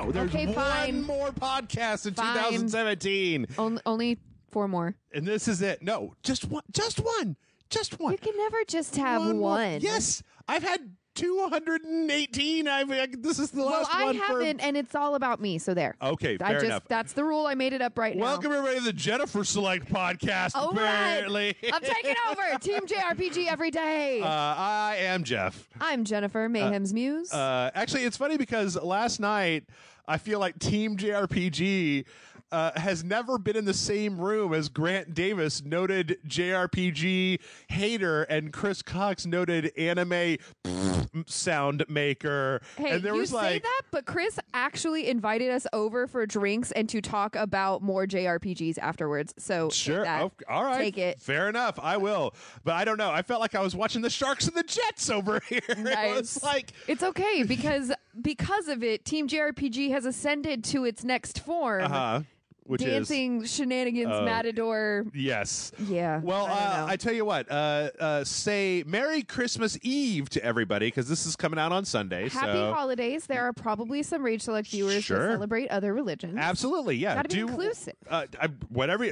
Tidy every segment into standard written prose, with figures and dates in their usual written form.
No, there's one more podcast in 2017. Only 4 more. And this is it. No, just one. Just one. Just one. You can never just have one. Yes. I've had 218. This is the last one. Well, I haven't, and it's all about me, so there. Okay, fair enough. That's the rule. I made it up right now. Welcome, everybody, to the Jennifer Select podcast, apparently. Right. I'm taking over. Team JRPG every day. I am Jeff. I'm Jennifer, Mayhem's muse. Actually, it's funny because last night, I feel like Team JRPG has never been in the same room as Grant Davis, noted JRPG hater, and Chris Cox, noted anime sound maker. Hey, and there you was say that, but Chris actually invited us over for drinks and to talk about more JRPGs afterwards. So sure, all right, take it. Fair enough, I will. But I don't know. I felt like I was watching the Sharks and the Jets over here. Nice. It was like it's okay because of it, Team JRPG has ascended to its next form. Which dancing is, shenanigans, Matador. Yes. Yeah. Well, I tell you what. Say Merry Christmas Eve to everybody, because this is coming out on Sunday. Happy holidays. There are probably some Rage Select viewers that celebrate other religions. Absolutely, yeah. Gotta be inclusive. Whatever.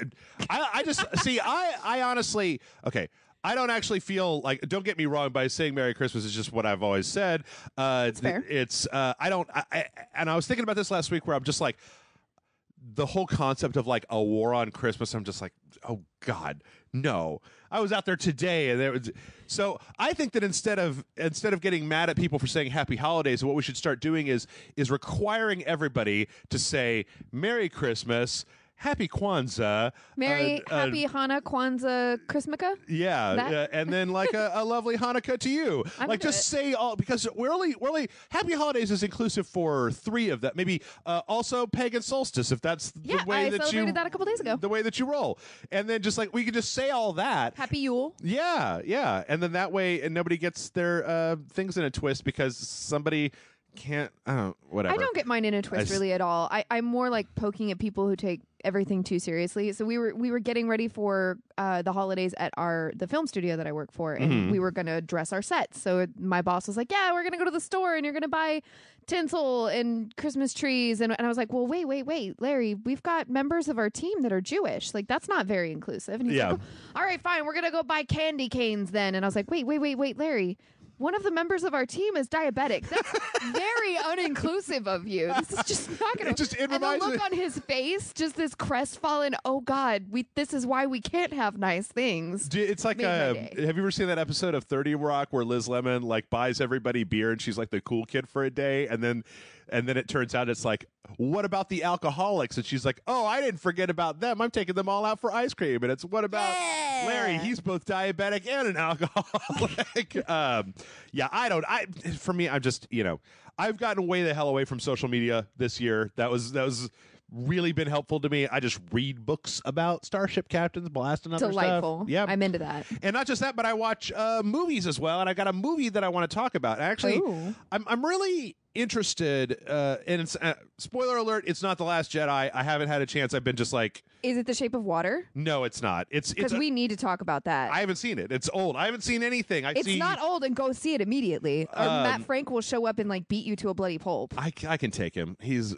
I just see. I honestly. Okay. I don't actually feel like. Don't get me wrong. By saying Merry Christmas is just what I've always said. That's fair. It's. I don't. And I was thinking about this last week, where I'm just like, the whole concept of like a war on Christmas, I'm just like, oh God, no. I was out there today, and there was. So I think that instead of getting mad at people for saying Happy Holidays, what we should start doing is requiring everybody to say Merry Christmas, Happy Kwanzaa, Happy Hanukkah, Kwanzaa, Christmaka. Yeah, and then like a lovely Hanukkah to you. Like just say all, because we're only Happy Holidays is inclusive for 3 of that. Maybe also Pagan Solstice, if that's the way that you celebrated that a couple days ago. The way that you roll, and then just like we could just say all that. Happy Yule. Yeah, and then that way, and nobody gets their things in a twist because somebody can't. Whatever. I don't get mine in a twist really at all. I'm more like poking at people who take everything too seriously. So we were getting ready for the holidays at the film studio that I work for, and we were going to dress our sets. So my boss was like, yeah, we're going to go to the store and you're going to buy tinsel and Christmas trees. And I was like, well, wait, Larry, we've got members of our team that are Jewish. Like, that's not very inclusive. And he's like, all right, fine, we're going to go buy candy canes then. And I was like, wait, Larry, one of the members of our team is diabetic. That's very uninclusive of you. This is just not going to. And the look on his face, just this crestfallen. Oh God, this is why we can't have nice things. It's like, have you ever seen that episode of 30 Rock where Liz Lemon like buys everybody beer and she's like the cool kid for a day, and then it turns out it's like, what about the alcoholics? And she's like, oh, I didn't forget about them. I'm taking them all out for ice cream. And it's, what about Larry? He's both diabetic and an alcoholic. For me, I'm just, I've gotten way the hell away from social media this year. That was really been helpful to me. I just read books about starship captains blasting other Delightful. stuff. Yeah, I'm into that. And not just that, but I watch movies as well. And I got a movie that I want to talk about. Actually, I'm really interested, and it's spoiler alert, it's not The Last Jedi. I haven't had a chance. I've been just like, is it The Shape of Water? No, it's not. It's because we need to talk about that. I haven't seen it. It's old. I haven't seen anything. It's not old, and go see it immediately, or Matt Frank will show up and like beat you to a bloody pulp. I can take him. He's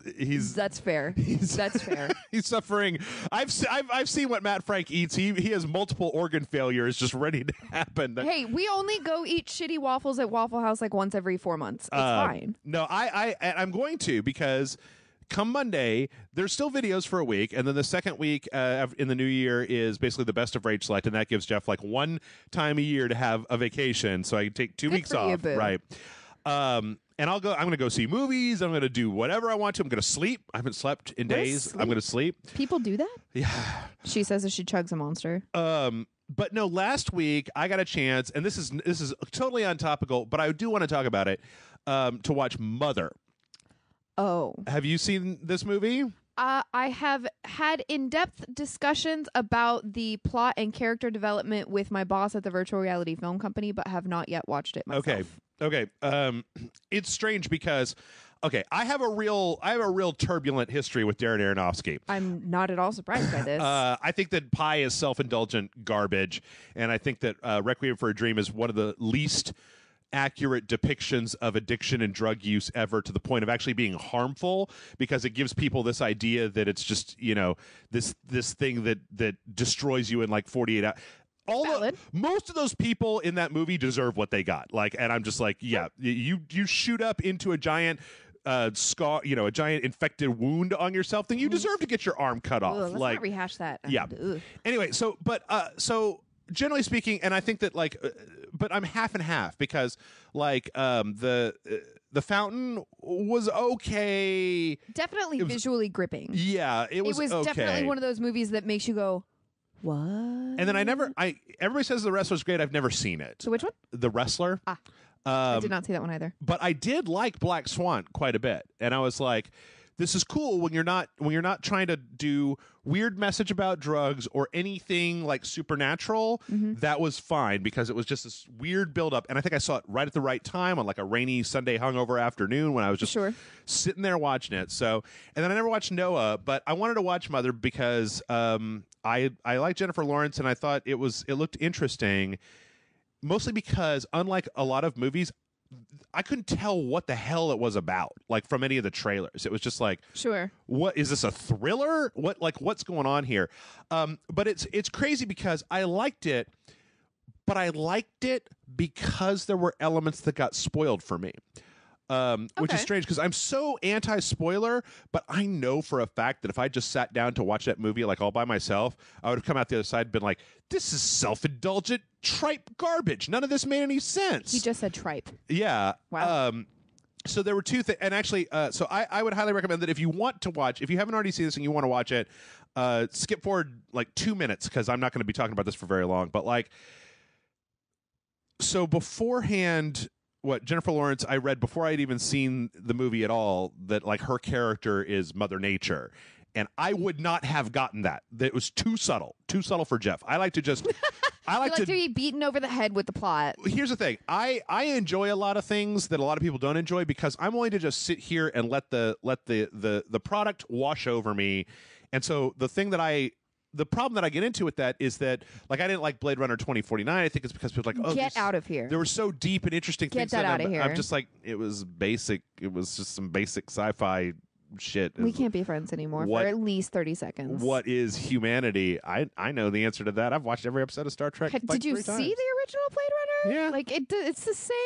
that's fair. That's fair. He's suffering. I've seen what Matt Frank eats. He has multiple organ failures just ready to happen. Hey, we only go eat shitty waffles at Waffle House like once every 4 months. It's fine. No, I'm going to, because come Monday, there's still videos for a week, and then the second week in the new year is basically the best of Rage Select, and that gives Jeff like one time a year to have a vacation, so I can take 2 weeks off. Right. And I'm going to go see movies. I'm going to do whatever I want to. I'm going to sleep. I haven't slept in days. I'm going to sleep. People do that? Yeah. She says as she chugs a Monster. But no, last week I got a chance, and this is totally untopical, but I do want to talk about it, to watch Mother. Oh. Have you seen this movie? I have had in-depth discussions about the plot and character development with my boss at the virtual reality film company, but have not yet watched it myself. Okay. It's strange because, I have a real turbulent history with Darren Aronofsky. I'm not at all surprised by this. I think that Pi is self-indulgent garbage, and I think that Requiem for a Dream is one of the least accurate depictions of addiction and drug use ever, to the point of actually being harmful, because it gives people this idea that it's just, this thing that destroys you in like 48 hours. Most of those people in that movie deserve what they got. Like, and I'm just like, yeah, you shoot up into a giant scar, a giant infected wound on yourself, then you deserve to get your arm cut off. Let's not rehash that. Yeah. Anyway, so generally speaking, and I think that but I'm half and half, because the Fountain was okay. Definitely visually gripping. Yeah, it was okay. Definitely one of those movies that makes you go, what? And then everybody says The Wrestler's great. I've never seen it. So which one? The Wrestler. I did not see that one either. But I did like Black Swan quite a bit, and I was like, this is cool when you're not trying to do weird message about drugs or anything like supernatural. That was fine, because it was just this weird buildup, and I think I saw it right at the right time on like a rainy Sunday hungover afternoon when I was just sitting there watching it. So, and then I never watched Noah, but I wanted to watch Mother because I like Jennifer Lawrence, and I thought it looked interesting, mostly because unlike a lot of movies, I couldn't tell what the hell it was about, like from any of the trailers. It was just like, what is this, a thriller? What's going on here? But it's crazy because I liked it, but I liked it because there were elements that got spoiled for me. Which is strange, because I'm so anti-spoiler, but I know for a fact that if I just sat down to watch that movie like all by myself, I would have come out the other side and been like, this is self-indulgent tripe garbage. None of this made any sense. He just said tripe. Yeah. Wow. So there were two things, and actually, so I would highly recommend that if you haven't already seen this and you want to watch it, skip forward like 2 minutes, because I'm not going to be talking about this for very long. But so beforehand, Jennifer Lawrence, I read before I'd even seen the movie at all, that like her character is Mother Nature. And I would not have gotten that. That was too subtle for Jeff. I like to just, I like to be beaten over the head with the plot. Here's the thing. I enjoy a lot of things that a lot of people don't enjoy, because I'm willing to just sit here and let the product wash over me. And so the problem that I get into with that is that, like, I didn't like Blade Runner 2049. I think it's because people are like, oh, get out of here. There were so deep and interesting things. Get that out of here. I'm just like, it was basic. It was just some basic sci-fi shit. We can't be friends anymore for at least 30 seconds. What is humanity? I know the answer to that. I've watched every episode of Star Trek. Did you see the original Blade Runner? Yeah. Like, it's the same.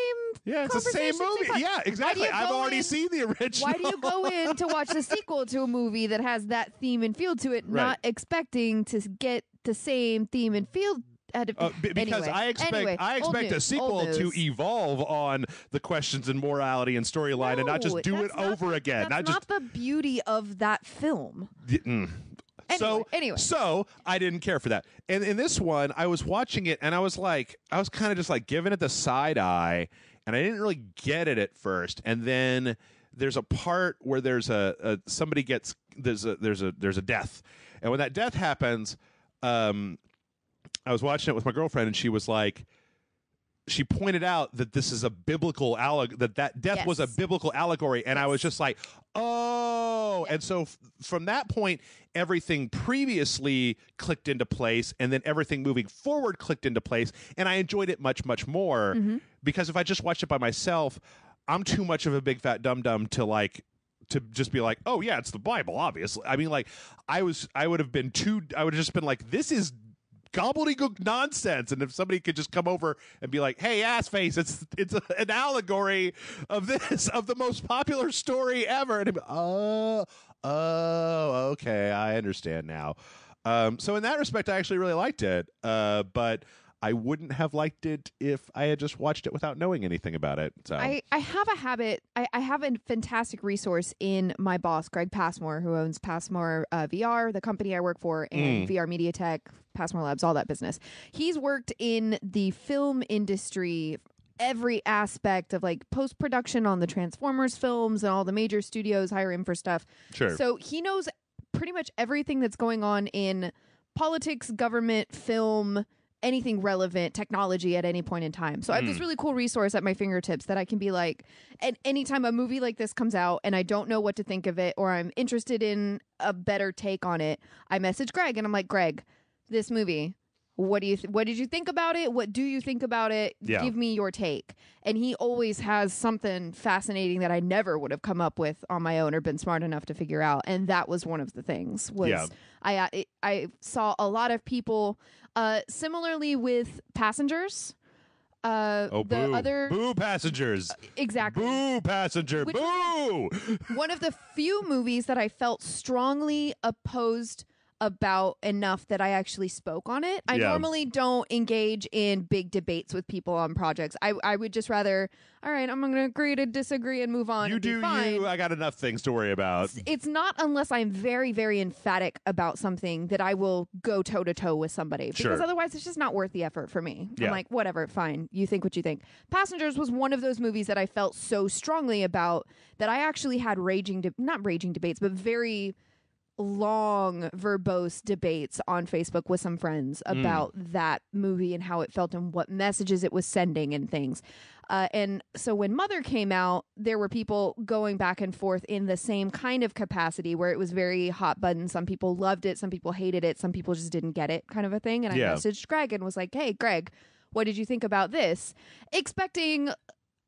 Yeah, it's the same movie. Yeah, exactly. I've already seen the original. Why do you go in to watch the sequel to a movie that has that theme and feel to it, not expecting to get the same theme and feel? Because I expect a sequel to evolve on the questions and morality and storyline, and not just do it over again. That's not the beauty of that film. Anyway. So I didn't care for that. And in this one, I was watching it, and I was kind of just like giving it the side eye, and I didn't really get it at first. And then there's a part where there's there's a death, and when that death happens, I was watching it with my girlfriend, and she was like, she pointed out that this is a biblical that death was a biblical allegory, and I was just like, oh. And so from that point, everything previously clicked into place, and then everything moving forward clicked into place, and I enjoyed it much, much more, because if I just watched it by myself, I'm too much of a big fat dum-dum to just be like, oh yeah, it's the Bible, obviously. I mean, like, I would have just been like, this is gobbledygook nonsense. And if somebody could just come over and be like, hey, ass face, it's an allegory of the most popular story ever, and I'd be, oh, okay, I understand now. So in that respect, I actually really liked it, but I wouldn't have liked it if I had just watched it without knowing anything about it. So I have a habit. I have a fantastic resource in my boss, Greg Passmore, who owns Passmore VR, the company I work for, and VR Media Tech, Passmore Labs, all that business. He's worked in the film industry, every aspect of like post-production on the Transformers films, and all the major studios hire him for stuff. Sure. So he knows pretty much everything that's going on in politics, government, film, anything relevant, technology at any point in time. So I have this really cool resource at my fingertips that I can be like, and anytime a movie like this comes out and I don't know what to think of it, or I'm interested in a better take on it, I message Greg and I'm like, Greg, this movie, what did you think about it? What do you think about it? Yeah. Give me your take. And he always has something fascinating that I never would have come up with on my own or been smart enough to figure out. And that was one of the things. I saw a lot of people similarly with Passengers. Boo Passengers. Exactly. Boo Passenger. Which Boo. One of the few movies that I felt strongly opposed about enough that I actually spoke on it. I normally don't engage in big debates with people on projects. I would just rather, all right, I'm going to agree to disagree and move on. You do you. I got enough things to worry about. It's not unless I'm very, very emphatic about something that I will go toe to toe with somebody. Because otherwise it's just not worth the effort for me. I'm like, whatever, fine. You think what you think. Passengers was one of those movies that I felt so strongly about that I actually had not raging debates, but very long verbose debates on Facebook with some friends about that movie and how it felt and what messages it was sending and things. And so when Mother came out, there were people going back and forth in the same kind of capacity where it was very hot button. Some people loved it. Some people hated it. Some people just didn't get it, kind of a thing. And I messaged Greg and was like, hey, Greg, what did you think about this? Expecting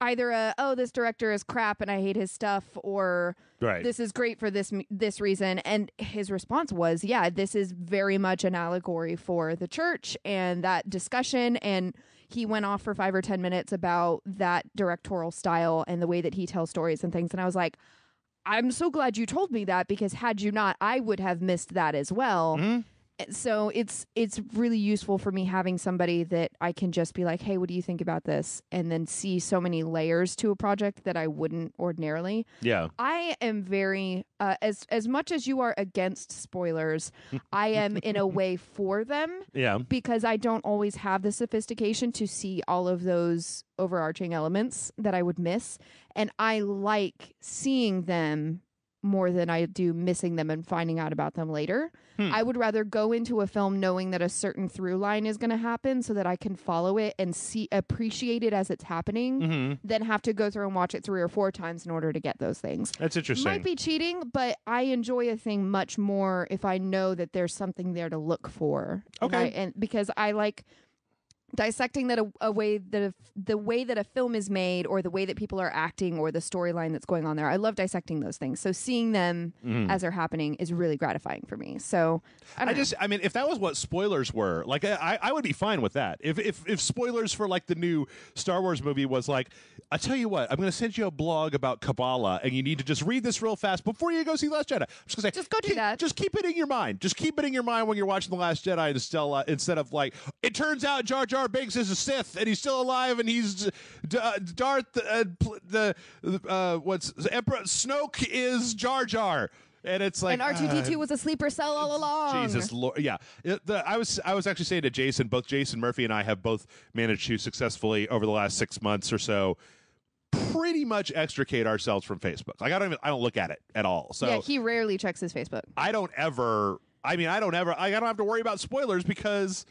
either this director is crap and I hate his stuff, or this is great for this reason. And his response was, yeah, this is very much an allegory for the church and that discussion. And he went off for 5 or 10 minutes about that directorial style and the way that he tells stories and things. And I was like, I'm so glad you told me that, because had you not, I would have missed that as well. So it's really useful for me having somebody that I can just be like, hey, what do you think about this? And then see so many layers to a project that I wouldn't ordinarily. Yeah. I am very, as much as you are against spoilers, I am in a way for them. Yeah. Because I don't always have the sophistication to see all of those overarching elements that I would miss. And I like seeing them more than I do missing them and finding out about them later. I would rather go into a film knowing that a certain through line is going to happen so that I can follow it and appreciate it as it's happening than have to go through and watch it 3 or 4 times in order to get those things. That's interesting. Might be cheating, but I enjoy a thing much more if I know that there's something there to look for. Okay. And because I like dissecting that the way that a film is made, or the way that people are acting, or the storyline that's going on there. I love dissecting those things. So seeing them as they're happening is really gratifying for me. So I mean, if that was what spoilers were, like I would be fine with that. If spoilers for like the new Star Wars movie was like, I tell you what, I'm going to send you a blog about Kabbalah, and you need to just read this real fast before you go see The Last Jedi. I'm just going to say, just go do that. Just keep it in your mind. Just keep it in your mind when you're watching The Last Jedi instead of like, it turns out Jar Jar Binks is a Sith and he's still alive and he's Darth Emperor Snoke is Jar Jar. And it's like, and R2-D2 was a sleeper cell all along. Jesus Lord, yeah. I was actually saying to Jason, both Jason Murphy and I have both managed to successfully over the last 6 months or so pretty much extricate ourselves from Facebook. Like I don't look at it at all. So yeah, he rarely checks his Facebook. I don't have to worry about spoilers because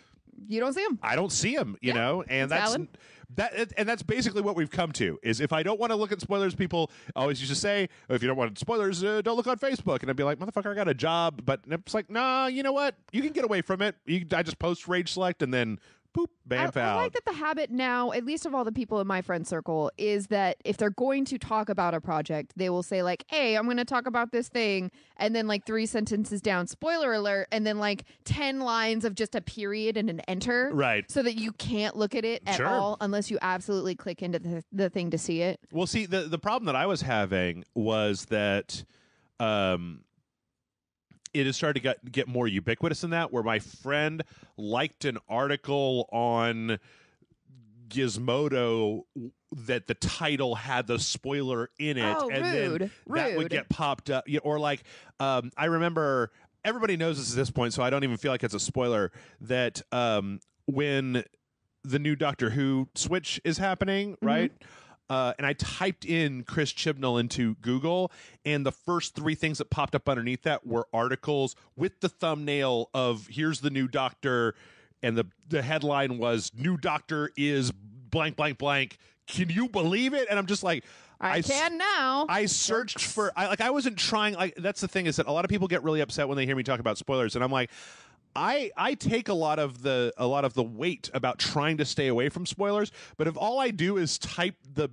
you don't see him. I don't see him, you know, and that's basically what we've come to. Is if I don't want to look at spoilers, people always used to say, if you don't want spoilers, don't look on Facebook. And I'd be like, motherfucker, I got a job. But it's like, nah, you know what? You can get away from it. I just post Rage Select and then boop, bam, foul. I like that the habit now, at least of all the people in my friend circle, is that if they're going to talk about a project, they will say like, hey, I'm going to talk about this thing. And then like 3 sentences down, spoiler alert. And then like 10 lines of just a period and an enter. Right. So that you can't look at it at all unless you absolutely click into the thing to see it. Well, see, the problem that I was having was that it has started to get more ubiquitous in that, where my friend liked an article on Gizmodo that the title had the spoiler in it, and then that would get popped up. Or like, I remember, everybody knows this at this point, so I don't even feel like it's a spoiler, that when the new Doctor Who switch is happening, right? And I typed in Chris Chibnall into Google, and the first 3 things that popped up underneath that were articles with the thumbnail of here's the new Doctor, and the headline was "New Doctor is blank blank blank." Can you believe it? And I'm just like, I can now. I searched for I wasn't trying. That's the thing, is that a lot of people get really upset when they hear me talk about spoilers, and I'm like, I take a lot of the weight about trying to stay away from spoilers, but if all I do is type the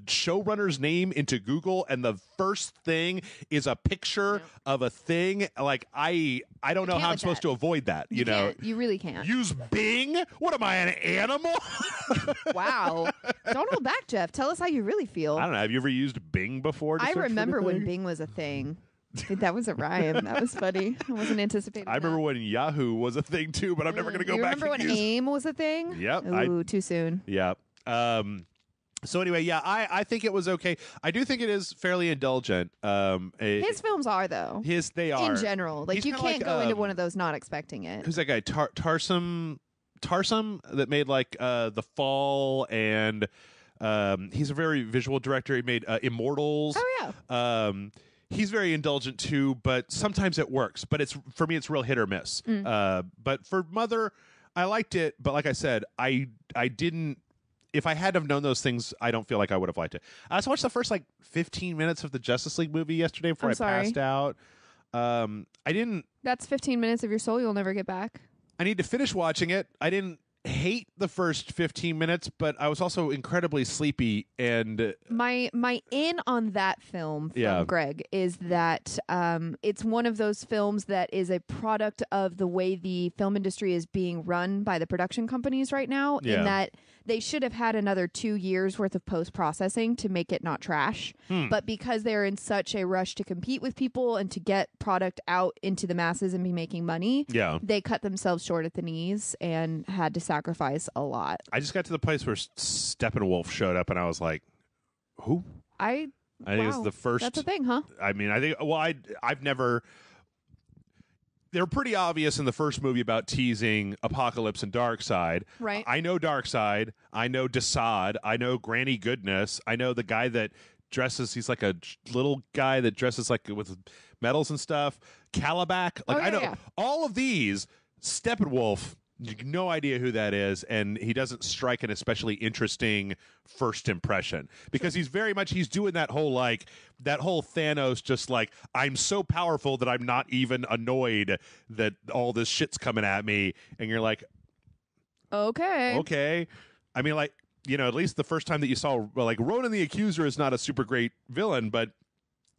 showrunner's name into Google and the first thing is a picture of a thing, like I don't know how I'm supposed to avoid that. You know, you really can't use Bing. What am I, an animal? Wow! Don't hold back, Jeff. Tell us how you really feel. I don't know. Have you ever used Bing before? I remember when Bing was a thing. That was a rhyme. That was funny. I wasn't anticipating. I remember when Yahoo was a thing too, but I'm never going to go back. Remember when AIM was a thing? Yep. Ooh, too soon. Yep. So anyway, yeah, I think it was okay. I do think it is fairly indulgent. His films are though. They are in general. Like you can't go into one of those not expecting it. Who's that guy? Tarsum that made like The Fall, and he's a very visual director. He made Immortals. Oh yeah. He's very indulgent too, but sometimes it works. But for me, it's real hit or miss. But for Mother, I liked it. But like I said, I didn't. If I had to have known those things, I don't feel like I would have liked it. I also watched the first 15 minutes of the Justice League movie yesterday before I passed out. I didn't. That's 15 minutes of your soul you'll never get back. I need to finish watching it. I didn't hate the first 15 minutes, but I was also incredibly sleepy. And my in on that film from Greg is that it's one of those films that is a product of the way the film industry is being run by the production companies right now, in that they should have had another 2 years worth of post-processing to make it not trash. But because they're in such a rush to compete with people and to get product out into the masses and be making money, they cut themselves short at the knees and had to sacrifice a lot. I just got to the place where Steppenwolf showed up and I was like, who? I think it's the first. That's a thing, huh? I mean, I think, well, I've never. They're pretty obvious in the first movie about teasing Apocalypse and Darkseid. Right. I know Darkseid. I know Desaad. I know Granny Goodness. I know the guy that dresses. He's like a little guy that dresses like with medals and stuff. Calabac. Like I know all of these. Steppenwolf. No idea who that is, and he doesn't strike an especially interesting first impression because he's doing that whole Thanos, just like, I'm so powerful that I'm not even annoyed that all this shit's coming at me, and you're like, okay. I mean, like, at least the first time that you saw, like, Ronan the Accuser is not a super great villain, but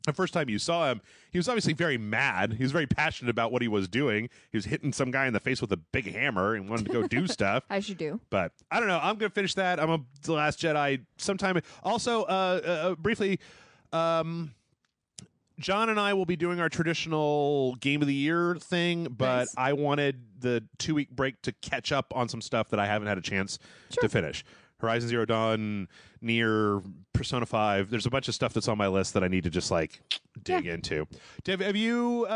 the first time you saw him, he was obviously very mad. He was very passionate about what he was doing. He was hitting some guy in the face with a big hammer and wanted to go do stuff. As you do. But I don't know. I'm going to finish that. I'm The Last Jedi sometime. Also, briefly, John and I will be doing our traditional Game of the Year thing, but nice. I wanted the 2-week break to catch up on some stuff that I haven't had a chance to finish. Horizon Zero Dawn, Nier, Persona 5. There's a bunch of stuff that's on my list that I need to just dig into. Have you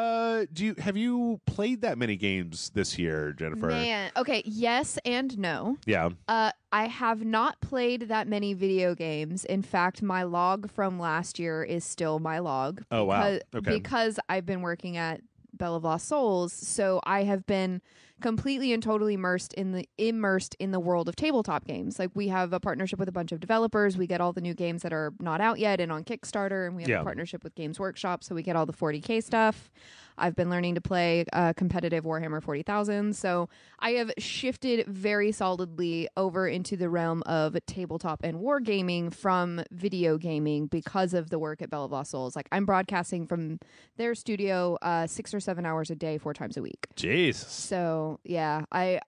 played that many games this year, Jennifer? Man, okay, yes and no. Yeah. I have not played that many video games. In fact, my log from last year is still my log. Oh wow. Okay. Because I've been working at Bell of Lost Souls, so I have been completely and totally immersed in the world of tabletop games. Like, we have a partnership with a bunch of developers. We get all the new games that are not out yet and on Kickstarter, and we have a partnership with Games Workshop, so we get all the 40K stuff. I've been learning to play competitive Warhammer 40,000, so I have shifted very solidly over into the realm of tabletop and wargaming from video gaming because of the work at Bell of Lost Souls. Like, I'm broadcasting from their studio 6 or 7 hours a day, 4 times a week. Jeez. So, yeah, I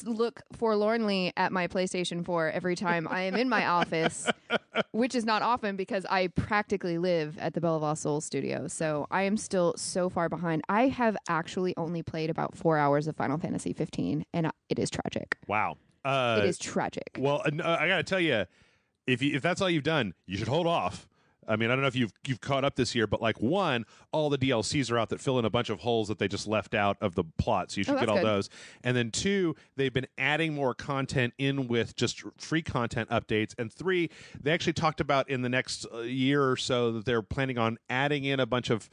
look forlornly at my PlayStation 4 every time I am in my office, which is not often because I practically live at the Bell of Lost Souls studio. So I am still so far behind. I have actually only played about 4 hours of Final Fantasy 15, and it is tragic. Wow. It is tragic. Well, I got to tell you, if that's all you've done, you should hold off. I mean, I don't know if you've caught up this year, but one, all the DLCs are out that fill in a bunch of holes that they just left out of the plot, so you should get all those. And then 2, they've been adding more content in with just free content updates. And 3, they actually talked about in the next year or so that they're planning on adding in a bunch of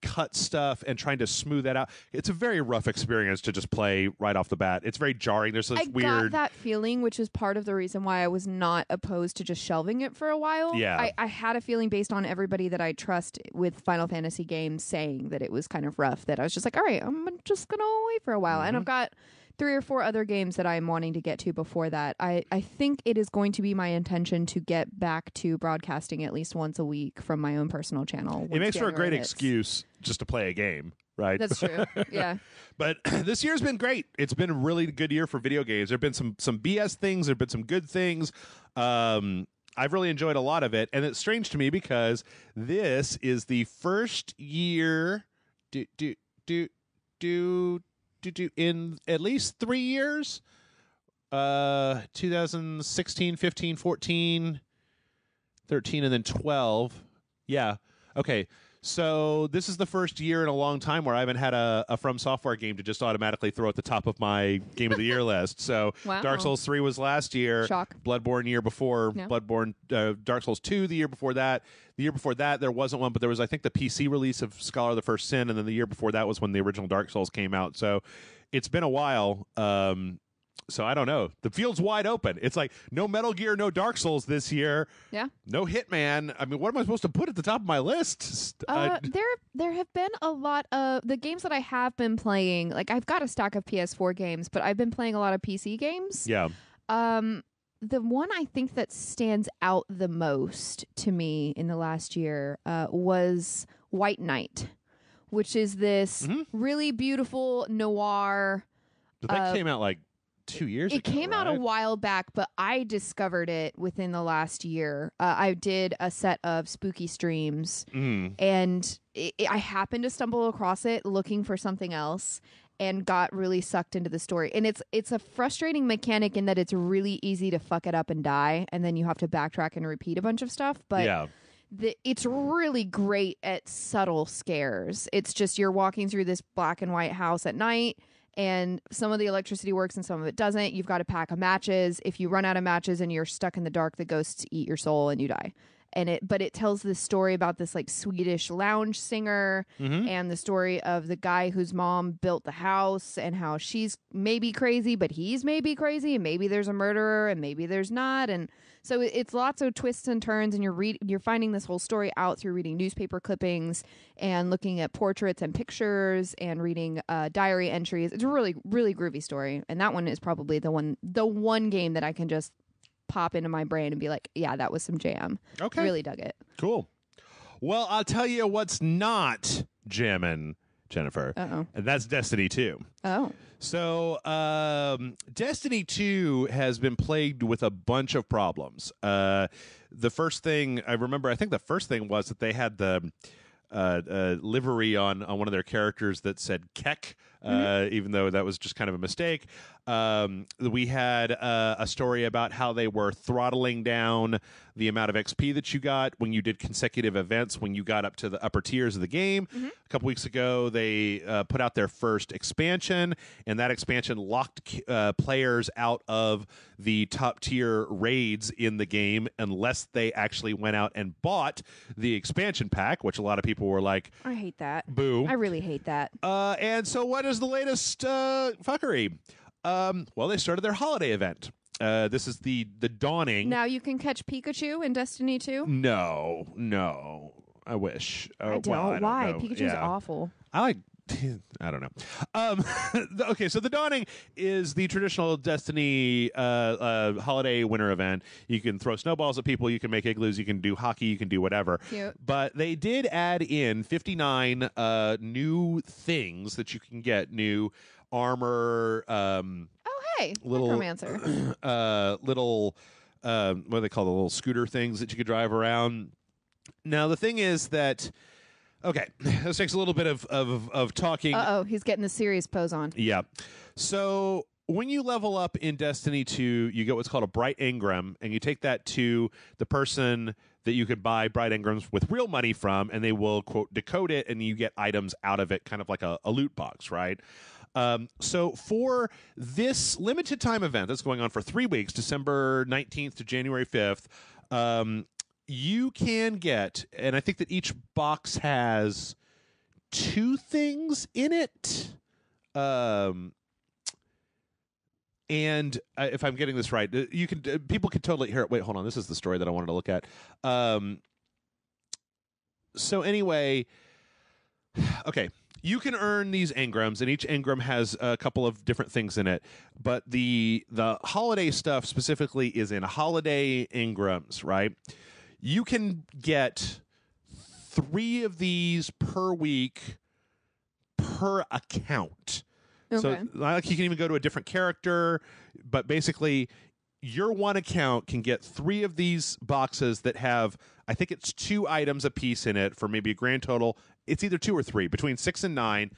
cut stuff and trying to smooth that out. It's a very rough experience to just play right off the bat. It's very jarring. There's this weird. I got that feeling, which is part of the reason why I was not opposed to just shelving it for a while. Yeah. I had a feeling based on everybody that I trust with Final Fantasy games saying that it was kind of rough, that I was just like, all right, I'm just going to wait for a while. And I've got 3 or 4 other games that I'm wanting to get to before that. I think it is going to be my intention to get back to broadcasting at least once a week from my own personal channel. It makes for a great excuse just to play a game, right? That's true. Yeah. But this year's been great. It's been a really good year for video games. There have been some BS things. There have been some good things. I've really enjoyed a lot of it. And it's strange to me because this is the first year in at least 3 years, 2016, 15, 14, 13, and then 12. Yeah. Okay. So this is the first year in a long time where I haven't had a From Software game to just automatically throw at the top of my Game of the Year list. So Wow. Dark Souls 3 was last year. Shock. Bloodborne year before. Yeah. Bloodborne, Dark Souls 2 the year before that. The year before that, there wasn't one, but there was, I think, the PC release of Scholar of the First Sin, and then the year before that was when the original Dark Souls came out. So it's been a while. So I don't know. The field's wide open. It's like no Metal Gear, no Dark Souls this year. Yeah. No Hitman. I mean, what am I supposed to put at the top of my list? There have been a lot of the games that I have been playing. Like I've got a stack of PS4 games, but I've been playing a lot of PC games. Yeah. The one I think that stands out the most to me in the last year was White Knight, which is this really beautiful noir. But that came out like 2 years ago. It came out a while back, but I discovered it within the last year. I did a set of spooky streams, and I happened to stumble across it looking for something else and got really sucked into the story. And it's a frustrating mechanic in that it's really easy to fuck it up and die, and then you have to backtrack and repeat a bunch of stuff. But yeah. It's really great at subtle scares. It's just you're walking through this black and white house at night, and some of the electricity works and some of it doesn't. You've got a pack of matches. If you run out of matches and you're stuck in the dark, the ghosts eat your soul and you die. But it tells this story about this like Swedish lounge singer and the story of the guy whose mom built the house and how she's maybe crazy, but he's maybe crazy, and maybe there's a murderer and maybe there's not. And so it's lots of twists and turns, and you're finding this whole story out through reading newspaper clippings and looking at portraits and pictures and reading diary entries. It's a really, really groovy story, and that one is probably the one game that I can just pop into my brain and be like, yeah, that was some jam. Okay. Really dug it. Cool. Well, I'll tell you what's not jamming, Jennifer. Uh-oh. And that's Destiny 2. Oh. So, Destiny 2 has been plagued with a bunch of problems. The first thing I remember, I think the first thing was that they had the livery on one of their characters that said Keck, even though that was just kind of a mistake. We had a story about how they were throttling down the amount of XP that you got when you did consecutive events when you got up to the upper tiers of the game. A couple weeks ago, they put out their first expansion, and that expansion locked players out of the top tier raids in the game unless they actually went out and bought the expansion pack, which a lot of people were like, I hate that. Boo. I really hate that. And so what is the latest fuckery? Well, they started their holiday event. This is the dawning. Now you can catch Pikachu in Destiny 2? No. I wish. I don't. Well, I don't Why? know. Pikachu's Yeah. awful. I like. I don't know. Okay, so the Dawning is the traditional Destiny holiday winter event. You can throw snowballs at people, you can make igloos, you can do hockey, you can do whatever. Cute. But they did add in 59 new things that you can get. New armor. Hey, little Necromancer. Little what do they call the little scooter things that you could drive around. Now the thing is that okay, this takes a little bit of talking. Uh-oh, he's getting the serious pose on. Yeah. So when you level up in Destiny 2, you get what's called a Bright Engram, and you take that to the person that you could buy Bright Engrams with real money from, and they will, quote, decode it, and you get items out of it, kind of like a loot box, right? So for this limited time event that's going on for 3 weeks, December 19th to January 5th, you can get, and I think that each box has 2 things in it. And if I'm getting this right, you can people can totally hear it. Wait, hold on. This is the story that I wanted to look at. So anyway, okay. You can earn these engrams, and each engram has a couple of different things in it. But the holiday stuff specifically is in holiday engrams, right? You can get 3 of these per week per account. Okay. So like you can even go to a different character, but basically your one account can get 3 of these boxes that have, I think it's 2 items a piece in it for maybe a grand total. It's either 2 or 3, between 6 and 9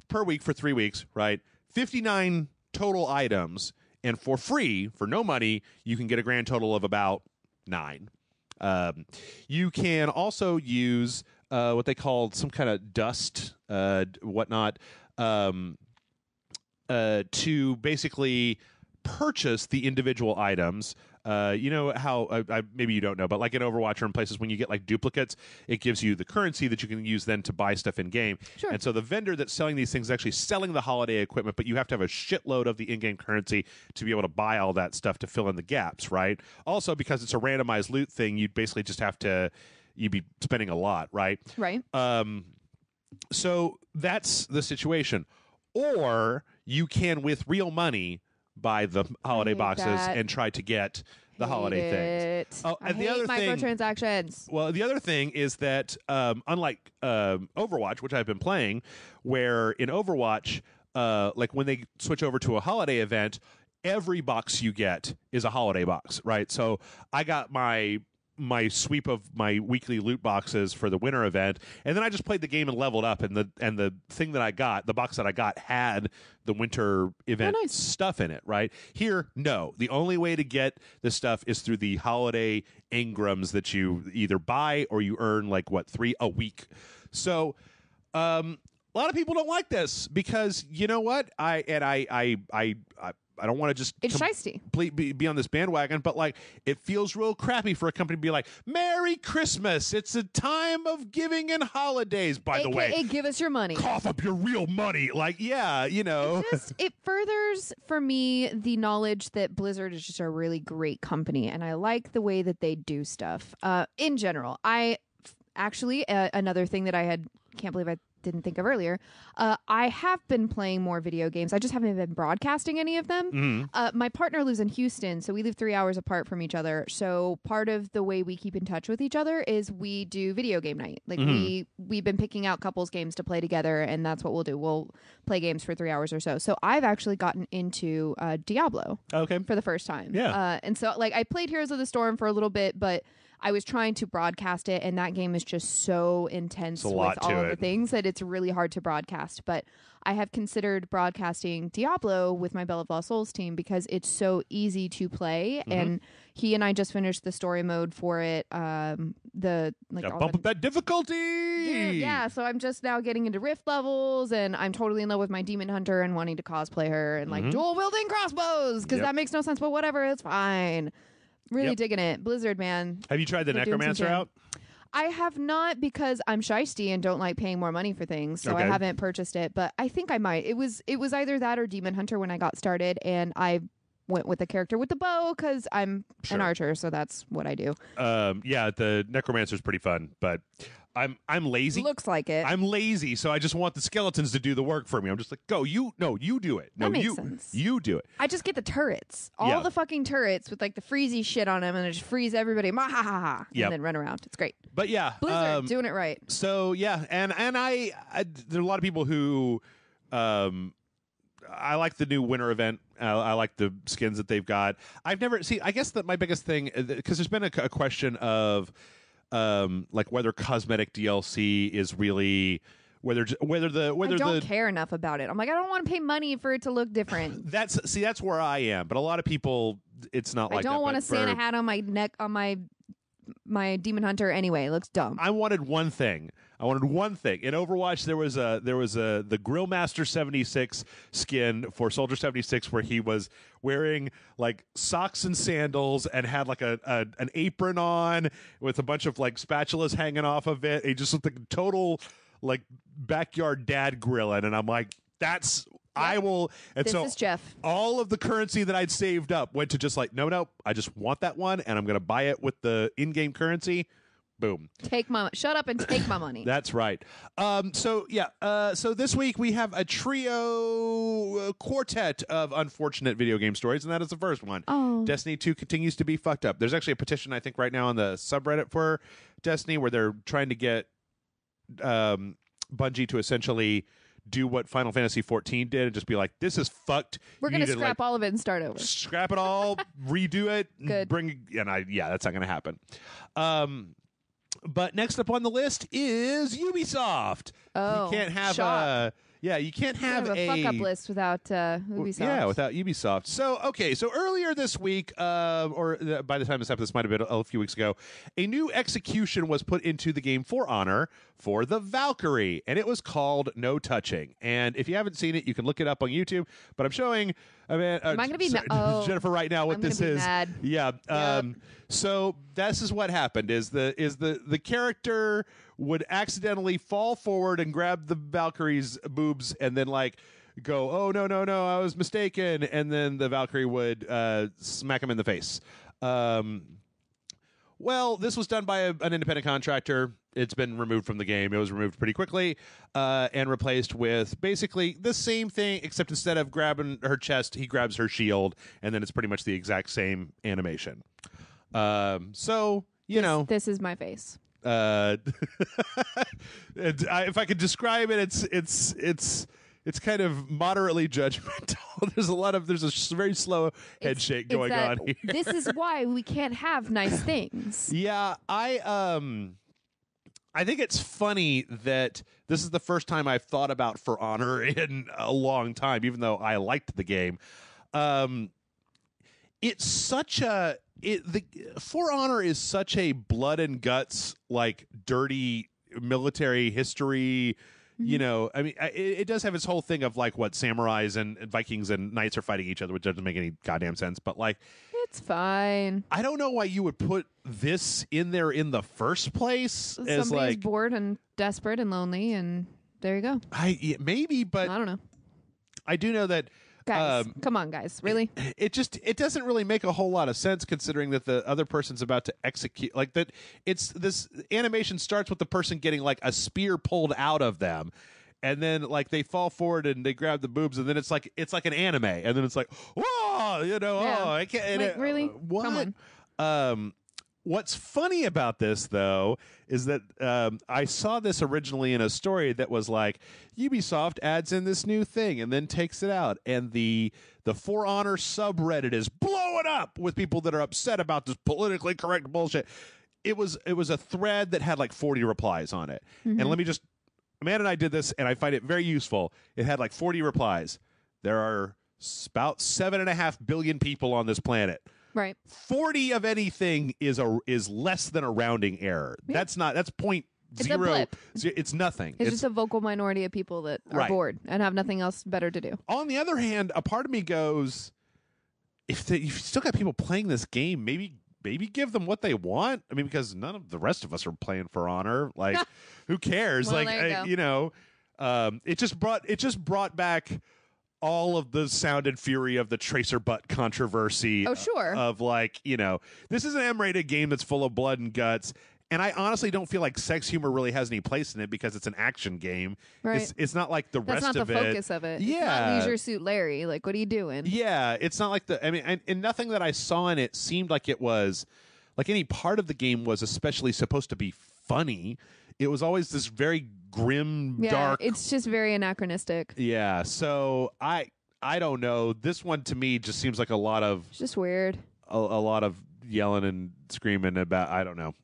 per week for 3 weeks, right? 59 total items, and for free, for no money, you can get a grand total of about 9. You can also use what they call some kind of dust, whatnot, to basically purchase the individual items. You know how maybe you don't know, but like in Overwatch or in places when you get like duplicates, it gives you the currency that you can use then to buy stuff in game. Sure. And so the vendor that's selling these things is actually selling the holiday equipment, but you have to have a shitload of the in-game currency to be able to buy all that stuff to fill in the gaps, right? Also, because it's a randomized loot thing, you'd basically just have to you'd be spending a lot, right? Right. So that's the situation. Or you can, with real money, buy the holiday boxes and try to get the holiday things. Oh, and the other thing, microtransactions. Well, the other thing is that unlike Overwatch, which I've been playing, where in Overwatch, like when they switch over to a holiday event, every box you get is a holiday box, right? So I got my sweep of my weekly loot boxes for the winter event, and then I just played the game and leveled up, and the thing that I got, the box that I got, had the winter event stuff in it, right? Here, no. The only way to get this stuff is through the holiday engrams that you either buy or you earn, like, 3 a week. So a lot of people don't like this because, you know what? I don't want to just It's shiesty. be on this bandwagon, but like it feels real crappy for a company to be like, "Merry Christmas! It's a time of giving and holidays." By the way, give us your money. Cough up your real money. Like, yeah, you know. It furthers for me the knowledge that Blizzard is just a really great company, and I like the way that they do stuff. In general, I actually another thing that I can't believe I didn't think of earlier. I have been playing more video games. I just haven't been broadcasting any of them. Mm-hmm. My partner lives in Houston, so we live 3 hours apart from each other. So part of the way we keep in touch with each other is we do video game night. Like we've been picking out couples games to play together, and that's what we'll do. We'll play games for 3 hours or so. So I've actually gotten into Diablo for the first time. Yeah. And so like I played Heroes of the Storm for a little bit, but I was trying to broadcast it, and that game is just so intense with all of the things that it's really hard to broadcast. But I have considered broadcasting Diablo with my Bell of Lost Souls team because it's so easy to play. And he and I just finished the story mode for it. Bump up that difficulty. Yeah, so I'm just now getting into Rift levels, and I'm totally in love with my Demon Hunter and wanting to cosplay her and like dual wielding crossbows because that makes no sense. But whatever, it's fine. Really digging it. Blizzard, man. Have you tried the Necromancer out? I have not because I'm shiesty and don't like paying more money for things, so I haven't purchased it. But I think I might. It was either that or Demon Hunter when I got started, and I went with the character with the bow because I'm an archer, so that's what I do. Yeah, the Necromancer's pretty fun, but I'm lazy. Looks like it. I'm lazy, so I just want the skeletons to do the work for me. I'm just like, you do it. No, that makes sense. You do it. I just get the turrets. All the fucking turrets with like the freezy shit on them, and I just freeze everybody. And then run around. It's great. But yeah. Blizzard doing it right. So yeah, and I there are a lot of people who I like the new winter event. I like the skins that they've got. I've never I guess that my biggest thing, because there's been a question of like whether cosmetic DLC is really whether I don't care enough about it. I'm like, I don't want to pay money for it to look different. That's where I am. But a lot of people, it's not like that. I don't want a Santa hat on my neck on my Demon Hunter anyway. It looks dumb. I wanted one thing. In Overwatch, there was the Grillmaster 76 skin for Soldier 76 where he was wearing like socks and sandals and had like an apron on with a bunch of like spatulas hanging off of it. He just looked like a total like backyard dad grilling, and I'm like, that's I will. And This so is Jeff. all of the currency that I'd saved up went to just like, no, I just want that one, and I'm going to buy it with the in-game currency. Boom. Shut up and take my money. That's right. So this week we have a quartet of unfortunate video game stories, and that is the first one. Oh. Destiny 2 continues to be fucked up. There's actually a petition, I think, right now on the subreddit for Destiny where they're trying to get Bungie to essentially do what Final Fantasy 14 did and just be like, this is fucked. We're going to scrap all of it and start over. Scrap it all, redo it. Good. That's not going to happen. But next up on the list is Ubisoft. Oh, you can't have you can't have a fuck up list without Ubisoft. Yeah, without Ubisoft. So earlier this week, or by the time this might have been a few weeks ago, a new execution was put into the game For Honor for the Valkyrie, and it was called No Touching. And if you haven't seen it, you can look it up on YouTube. But I'm showing, Am I going to be Jennifer right now what this is? Mad. Yeah. Yep. So this is what happened: is the character would accidentally fall forward and grab the Valkyrie's boobs, and then like go, oh no, I was mistaken, and then the Valkyrie would smack him in the face. Well, this was done by an independent contractor. It's been removed from the game. It was removed pretty quickly and replaced with basically the same thing, except instead of grabbing her chest, he grabs her shield, and then it's pretty much the exact same animation. This is my face. If I could describe it, it's kind of moderately judgmental. There's a very slow head shake going on here. This is why we can't have nice things. Yeah, I think it's funny that this is the first time I've thought about For Honor in a long time, even though I liked the game. It's such a For Honor is such a blood and guts, like dirty military history. You know, I mean, it does have its whole thing of like what samurais and Vikings and knights are fighting each other, which doesn't make any goddamn sense. But like, it's fine. I don't know why you would put this in there in the first place. Somebody's like bored and desperate and lonely, and there you go. Maybe, but I don't know. I do know that. Guys, come on, guys. Really? It doesn't really make a whole lot of sense considering that the other person's about to execute. Like that, this animation starts with the person getting like a spear pulled out of them, and then like they fall forward and they grab the boobs, and then it's like an anime, and then it's like, whoa, oh, I can't. Like, really? What? Come on. What's funny about this, though, is that I saw this originally in a story that was like, Ubisoft adds in this new thing and then takes it out. And the For Honor subreddit is blowing up with people that are upset about this politically correct bullshit. It was a thread that had like 40 replies on it. Mm-hmm. And Amanda and I did this, and I find it very useful. It had like 40 replies. There are about 7.5 billion people on this planet. Right. 40 of anything is less than a rounding error. Yeah. That's point it's zero. A blip. It's nothing. It's just a vocal minority of people that are bored and have nothing else better to do. On the other hand, a part of me goes, if you've still got people playing this game, maybe give them what they want. I mean, because none of the rest of us are playing For Honor. Like, who cares? Well, like, it just brought back all of the sound and fury of the tracer butt controversy. Oh, sure. Of like, this is an M-rated game that's full of blood and guts. And I honestly don't feel like sex humor really has any place in it because it's an action game. Right. It's not like the That's rest of it. That's not the focus of it. Yeah. It's not Leisure Suit Larry. Like, what are you doing? Yeah. It's not like and nothing that I saw in it seemed like it was, like any part of the game was especially supposed to be funny. It was always this very grim, dark. It's just very anachronistic. Yeah. So I don't know. This one to me just seems like a lot of. It's just weird. A lot of yelling and screaming about. I don't know.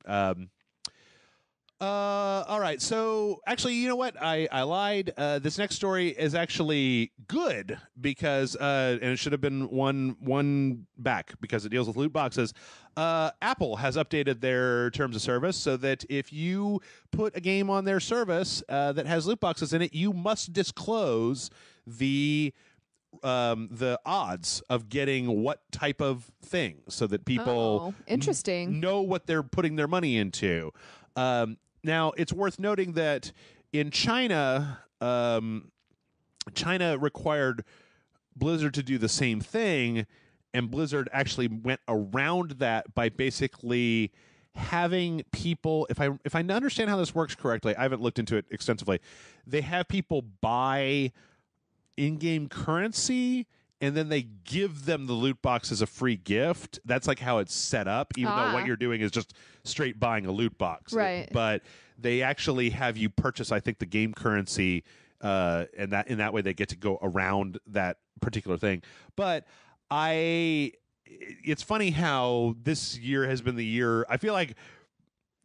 All right. So actually, you know what? I lied. This next story is actually good because, and it should have been one back because it deals with loot boxes. Apple has updated their terms of service so that if you put a game on their service that has loot boxes in it, you must disclose the odds of getting what type of thing so that people interesting know what they're putting their money into. Now, it's worth noting that in China, China required Blizzard to do the same thing, and Blizzard actually went around that by basically having people, if I understand how this works correctly, I haven't looked into it extensively, they have people buy in-game currency and then they give them the loot box as a free gift. That's like how it's set up, even though what you're doing is just straight buying a loot box. Right. But they actually have you purchase, I think, the game currency, and that in that way they get to go around that particular thing. But it's funny how this year has been the year. I feel like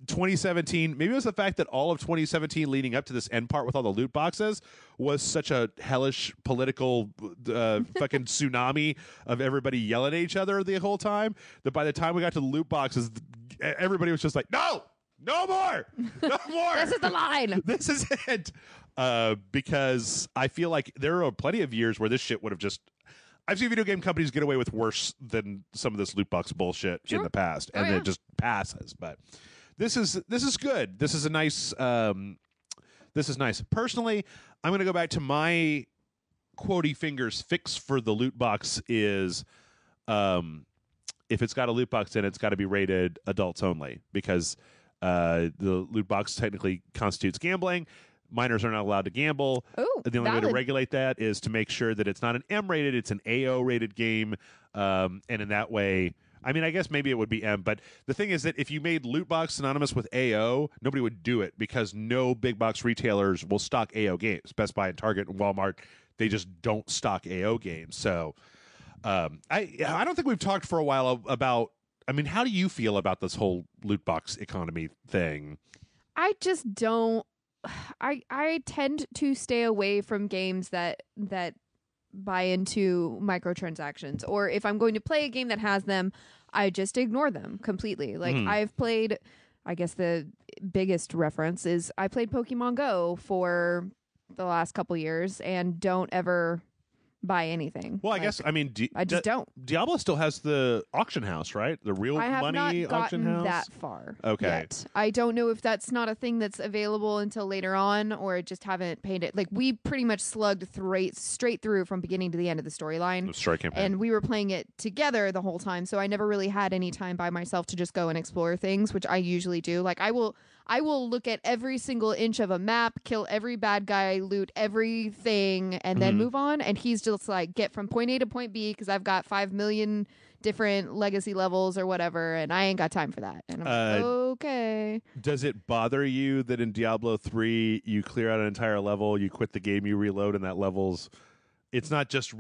2017, maybe it was the fact that all of 2017 leading up to this end part with all the loot boxes was such a hellish political fucking tsunami of everybody yelling at each other the whole time, that by the time we got to the loot boxes, everybody was just like, no more. This is the line. This is it. Because I feel like there are plenty of years where this shit would have just, I've seen video game companies get away with worse than some of this loot box bullshit in the past, and it just passes. But this is good. This is a nice. This is nice. Personally, I'm going to go back to my quotey fingers fix for the loot box is, if it's got a loot box in it, it's got to be rated adults only, because the loot box technically constitutes gambling. Minors are not allowed to gamble. Ooh, the only way to regulate that is to make sure that it's not an M-rated, it's an AO-rated game. And in that way, I mean, I guess maybe it would be M, but the thing is that if you made loot box synonymous with AO, nobody would do it, because no big box retailers will stock AO games. Best Buy and Target and Walmart, they just don't stock AO games. So I don't think we've talked for a while about, I mean, how do you feel about this whole loot box economy thing? I just don't. I tend to stay away from games that buy into microtransactions, or if I'm going to play a game that has them, I just ignore them completely. Like I've played, I guess the biggest reference is I played Pokemon Go for the last couple years and don't ever buy anything. Well, I guess, I mean, I just don't. Diablo still has the auction house, right? The real money auction house? I have not gotten that far yet. I don't know if that's not a thing that's available until later on, or just haven't paid it. Like, we pretty much slugged straight through from beginning to the end of the storyline. The story campaign. And we were playing it together the whole time, so I never really had any time by myself to just go and explore things, which I usually do. Like, I will look at every single inch of a map, kill every bad guy, loot everything, and then move on. And he's just like, get from point A to point B, because I've got 5 million different legacy levels or whatever, and I ain't got time for that. And I'm like, okay. Does it bother you that in Diablo 3 you clear out an entire level, you quit the game, you reload, and that level's, it's not just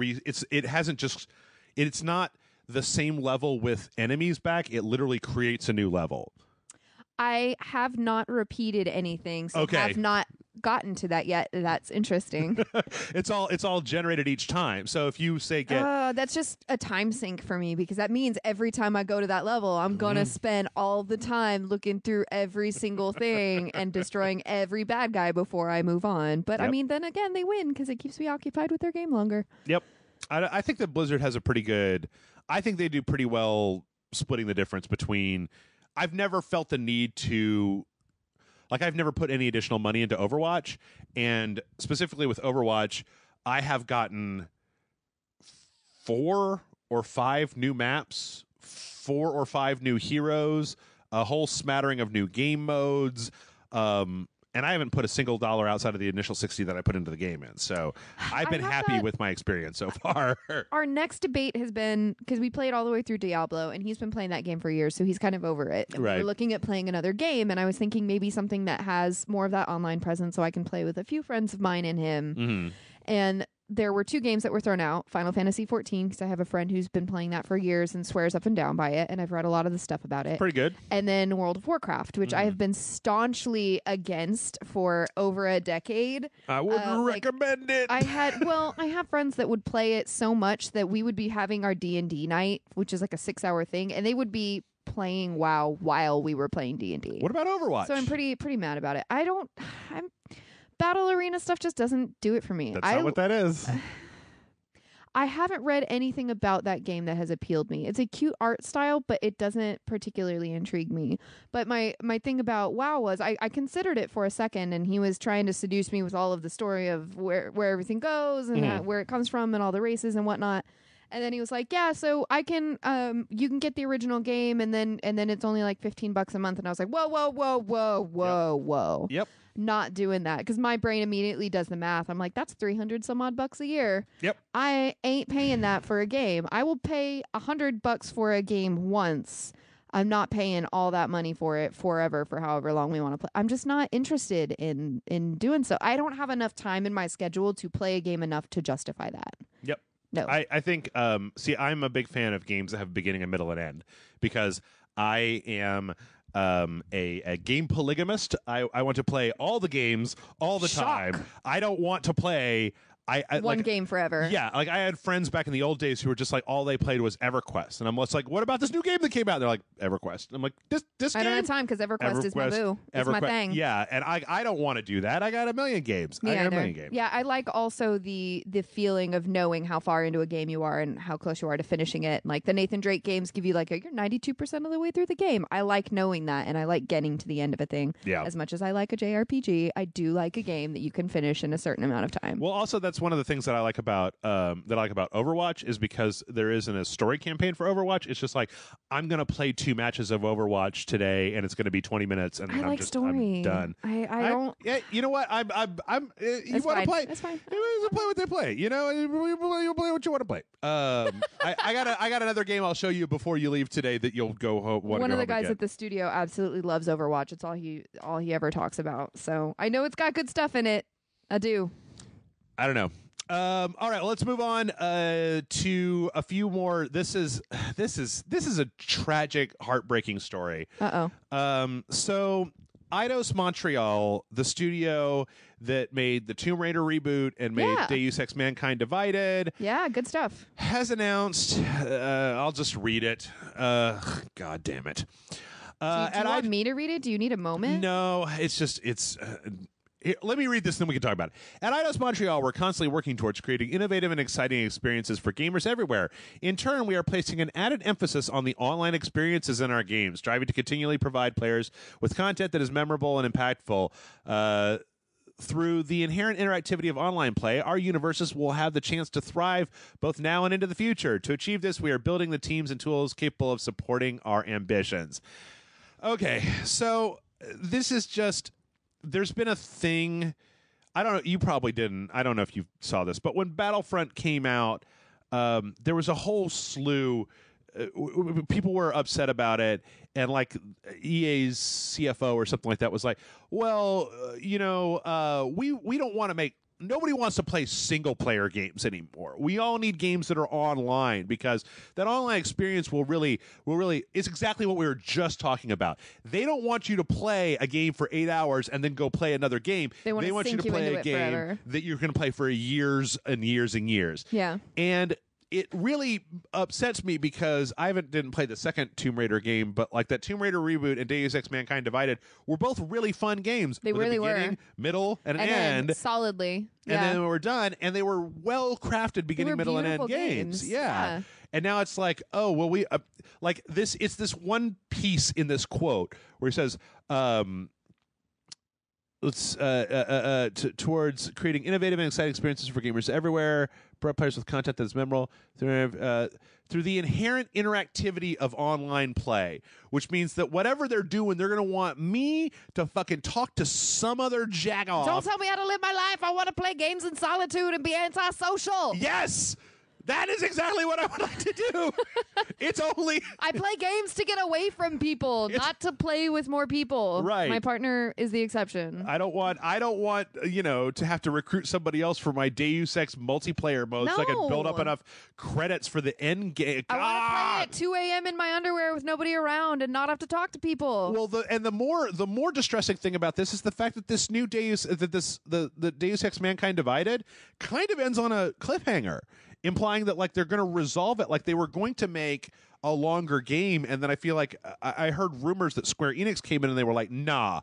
it's not the same level with enemies back, it literally creates a new level. I have not repeated anything, so I have not gotten to that yet. That's interesting. It's all generated each time. So if you say that's just a time sink for me, because that means every time I go to that level, I'm gonna spend all the time looking through every single thing and destroying every bad guy before I move on. But I mean, then again, they win because it keeps me occupied with their game longer. Yep. I think that Blizzard has a pretty good, I think they do pretty well splitting the difference between, I've never felt the need to, like, I've never put any additional money into Overwatch, and specifically with Overwatch, I have gotten 4 or 5 new maps, 4 or 5 new heroes, a whole smattering of new game modes, and I haven't put a single dollar outside of the initial 60 that I put into the game in. So I've been happy with my experience so far. Our next debate has been, because we played all the way through Diablo, and he's been playing that game for years, so he's kind of over it. And right. We're looking at playing another game, and I was thinking maybe something that has more of that online presence so I can play with a few friends of mine and him. And there were 2 games that were thrown out. Final Fantasy 14, because I have a friend who's been playing that for years and swears up and down by it, and I've read a lot of the stuff about it. Pretty good. And then World of Warcraft, which I have been staunchly against for over a decade. I wouldn't recommend it. I have friends that would play it so much that we would be having our D&D night, which is like a 6-hour thing, and they would be playing WoW while we were playing D&D. What about Overwatch? So I'm pretty mad about it. Battle arena stuff just doesn't do it for me. That's not what that is. I haven't read anything about that game that has appealed me. It's a cute art style, but it doesn't particularly intrigue me. But my thing about WoW was I considered it for a second, and he was trying to seduce me with all of the story of where everything goes and where it comes from and all the races and whatnot. And then he was like, yeah, so I can, you can get the original game and then it's only like $15 a month. And I was like, whoa. Yep. Not doing that, because my brain immediately does the math. I'm like, that's 300 some odd bucks a year. Yep. I ain't paying that for a game. I will pay $100 for a game once. I'm not paying all that money for it forever for however long we want to play. I'm just not interested in doing so. I don't have enough time in my schedule to play a game enough to justify that. Yep. No. I think, see, I'm a big fan of games that have a beginning, a middle, and end, because I am a game polygamist. I want to play all the games all the time. I don't want to play one game forever. Yeah, like I had friends back in the old days who were just like, all they played was EverQuest, and I'm just like, what about this new game that came out? And they're like, EverQuest. And I'm like, this I game? don't have time because EverQuest is my boo. It's my thing. Yeah, and I don't want to do that. I got a million games. I got a million games. Yeah, I like also the feeling of knowing how far into a game you are and how close you are to finishing it. Like the Nathan Drake games give you like you're 92% of the way through the game. I like knowing that, and I like getting to the end of a thing. Yeah. As much as I like a JRPG, I do like a game that you can finish in a certain amount of time. Well, also that's one of the things that I like about Overwatch is because there isn't a story campaign for Overwatch. It's just like, I'm gonna play 2 matches of Overwatch today, and it's gonna be 20 minutes, and I'm done. I don't. Yeah, you know what? You want to play? That's fine. You play what they play. You know, you play what you want to play. I got another game I'll show you before you leave today that you'll go home. One of the guys at the studio absolutely loves Overwatch. It's all he ever talks about. So I know it's got good stuff in it. I do. I don't know. All right, well, let's move on to a few more. This is a tragic, heartbreaking story. So Eidos Montreal, the studio that made the Tomb Raider reboot and made Deus Ex Mankind Divided, good stuff, has announced. I'll just read it. God damn it. Do you want me to read it? Do you need a moment? No, it's. Here, let me read this, then we can talk about it. At Eidos Montreal, we're constantly working towards creating innovative and exciting experiences for gamers everywhere. In turn, we are placing an added emphasis on the online experiences in our games, striving to continually provide players with content that is memorable and impactful. Through the inherent interactivity of online play, our universes will have the chance to thrive both now and into the future. To achieve this, we are building the teams and tools capable of supporting our ambitions. Okay, so this is just... There's been a thing, I don't know, you probably didn't, I don't know if you saw this, but when Battlefront came out, there was a whole slew, people were upset about it, and like EA's CFO or something like that was like, well, we don't want to make, nobody wants to play single-player games anymore. We all need games that are online, because that online experience will really, it's exactly what we were just talking about. They don't want you to play a game for 8 hours and then go play another game. They want you to play a game forever, that you're going to play for years and years and years. Yeah. And it really upsets me because I didn't play the second Tomb Raider game, but like that Tomb Raider reboot and Deus Ex Mankind Divided were both really fun games. They really were. Middle, and an end. Solidly. And then we were done, and they were well-crafted beginning, middle, and end games. Yeah. And now it's like, oh, well, we like this. It's this one piece in this quote where he says, towards creating innovative and exciting experiences for gamers everywhere, provide players with content that is memorable through the inherent interactivity of online play, which means that whatever they're doing, they're going to want me to fucking talk to some other jagoff. Don't tell me how to live my life. I want to play games in solitude and be antisocial. Yes! That is exactly what I would like to do. It's only... I play games to get away from people, not to play with more people. Right. My partner is the exception. I don't want, to have to recruit somebody else for my Deus Ex multiplayer mode so I can build up enough credits for the end game. I want to play at 2 a.m. in my underwear with nobody around and not have to talk to people. Well, the more distressing thing about this is the fact that this new the Deus Ex Mankind Divided kind of ends on a cliffhanger, implying that like they're going to resolve it, like they were going to make a longer game, and then I feel like I heard rumors that Square Enix came in and they were like, nah,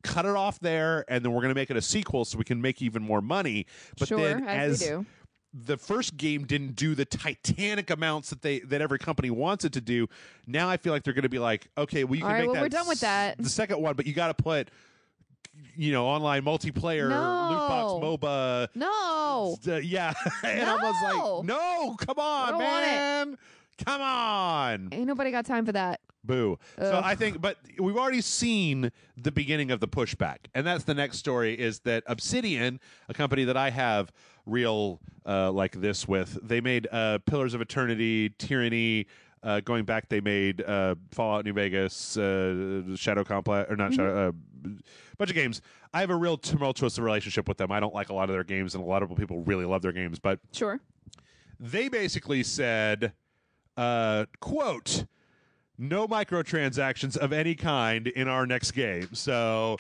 cut it off there, and then we're going to make it a sequel so we can make even more money. But sure, then as we do. the first game didn't do the titanic amounts that every company wants it to do. Now I feel like they're going to be like, okay, well, you can make that. We're done with that. The second one, but you got to put, online multiplayer, loot box, MOBA. No. Yeah. And I was like, no, come on, man. Come on. Ain't nobody got time for that. Boo. Ugh. So I think, but we've already seen the beginning of the pushback. And that's the next story, is that Obsidian, a company that I have real like this with, they made Pillars of Eternity, Tyranny. Going back, they made Fallout New Vegas, Shadow Complex, or not Shadow, bunch of games. I have a real tumultuous relationship with them. I don't like a lot of their games, and a lot of people really love their games. But sure, they basically said, quote, no microtransactions of any kind in our next game. So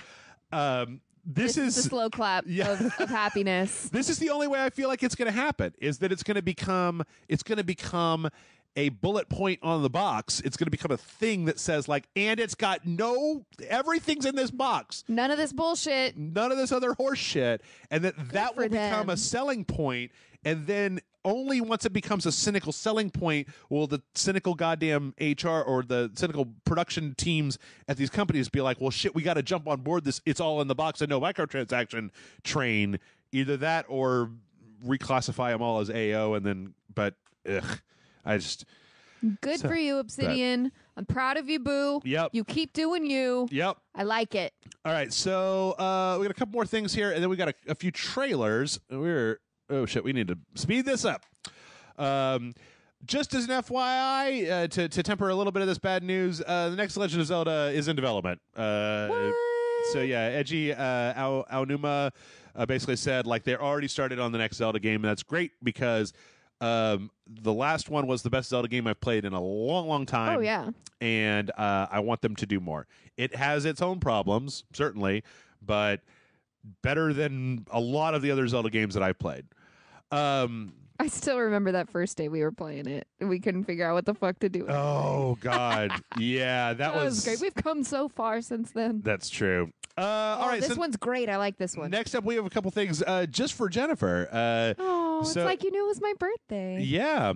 this is the slow clap of happiness. This is the only way I feel like it's going to happen, is that it's going to become a bullet point on the box. It's going to become a thing that says like, and it's got everything's in this box. None of this bullshit. None of this other horse shit. And that will become a selling point. And then only once it becomes a cynical selling point will the cynical goddamn HR or the cynical production teams at these companies be like, well, shit, we got to jump on board this. It's all in the box and no microtransaction train. Either that or reclassify them all as AO. And then, but good for you, Obsidian. I'm proud of you, Boo. Yep. You keep doing you. Yep. I like it. All right. So we got a couple more things here, and then we got a few trailers. Oh shit, we need to speed this up. Just as an FYI, to temper a little bit of this bad news, the next Legend of Zelda is in development. What? So yeah, Eiji Aonuma basically said like they're already started on the next Zelda game, and that's great because the last one was the best Zelda game I've played in a long, long time. Oh yeah, and I want them to do more. It has its own problems, certainly, but better than a lot of the other Zelda games that I've played. I still remember that first day we were playing it. We couldn't figure out what the fuck to do with Oh, God. Yeah, that was great. We've come so far since then. That's true. All right. This one's great. I like this one. Next up, we have a couple things just for Jennifer. It's like you knew it was my birthday. Yeah.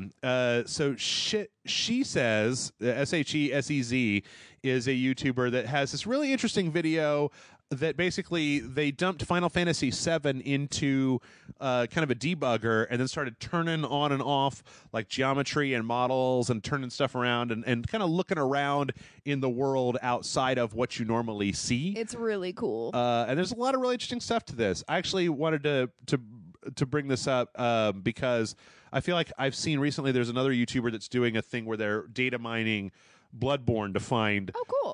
So she says, SHESEZ is a YouTuber that has this really interesting video that basically they dumped Final Fantasy VII into kind of a debugger and then started turning on and off like geometry and models and turning stuff around and kind of looking around in the world outside of what you normally see. It's really cool. And there's a lot of really interesting stuff to this. I actually wanted to bring this up because I feel like I've seen recently there's another YouTuber that's doing a thing where they're data mining Bloodborne to find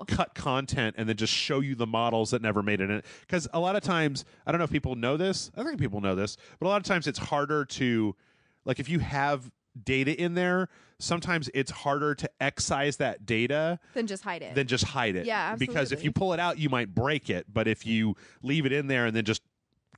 cut content and then just show you the models that never made it in. Because a lot of times, I don't know if people know this. I think people know this. But a lot of times it's harder to, like if you have data in there, sometimes it's harder to excise that data. Than just hide it. Yeah, absolutely. Because if you pull it out, you might break it. But if you leave it in there and then just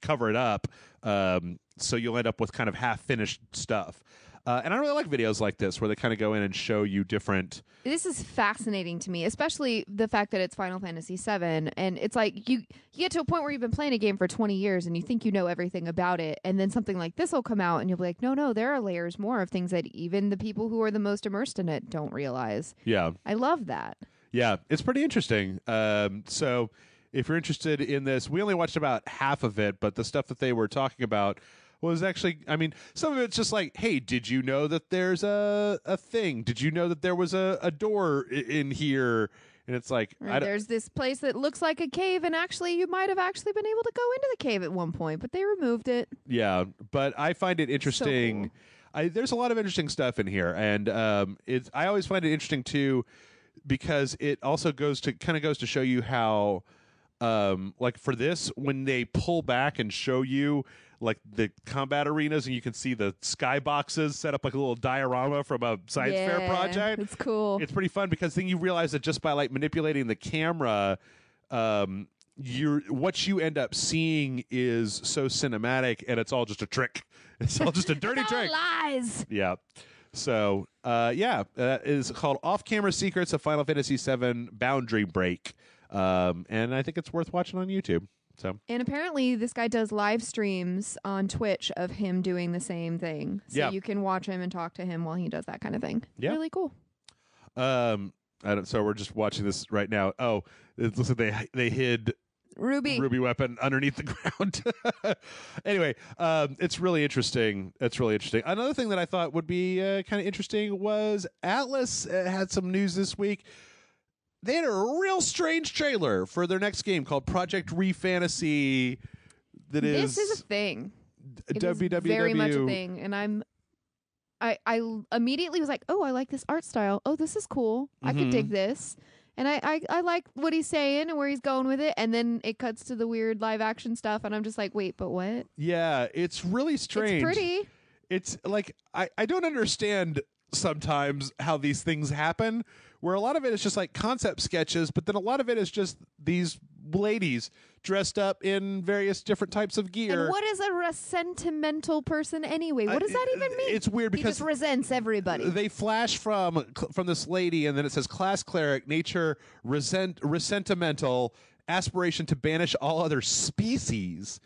cover it up, so you'll end up with kind of half-finished stuff. And I really like videos like this where they kind of go in and show you different. This is fascinating to me, especially the fact that it's Final Fantasy VII. And it's like you get to a point where you've been playing a game for 20 years and you think you know everything about it. And then something like this will come out and you'll be like, no, there are layers more of things that even the people who are the most immersed in it don't realize. Yeah. I love that. Yeah, it's pretty interesting. So if you're interested in this, we only watched about half of it, but the stuff that they were talking about was actually, I mean, some of it's just like, hey, did you know that there's a thing? Did you know that there was a door in here? And it's like, there's this place that looks like a cave, and actually you might have actually been able to go into the cave at one point, but they removed it. Yeah, but I find it interesting. So cool. There's a lot of interesting stuff in here, and I always find it interesting too, because it also goes to show you how, like for this, when they pull back and show you like the combat arenas and you can see the skyboxes set up like a little diorama from a science fair project. It's cool. It's pretty fun because then you realize that just by like manipulating the camera, what you end up seeing is so cinematic and it's all just a trick. It's all just a dirty trick. Lies. Yeah. So, that is called Off-Camera Secrets of Final Fantasy VII Boundary Break. And I think it's worth watching on YouTube. So, and apparently this guy does live streams on Twitch of him doing the same thing. So you can watch him and talk to him while he does that kind of thing. Yeah. Really cool. So we're just watching this right now. Oh, it looks like they hid Ruby weapon underneath the ground. Anyway, it's really interesting. Another thing that I thought would be kind of interesting was Atlas had some news this week. They had a real strange trailer for their next game called Project Refantasy. This is a thing. It is very much a thing, and I immediately was like, oh, I like this art style. Oh, this is cool. I could dig this. And I like what he's saying and where he's going with it. And then it cuts to the weird live action stuff. And I'm just like, wait, but what? Yeah, it's really strange. It's pretty. It's like, I don't understand sometimes how these things happen, where a lot of it is just like concept sketches, but then a lot of it is just these ladies dressed up in various different types of gear. And what is a resentimental person anyway? What does that even mean? It's weird because he just resents everybody. They flash from this lady, and then it says class cleric, nature resentimental, aspiration to banish all other species.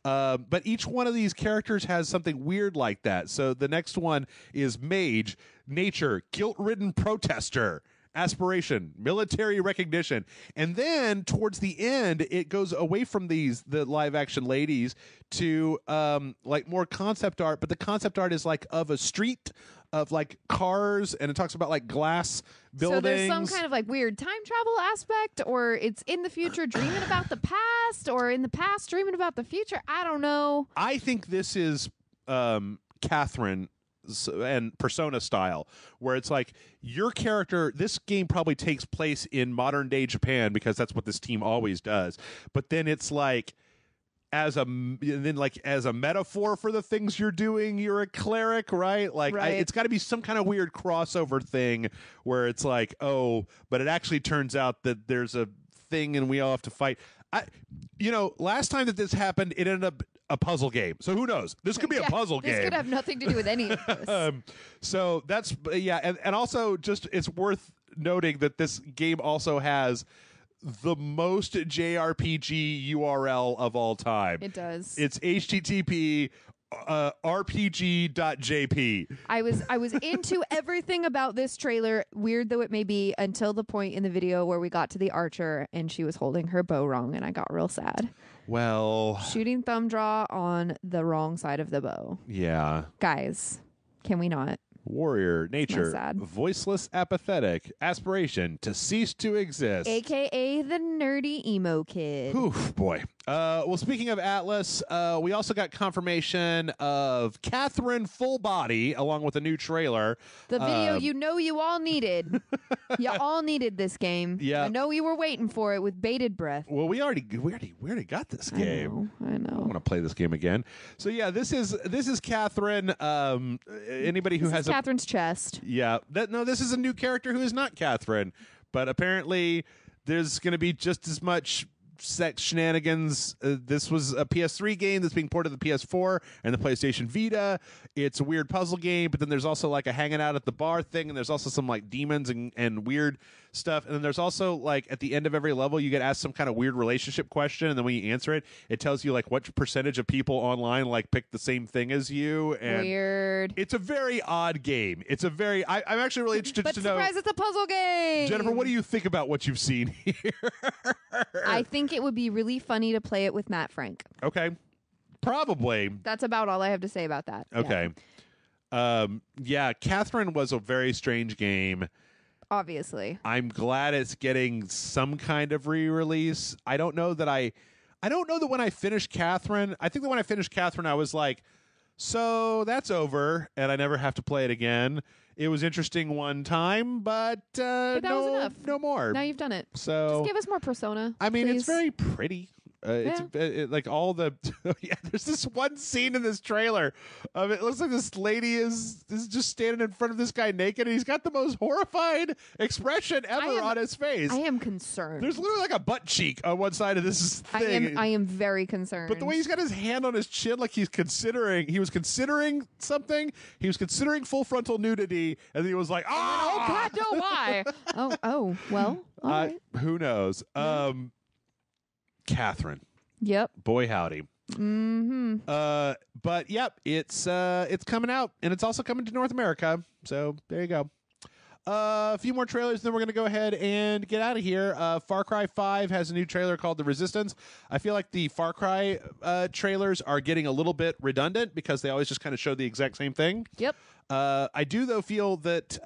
But each one of these characters has something weird like that. So the next one is mage, nature, guilt-ridden protester, aspiration, military recognition. And then towards the end, it goes away from the live action ladies to like more concept art, but the concept art is like of a street of like cars, and it talks about like glass buildings. So there's some kind of like weird time travel aspect, or it's in the future dreaming about the past, or in the past dreaming about the future. I don't know. I think this is Catherine and Persona style, where it's like your character, this game probably takes place in modern day Japan because that's what this team always does. But then it's like as a metaphor for the things you're doing, you're a cleric, right? Like right. It's got to be some kind of weird crossover thing where it's like, oh, but it actually turns out that there's a thing and we all have to fight. Last time that this happened, it ended up a puzzle game. So who knows? This could be a puzzle game. This could have nothing to do with any of this. So that's, and also just it's worth noting that this game also has the most JRPG URL of all time. It does. It's http rpg.jp. I was into everything about this trailer, weird though it may be, until the point in the video where we got to the archer and she was holding her bow wrong, and I got real sad. Well, shooting thumb draw on the wrong side of the bow. Yeah. Guys, can we not? Warrior, nature, voiceless, apathetic, aspiration to cease to exist. AKA the nerdy emo kid. Oof, boy. Well, speaking of Atlas, we also got confirmation of Catherine full body along with a new trailer. The video you all needed. You all needed this game. Yeah. I know you were waiting for it with bated breath. Well, we already got this game. I know. I want to play this game again. So yeah, this is Catherine. Anybody who has Catherine's chest. Yeah. This is a new character who is not Catherine, but apparently there's going to be just as much sex shenanigans. This was a PS3 game that's being ported to the PS4 and the PlayStation Vita. It's a weird puzzle game, but then there's also like a hanging out at the bar thing, and there's also some like demons and weird stuff. And then there's also like at the end of every level you get asked some kind of weird relationship question, and then when you answer it, it tells you like what percentage of people online like pick the same thing as you. And weird. It's a very odd game. It's a very I'm actually really interested to know. Surprise, it's a puzzle game. Jennifer, what do you think about what you've seen here? I think it would be really funny to play it with Matt Frank. Okay. Probably. That's about all I have to say about that. Okay. Yeah, Catherine was a very strange game. Obviously. I'm glad it's getting some kind of re-release. I don't know that when I finished Catherine, I think that when I finished Catherine, I was like, so that's over, and I never have to play it again. It was interesting one time, but that was enough. No more. Now you've done it. So just give us more Persona. I mean, please. It's very pretty. Yeah. It's like all the there's this one scene in this trailer of it looks like this lady is just standing in front of this guy naked, and he's got the most horrified expression ever on his face. I am concerned. There's literally like a butt cheek on one side of this thing. I am very concerned. But the way he's got his hand on his chin, like he was considering something. He was considering full frontal nudity, and then he was like, oh God, no, why? oh, well, all right. Who knows? Catherine. Yep. Boy, howdy. Mm-hmm. But yep, it's coming out, and it's also coming to North America. So there you go. A few more trailers, then we're going to go ahead and get out of here. Far Cry 5 has a new trailer called The Resistance. I feel like the Far Cry trailers are getting a little bit redundant because they always just kind of show the exact same thing. Yep. I do, though, feel that,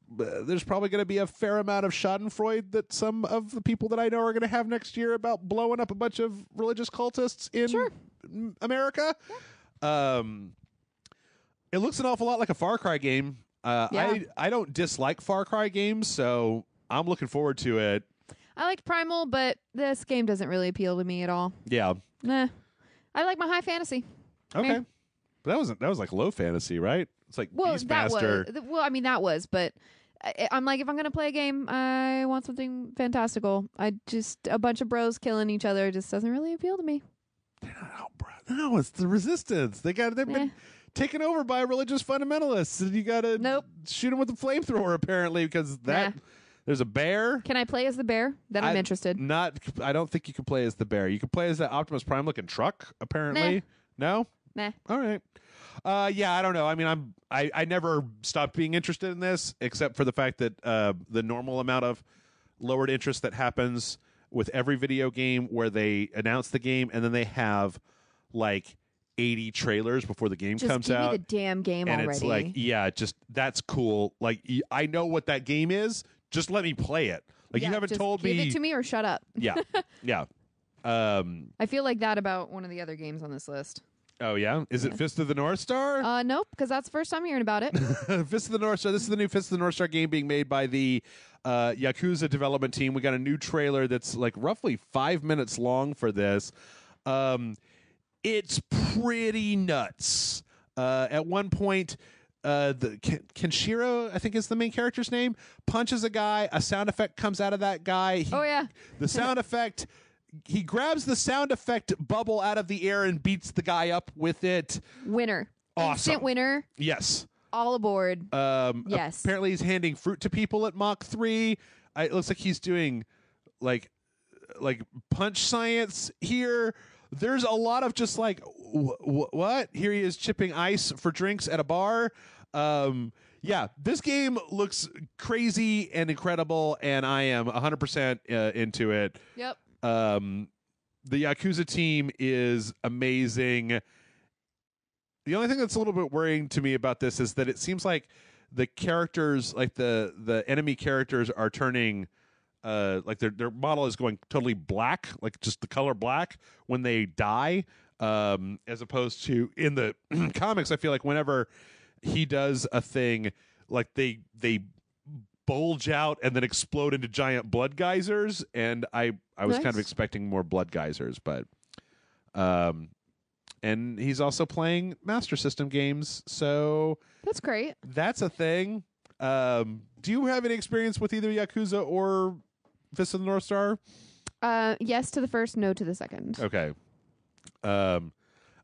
there's probably going to be a fair amount of schadenfreude that some of the people that I know are going to have next year about blowing up a bunch of religious cultists in America. Yeah. It looks an awful lot like a Far Cry game. I don't dislike Far Cry games, so I'm looking forward to it. I liked Primal, but this game doesn't really appeal to me at all. Yeah. Nah. I like my high fantasy. Okay. But that was like low fantasy, right? It's like Beastmaster. That was, but I'm like, if I'm going to play a game, I want something fantastical. A bunch of bros killing each other just doesn't really appeal to me. No, it's the Resistance. They've been taken over by religious fundamentalists, and you got to shoot them with a flamethrower, apparently, because there's a bear. Can I play as the bear? Then I'm interested. I don't think you can play as the bear. You can play as that Optimus Prime looking truck, apparently. No? Nah. All right. I don't know. I mean, I never stopped being interested in this, except for the fact that the normal amount of lowered interest that happens with every video game where they announce the game and then they have like 80 trailers before the game comes out. Just give me the damn game and already. It's like, that's cool. Like, I know what that game is. Just let me play it. Like, you haven't told me. Give it to me or shut up. Yeah. Yeah. I feel like that about one of the other games on this list. Oh, yeah? Is it Fist of the North Star? Nope, because that's the first time hearing about it. Fist of the North Star. This is the new Fist of the North Star game being made by the Yakuza development team. We got a new trailer that's like roughly 5 minutes long for this. It's pretty nuts. At one point, Kenshiro, I think is the main character's name, punches a guy. A sound effect comes out of that guy. The sound effect... He grabs the sound effect bubble out of the air and beats the guy up with it. Winner. Awesome. Instant winner. Yes. All aboard. Yes. Apparently he's handing fruit to people at Mach 3. It looks like he's doing like punch science here. There's a lot of just like, what? Here he is chipping ice for drinks at a bar. This game looks crazy and incredible, and I am 100% into it. Yep. The Yakuza team is amazing. The only thing that's a little bit worrying to me about this is that it seems like the characters, like the enemy characters, are turning, like their model is going totally black, like just the color black when they die, as opposed to in the comics. I feel like whenever he does a thing, like they bulge out and then explode into giant blood geysers, and I was kind of expecting more blood geysers, but and he's also playing Master System games, so that's great. That's a thing. Do you have any experience with either Yakuza or Fist of the North Star? Yes to the first, no to the second. Okay. I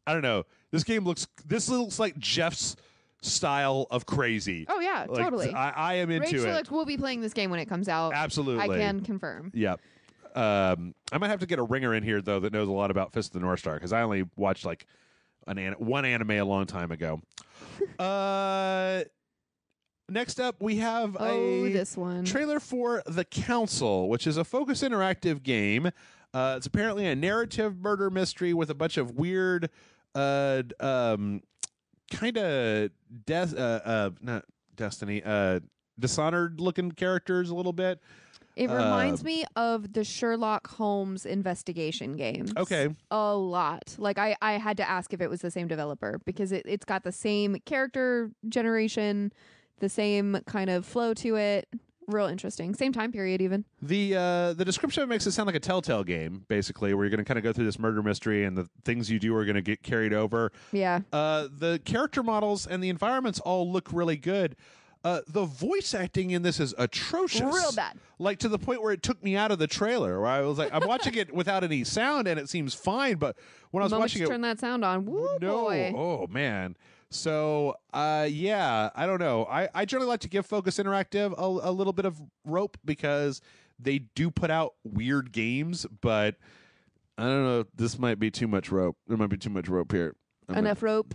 don't know. This looks like Jeff's style of crazy. Oh yeah, like, totally. I am into Rachel it. We'll be playing this game when it comes out. Absolutely, I can confirm. Yep. I might have to get a ringer in here though that knows a lot about Fist of the North Star, because I only watched like one anime a long time ago. Next up, we have this one trailer for The Council, which is a Focus Interactive game. It's apparently a narrative murder mystery with a bunch of weird kind of not Destiny, Dishonored looking characters a little bit. It reminds me of the Sherlock Holmes investigation games. Okay. A lot. Like I had to ask if it was the same developer, because it's got the same character generation, the same kind of flow to it. Real interesting. Same time period even. The description makes it sound like a Telltale game, basically, where you're going to kind of go through this murder mystery and the things you do are going to get carried over. Yeah. The character models and the environments all look really good. The voice acting in this is atrocious. Real bad. Like to the point where it took me out of the trailer, where I was like, I'm watching it without any sound and it seems fine, but when I was watching it, turn that sound on. Woo, boy. Oh man. So, I don't know. I generally like to give Focus Interactive a little bit of rope, because they do put out weird games, but I don't know. This might be too much rope. There might be too much rope here. Enough rope,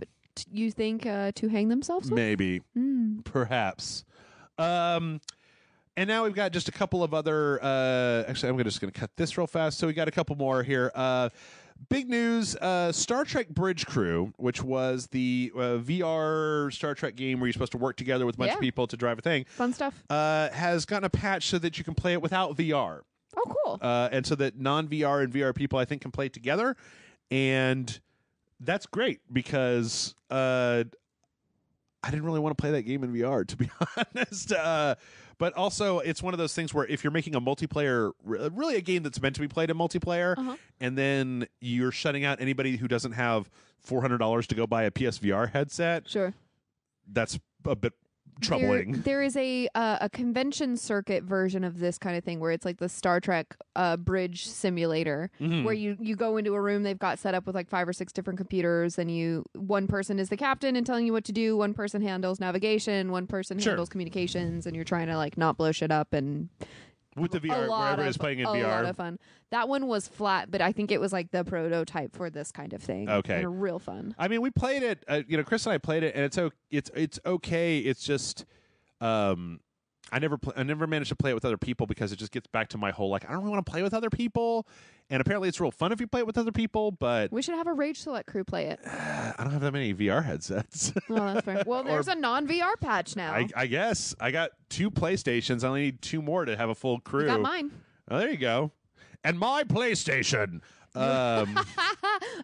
you think, to hang themselves with? Maybe. Perhaps. And now we've got just a couple of other... actually, I'm just going to cut this real fast. So we got a couple more here. Big news, Star Trek Bridge Crew, which was the VR Star Trek game where you're supposed to work together with a bunch of people to drive a thing. Fun stuff. Has gotten a patch so that you can play it without VR. Oh, cool. And so that non-VR and VR people, I think, can play together. And that's great because I didn't really want to play that game in VR, to be honest. But also, it's one of those things where if you're making a multiplayer, really a game that's meant to be played in multiplayer, and then you're shutting out anybody who doesn't have $400 to go buy a PSVR headset, sure, that's a bit troubling. There is a convention circuit version of this kind of thing where it's like the Star Trek bridge simulator, where you go into a room, they've got set up with like 5 or 6 different computers, and one person is the captain and telling you what to do, one person handles navigation, one person handles communications, and you're trying to like not blow shit up and with the VR, wherever it is playing in VR. A lot of fun. That one was flat, but I think it was like the prototype for this kind of thing. Okay. And real fun. I mean, we played it, Chris and I played it, and it's okay. It's just, I never managed to play it with other people because it just gets back to my whole, like, I don't really want to play with other people. And apparently it's real fun if you play it with other people, but... We should have a Rage Select crew play it. I don't have that many VR headsets. Well, that's fair. Well, there's a non-VR patch now. I guess. I got 2 PlayStations. I only need 2 more to have a full crew. You got mine. Oh, there you go. And my PlayStation. Oh,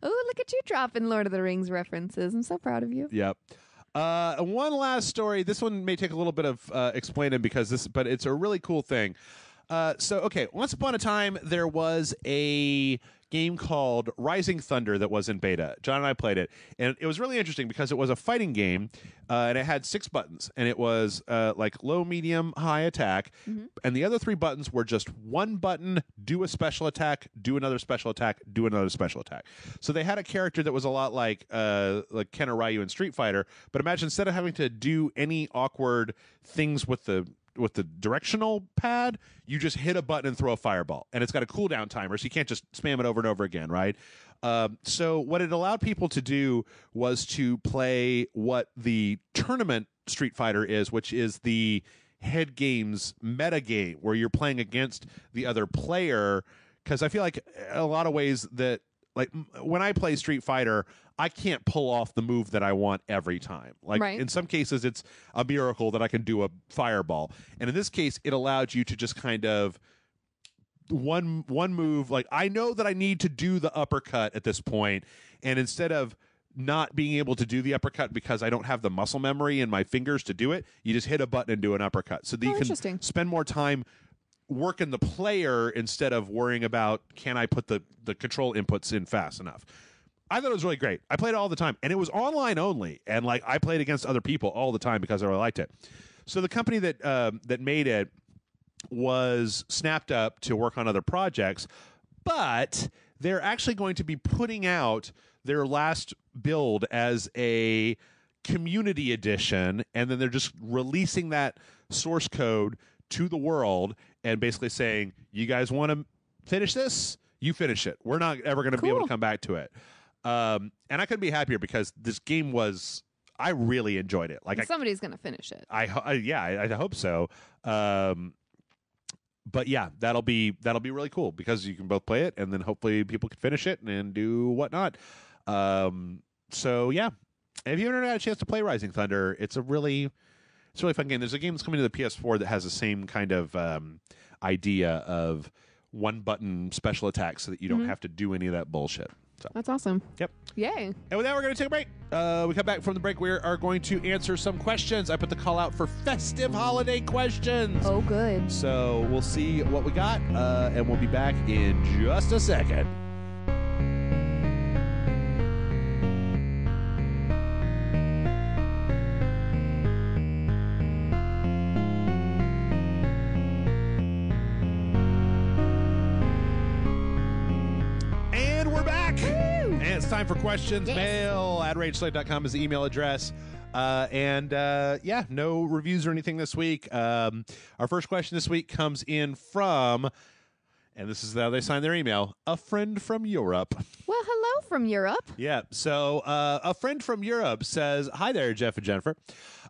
look at you dropping Lord of the Rings references. I'm so proud of you. Yep. One last story. This one may take a little bit of explaining but it's a really cool thing. Okay, once upon a time, there was a game called Rising Thunder that was in beta. John and I played it, and it was really interesting because it was a fighting game, and it had 6 buttons, and it was like low, medium, high attack, and the other 3 buttons were just one button, do a special attack, do another special attack, do another special attack. So they had a character that was a lot like Ken or Ryu in Street Fighter, but imagine instead of having to do any awkward things with the directional pad, you just hit a button and throw a fireball, and it's got a cooldown timer, so you can't just spam it over and over again, right? So what it allowed people to do was to play what the tournament Street Fighter is, which is the head games meta game where you're playing against the other player. Because I feel like a lot of ways that, like, when I play Street Fighter, I can't pull off the move that I want every time. Like, in some cases, it's a miracle that I can do a fireball. And in this case, it allowed you to just kind of one move. Like, I know that I need to do the uppercut at this point, and instead of not being able to do the uppercut because I don't have the muscle memory in my fingers to do it, you just hit a button and do an uppercut. So that you can spend more time working the player instead of worrying about, can I put the control inputs in fast enough. I thought it was really great. I played it all the time, and it was online only, and like I played against other people all the time because I really liked it. So the company that made it was snapped up to work on other projects, but they're actually going to be putting out their last build as a community edition, and then they're just releasing that source code to the world and basically saying, you guys want to finish this? You finish it. We're not ever going to be able to come back to it. And I couldn't be happier because this game I really enjoyed it. Like, somebody's going to finish it. I hope so. But yeah, that'll be really cool because you can both play it and then hopefully people can finish it and do whatnot. So yeah, if you haven't had a chance to play Rising Thunder, it's a really fun game. There's a game that's coming to the PS4 that has the same kind of idea of one button special attacks so that you don't have to do any of that bullshit. So. That's awesome. Yep. Yay. And with that, we're going to take a break. We come back from the break. We are going to answer some questions. I put the call out for festive holiday questions. Oh, good. So we'll see what we got, and we'll be back in just a second. It's time for questions. Yes. Mail@rageslate.com is the email address. No reviews or anything this week. Our first question this week comes in from, and this is how they sign their email, a friend from Europe. Well, hello from Europe. Yeah. So a friend from Europe says, "Hi there, Jeff and Jennifer.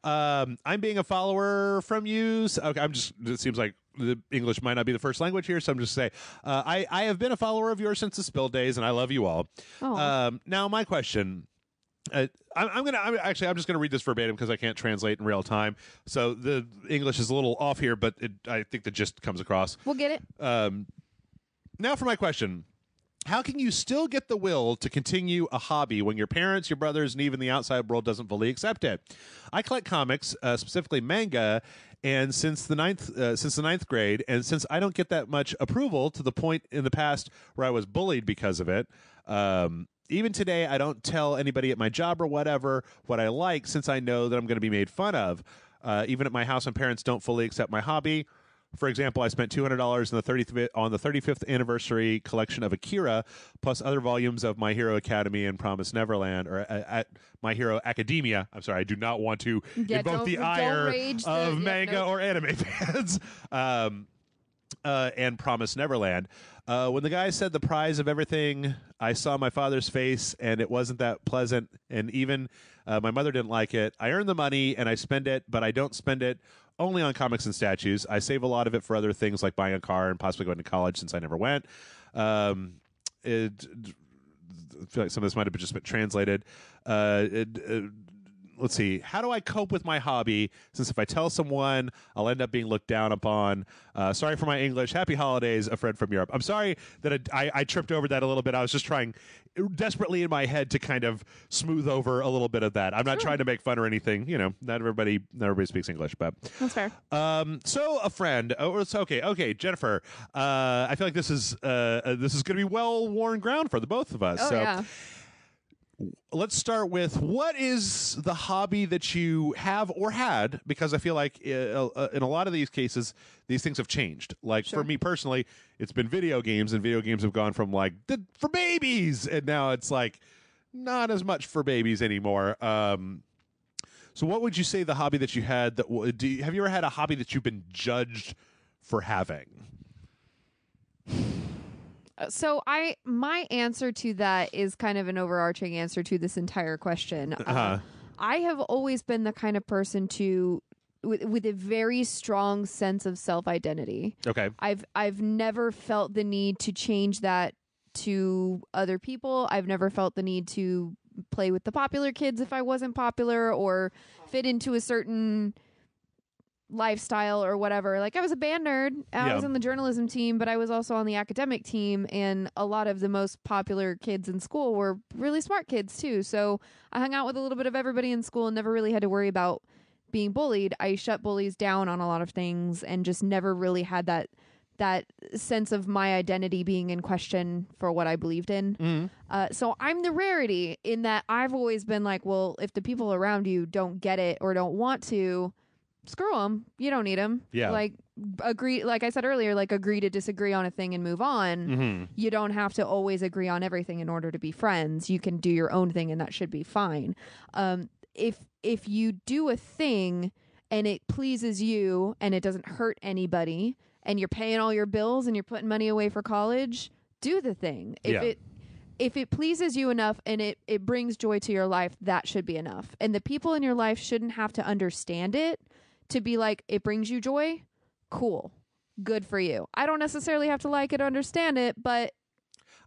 I'm being a follower from you." Okay, it seems like the English might not be the first language here, so I'm just saying, I have been a follower of yours since the Spill days, and I love you all. Now, my question. I'm just gonna read this verbatim because I can't translate in real time. So the English is a little off here, but I think the gist comes across. We'll get it. Now for my question. How can you still get the will to continue a hobby when your parents, your brothers, and even the outside world doesn't fully accept it? I collect comics, specifically manga, and since the ninth grade, and since I don't get that much approval to the point in the past where I was bullied because of it, even today I don't tell anybody at my job or whatever what I like, since I know that I'm going to be made fun of. Even at my house, my parents don't fully accept my hobby. For example, I spent $200 on the 35th anniversary collection of Akira, plus other volumes of My Hero Academy and Promise Neverland, or at My Hero Academia. I'm sorry, I do not want to invoke the ire of manga or anime fans. And Promise Neverland. When the guy said the prize of everything, I saw my father's face, and it wasn't that pleasant, and even my mother didn't like it. I earn the money, and I spend it, but I don't spend it only on comics and statues. I save a lot of it for other things like buying a car and possibly going to college, since I never went. I feel like some of this might have just been translated. Let's see. How do I cope with my hobby, since if I tell someone, I'll end up being looked down upon? Sorry for my English. Happy holidays, a friend from Europe. I'm sorry that I tripped over that a little bit. I was just trying desperately in my head to kind of smooth over a little bit of that. I'm not trying to make fun or anything. You know, not everybody speaks English, but that's fair. So a friend. Oh, it's okay, Jennifer. I feel like this is going to be well worn ground for the both of us. Yeah. Let's start with, what is the hobby that you have or had? Because I feel like in a lot of these cases, these things have changed. Like for me personally, it's been video games, and video games have gone from like for babies, and now it's like not as much for babies anymore. So what would you say the hobby that you had have you ever had a hobby that you've been judged for having? So my answer to that is kind of an overarching answer to this entire question. I have always been the kind of person with a very strong sense of self-identity. Okay. I've never felt the need to change that to other people. I've never felt the need to play with the popular kids if I wasn't popular, or fit into a certain lifestyle or whatever. Like, I was a band nerd. I was on the journalism team, but I was also on the academic team, and a lot of the most popular kids in school were really smart kids too. So I hung out with a little bit of everybody in school and never really had to worry about being bullied. I shut bullies down on a lot of things and just never really had that sense of my identity being in question for what I believed in. So I'm the rarity in that I've always been like, well, if the people around you don't get it or don't want to, screw them. You don't need them. Yeah. Like, agree. Like I said earlier, like, agree to disagree on a thing and move on. You don't have to always agree on everything in order to be friends. You can do your own thing, and that should be fine. If you do a thing and it pleases you and it doesn't hurt anybody, and you're paying all your bills and you're putting money away for college, do the thing. If it pleases you enough and it brings joy to your life, that should be enough. And the people in your life shouldn't have to understand it to be like, it brings you joy? Cool. Good for you. I don't necessarily have to like it or understand it, but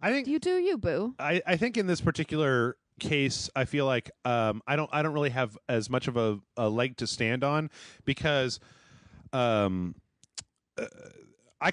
I think you do you, boo. I think in this particular case, I feel like I don't really have as much of a leg to stand on, because I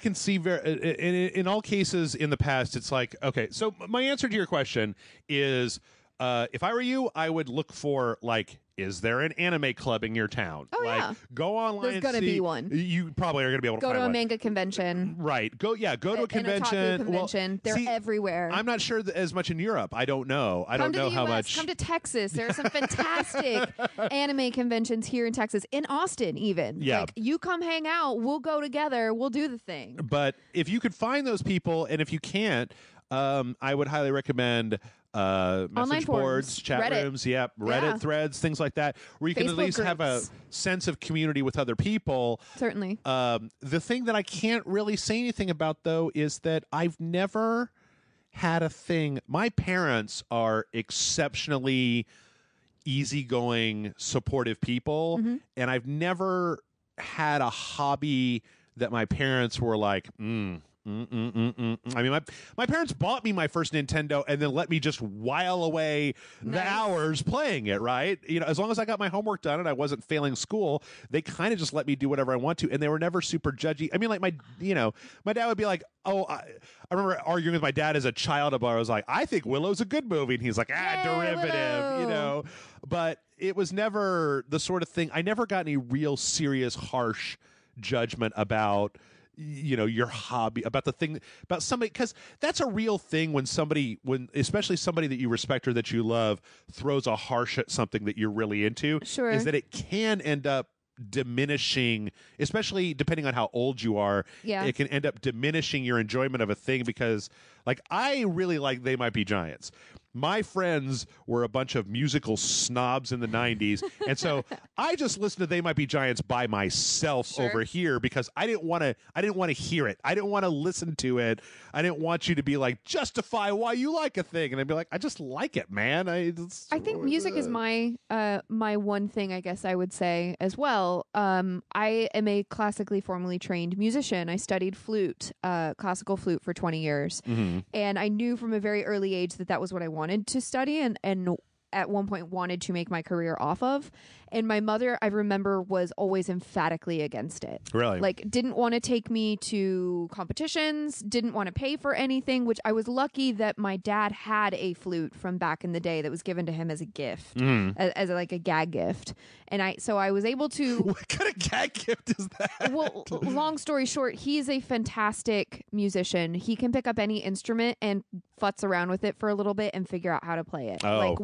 can see in all cases in the past, it's like, okay, so my answer to your question is, if I were you, I would look for, like, is there an anime club in your town? Oh, like, yeah. Go online. There's going to be one. You probably are going to be able to go find to a one. manga convention. Right. Go to a convention. An otaku convention. They're everywhere. I'm not sure as much in Europe. I don't know. I don't know how much. Come to Texas. There are some fantastic anime conventions here in Texas, in Austin even. Yeah. Like, you come hang out. We'll go together. We'll do the thing. But if you could find those people, and if you can't, I would highly recommend message boards, chat Reddit. rooms, Reddit threads, things like that, where you can at least have a sense of community with other people. Certainly. The thing that I can't really say anything about, though, is that I've never had a thing. My parents are exceptionally easygoing, supportive people, and I've never had a hobby that my parents were like, I mean, my parents bought me my first Nintendo and then let me just while away the hours playing it, right? You know, as long as I got my homework done and I wasn't failing school, they kind of just let me do whatever I want to, and they were never super judgy. I mean, like my dad would be like, I remember arguing with my dad as a child about, I was like, I think Willow's a good movie, and he's like, derivative, Willow. you know. But it was never the sort of thing. I never got any real serious, harsh judgment about, you know, your hobby, about the thing, about somebody, because that's a real thing when especially somebody that you respect or that you love throws a harsh at something that you're really into. Sure. Is that it can end up diminishing, especially depending on how old you are. It can end up diminishing your enjoyment of a thing, because like I really like They Might Be Giants. My friends were a bunch of musical snobs in the 90s, and so I just listened to They Might Be Giants by myself over here, because I didn't want to hear it. I didn't want to listen to it. I didn't want you to be like, justify why you like a thing, and I'd be like, I just like it, man. I think music is my one thing, I guess I would say as well. I am a classically formally trained musician. I studied flute, classical flute, for 20 years, and I knew from a very early age that was what I wanted to study, and at one point wanted to make my career off of. And my mother, I remember, was always emphatically against it. Really? Like, didn't want to take me to competitions, didn't want to pay for anything, which I was lucky that my dad had a flute from back in the day that was given to him as a gift, as like a gag gift. And I was able to... What kind of gag gift is that? Well, long story short, he's a fantastic musician. He can pick up any instrument and futz around with it for a little bit and figure out how to play it. Like,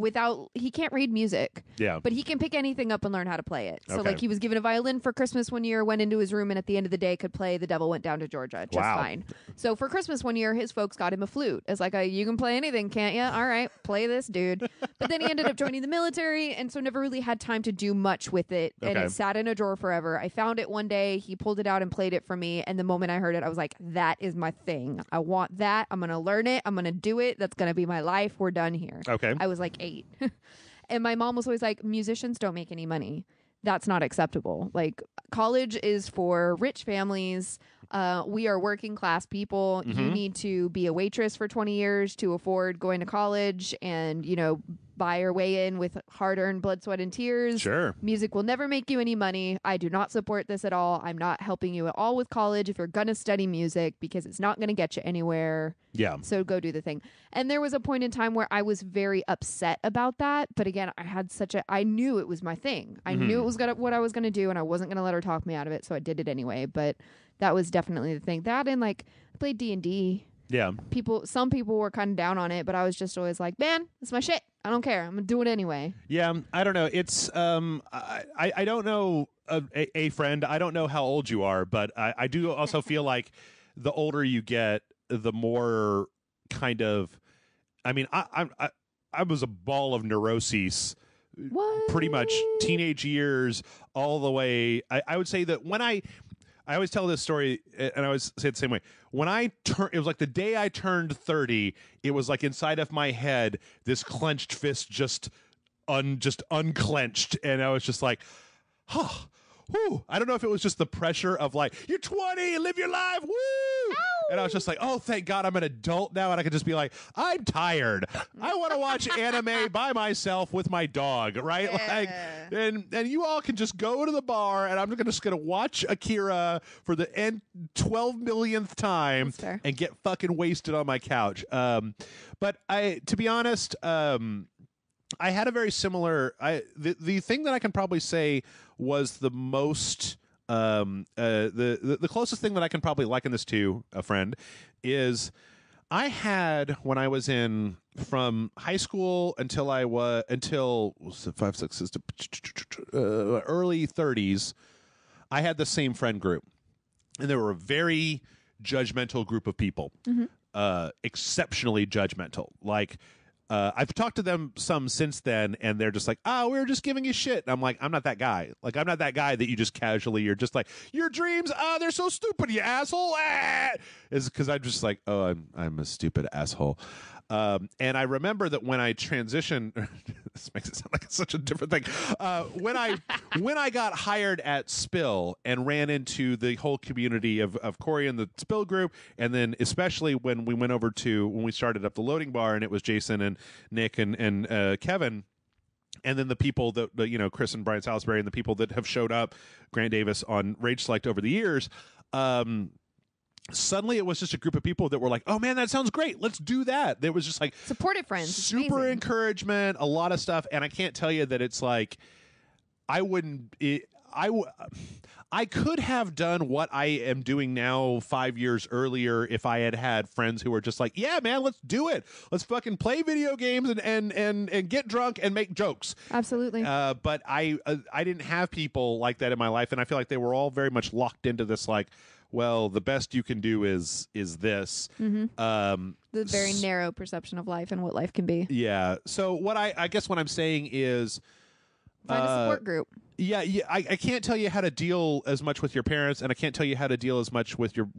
he can't read music, but he can pick anything up and learn how to play it. So like, he was given a violin for Christmas one year, went into his room, and at the end of the day could play The Devil Went Down to Georgia just fine. So for Christmas one year, his folks got him a flute. It's like, you can play anything, can't you? All right, play this, dude. But then he ended up joining the military, and so never really had time to do much with it, and it sat in a drawer forever. I found it one day, he pulled it out and played it for me, and the moment I heard it, I was like, that is my thing. I want that. I'm gonna learn it. I'm gonna do it. That's gonna be my life. We're done here. I was like 8. And my mom was always like, musicians don't make any money. That's not acceptable. Like, college is for rich families. We are working class people. You need to be a waitress for 20 years to afford going to college and, you know, buy your way in with hard-earned blood, sweat, and tears. Sure. Music will never make you any money. I do not support this at all. I'm not helping you at all with college if you're going to study music, because it's not going to get you anywhere. Yeah. So go do the thing. And there was a point in time where I was very upset about that. But again, I knew it was my thing. I knew it was what I was going to do, and I wasn't going to let her talk me out of it. So I did it anyway. But that was definitely the thing. That, and like, I played D&D. Yeah. Some people were kind of down on it, but I was just always like, man, it's my shit. I don't care. I'm gonna do it anyway. Yeah, I don't know. It's I don't know a friend. I don't know how old you are, but I do also feel like the older you get, the more kind of. I mean, I was a ball of neuroses. What? Pretty much teenage years all the way. I would say that when I always tell this story, and I always say it the same way. When it was like the day I turned 30, it was like inside of my head, this clenched fist just unclenched, and I was just like, huh. Whew. I don't know if it was just the pressure of like, you're 20, live your life, woo! Ow! And I was just like, oh, thank God I'm an adult now, and I could just be like, I'm tired. I want to watch anime by myself with my dog, right? Yeah. Like, and you all can just go to the bar, and I'm just going to watch Akira for the 12 millionth time and get fucking wasted on my couch. But to be honest, I had a very similar. The thing that I can probably say was the most the closest thing that I can probably liken this to, a friend, is I had, when I was in from high school until early 30s, I had the same friend group, and they were a very judgmental group of people, exceptionally judgmental, like. I've talked to them some since then, and they're just like, "Oh, we were just giving you shit." And I'm like, "I'm not that guy. Like, I'm not that guy that you just casually. You're just like, your dreams. They're so stupid, you asshole." Is because I'm just like, "Oh, I'm a stupid asshole." And I remember that when I transitioned, this makes it sound like it's such a different thing. When I got hired at Spill and ran into the whole community of Corey and the Spill group, and then especially when we started up the loading bar and it was Jason and Nick and Kevin. And then the people that, Chris and Brian Salisbury and the people that have showed up, Grant Davis on Rage Select over the years, suddenly it was just a group of people that were like, "Oh man, that sounds great. Let's do that." There was just like supportive friends, super encouragement, a lot of stuff. And I can't tell you that it's like, I could have done what I am doing now 5 years earlier if I had friends who were just like, "Yeah, man, let's do it. Let's fucking play video games and get drunk and make jokes." Absolutely. But I didn't have people like that in my life, and I feel like they were all very much locked into this, like, well, the best you can do is this. Mm-hmm. The very narrow perception of life and what life can be. Yeah. So what I guess what I'm saying is, find a support group. Yeah. I can't tell you how to deal as much with your parents, and I can't tell you how to deal as much with your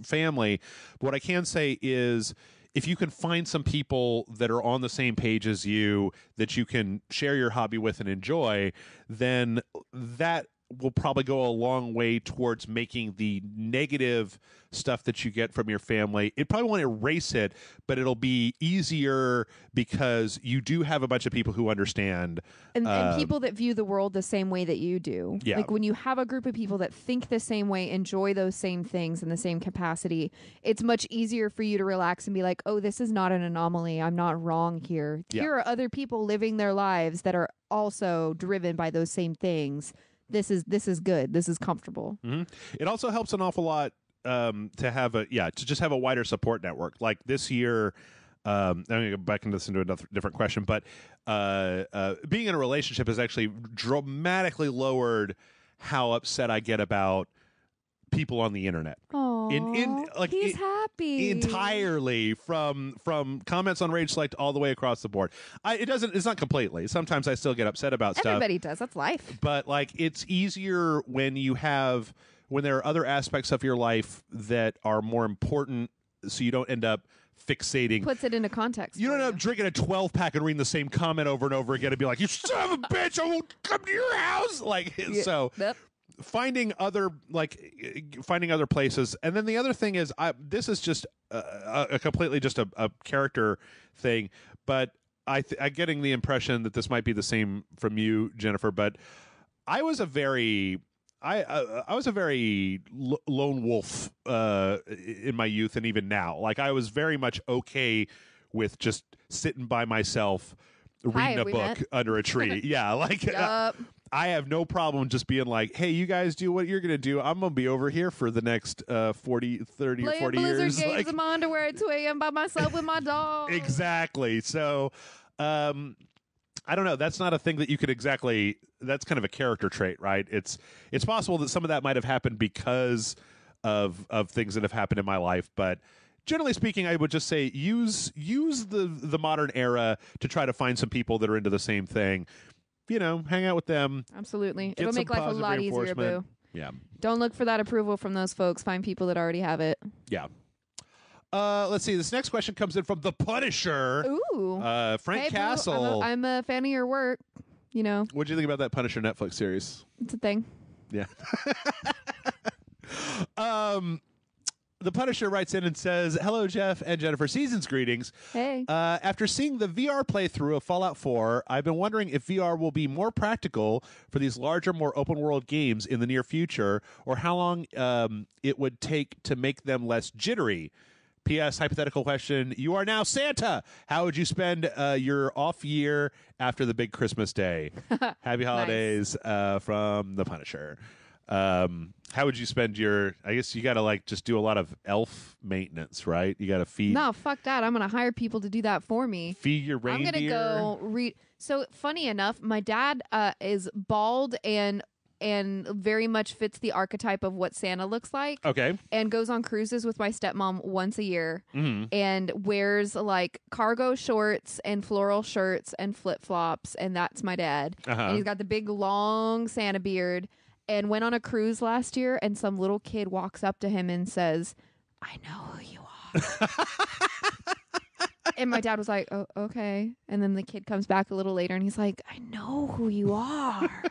family. But what I can say is, if you can find some people that are on the same page as you, that you can share your hobby with and enjoy, then that will probably go a long way towards making the negative stuff that you get from your family. It probably won't erase it, but it'll be easier because you do have a bunch of people who understand. And people that view the world the same way that you do. Yeah. Like when you have a group of people that think the same way, enjoy those same things in the same capacity, it's much easier for you to relax and be like, "Oh, this is not an anomaly. I'm not wrong here. Yeah. Here are other people living their lives that are also driven by those same things. This is good. This is comfortable." Mm-hmm. It also helps an awful lot to just have a wider support network. Like this year, I'm going to go back into this into another different question, but being in a relationship has actually dramatically lowered how upset I get about people on the internet. He's happy entirely from comments on Rage Select all the way across the board. It's not completely. Sometimes I still get upset about stuff. Everybody does. That's life. But like, it's easier when there are other aspects of your life that are more important, so you don't end up fixating. Puts it into context. You don't end up drinking a 12-pack and reading the same comment over and over again and be like, "You son of a bitch, I won't come to your house." Like, yeah. So. Yep. Finding other places. And then the other thing is, this is just a completely just a character thing, but I'm getting the impression that this might be the same from you, Jennifer, but I was a very lone wolf in my youth, and even now. Like, I was very much okay with just sitting by myself reading a book under a tree. Yeah, like I have no problem just being like, "Hey, you guys do what you're going to do. I'm going to be over here for the next 30 or 40 Playing years. Blizzard games in my underwear at 2 a.m. by myself with my dog." Exactly. So, I don't know. That's not a thing that you could exactly. That's kind of a character trait, right? It's possible that some of that might have happened because of things that have happened in my life, but generally speaking, I would just say use the modern era to try to find some people that are into the same thing. Hang out with them. Absolutely. It'll make life a lot easier, boo. Yeah. Don't look for that approval from those folks. Find people that already have it. Yeah. Let's see. This next question comes in from The Punisher. Ooh. Frank Castle. Boo, I'm a fan of your work. What'd you think about that Punisher Netflix series? It's a thing. Yeah. The Punisher writes in and says, "Hello, Jeff and Jennifer. Season's greetings. Hey. After seeing the VR playthrough of Fallout 4, I've been wondering if VR will be more practical for these larger, more open-world games in the near future, or how long it would take to make them less jittery. P.S. Hypothetical question. You are now Santa. How would you spend your off year after the big Christmas day? Happy holidays from The Punisher." How would you spend I guess you got to just do a lot of elf maintenance, right? You got to feed. No, fuck that. I'm going to hire people to do that for me. Feed your reindeer. I'm going to go read. So funny enough, my dad is bald and and very much fits the archetype of what Santa looks like. Okay. And goes on cruises with my stepmom once a year Mm-hmm. and wears like cargo shorts and floral shirts and flip-flops, and that's my dad. And he's got the big long Santa beard, and went on a cruise last year, and some little kid walks up to him and says, "I know who you are." And my dad was like, "Oh, okay." And then the kid comes back a little later and he's like, "I know who you are."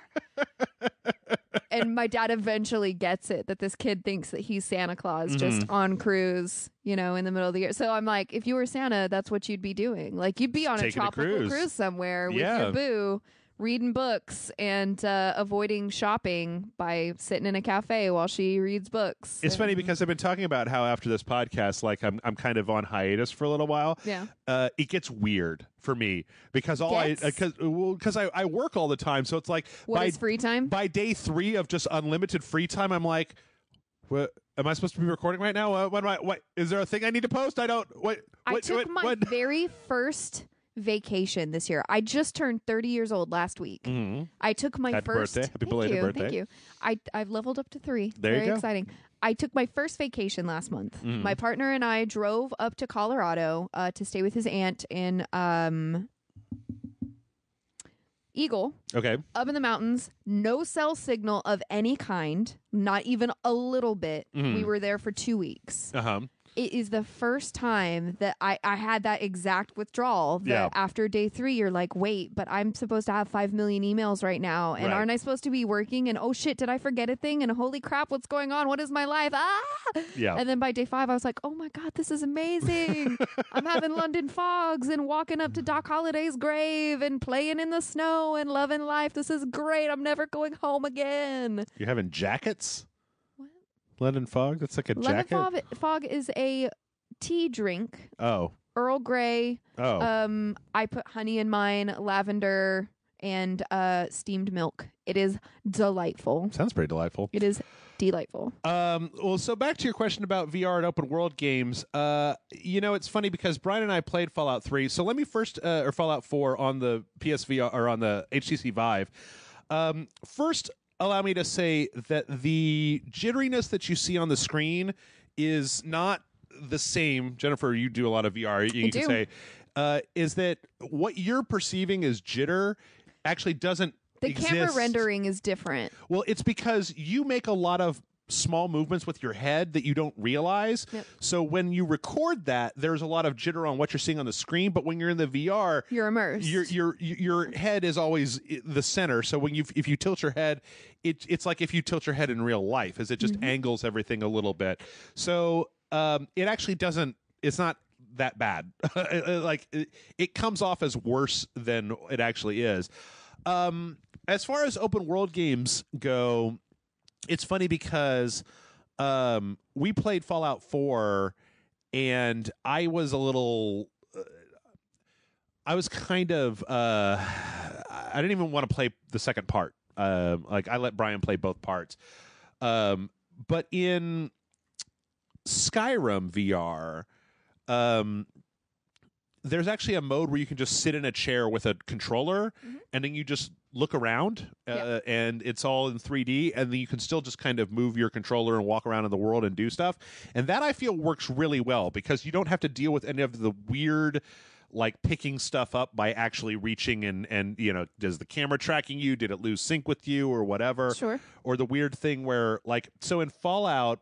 And my dad eventually gets it that this kid thinks that he's Santa Claus just on cruise, in the middle of the year. So I'm like, if you were Santa, that's what you'd be doing. Like, you'd be on a tropical cruise somewhere with your boo, reading books and avoiding shopping by sitting in a cafe while she reads books. It's funny because I've been talking about how after this podcast, like I'm kind of on hiatus for a little while. Yeah. It gets weird for me because I work all the time, so it's like what is free time? By day 3 of just unlimited free time, I'm like, what? Am I supposed to be recording right now? What? Is there a thing I need to post? I don't. I took my very first vacation this year. I just turned 30 years old last week. Mm-hmm. I took my first birthday. Happy belated birthday. Thank you. I've leveled up to 3. There Very you go. exciting. I took my first vacation last month. Mm-hmm. My partner and I drove up to Colorado to stay with his aunt in Eagle. Okay. Up in the mountains, no cell signal of any kind, not even a little bit. Mm-hmm. We were there for 2 weeks. It is the first time that I had that exact withdrawal that after day 3, you're like, wait, but I'm supposed to have 5 million emails right now. And aren't I supposed to be working? And oh shit, did I forget a thing? And holy crap, what's going on? What is my life? Yeah. And then by day 5, I was like, oh my God, this is amazing. I'm having London fogs and walking up to Doc Holliday's grave and playing in the snow and loving life. This is great. I'm never going home again. You're having jackets? London Fog? That's like a jacket? London Fog is a tea drink. Oh. Earl Grey. Oh. I put honey in mine, lavender, and steamed milk. It is delightful. Sounds pretty delightful. It is delightful. Well, so back to your question about VR and open world games. It's funny because Brian and I played Fallout 3. So let me first, or Fallout 4 on the PSVR or on the HTC Vive. First, allow me to say that the jitteriness that you see on the screen is not the same. Jennifer, you do a lot of VR. You can say, is that what you're perceiving as jitter actually doesn't exist. The camera rendering is different. Well, it's because you make a lot of small movements with your head that you don't realize. Yep. So when you record that, there's a lot of jitter on what you're seeing on the screen. But when you're in the VR, you're immersed. Your head is always the center. So when if you tilt your head, it's like if you tilt your head in real life, as it just angles everything a little bit. So it actually doesn't. It's not that bad. It comes off as worse than it actually is. As far as open world games go, it's funny because we played Fallout 4, and I was a little... I was kind of... I didn't even want to play the second part. I let Brian play both parts. But in Skyrim VR... there's actually a mode where you can just sit in a chair with a controller, and then you just look around, and it's all in 3D, and then you can still just kind of move your controller and walk around in the world and do stuff. And that, I feel, works really well because you don't have to deal with any of the weird, like picking stuff up by actually reaching and does the camera tracking you? Did it lose sync with you or whatever? Sure. Or the weird thing where, so in Fallout,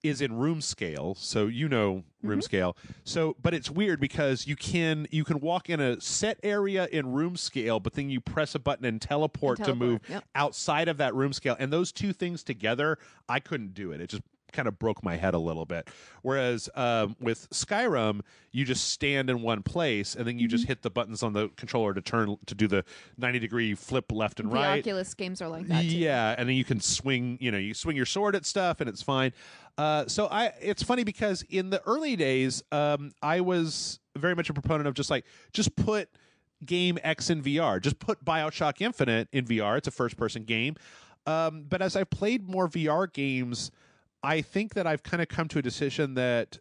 is in room scale, so room scale. So, but it's weird because you can walk in a set area in room scale, but then you press a button and teleport to move outside of that room scale. And those two things together, I couldn't do it. It just kind of broke my head a little bit. Whereas with Skyrim, you just stand in one place and then you just hit the buttons on the controller to do the 90-degree flip left and right. The Oculus games are like that too. Yeah, and then you can swing, you swing your sword at stuff and it's fine. It's funny because in the early days, I was very much a proponent of just put game X in VR. Just put BioShock Infinite in VR. It's a first-person game. But as I played more VR games, I think that I've kind of come to a decision that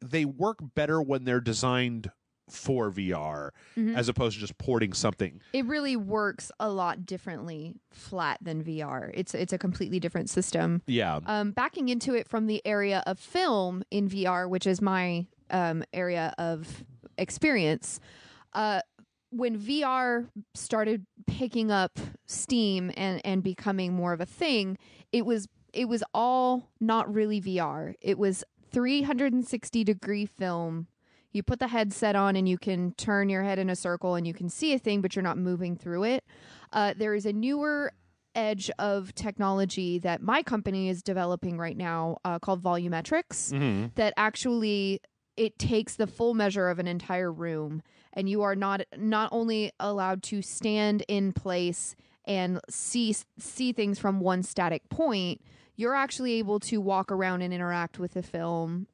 they work better when they're designed for VR as opposed to just porting something. It really works a lot differently flat than VR. It's a completely different system. Yeah. Backing into it from the area of film in VR, which is my area of experience, when VR started picking up steam and becoming more of a thing, it was all not really VR. It was 360-degree film. You put the headset on and you can turn your head in a circle and you can see a thing, but you're not moving through it. There is a newer edge of technology that my company is developing right now called volumetrics that actually it takes the full measure of an entire room, and you are not only allowed to stand in place and see things from one static point, you're actually able to walk around and interact with the film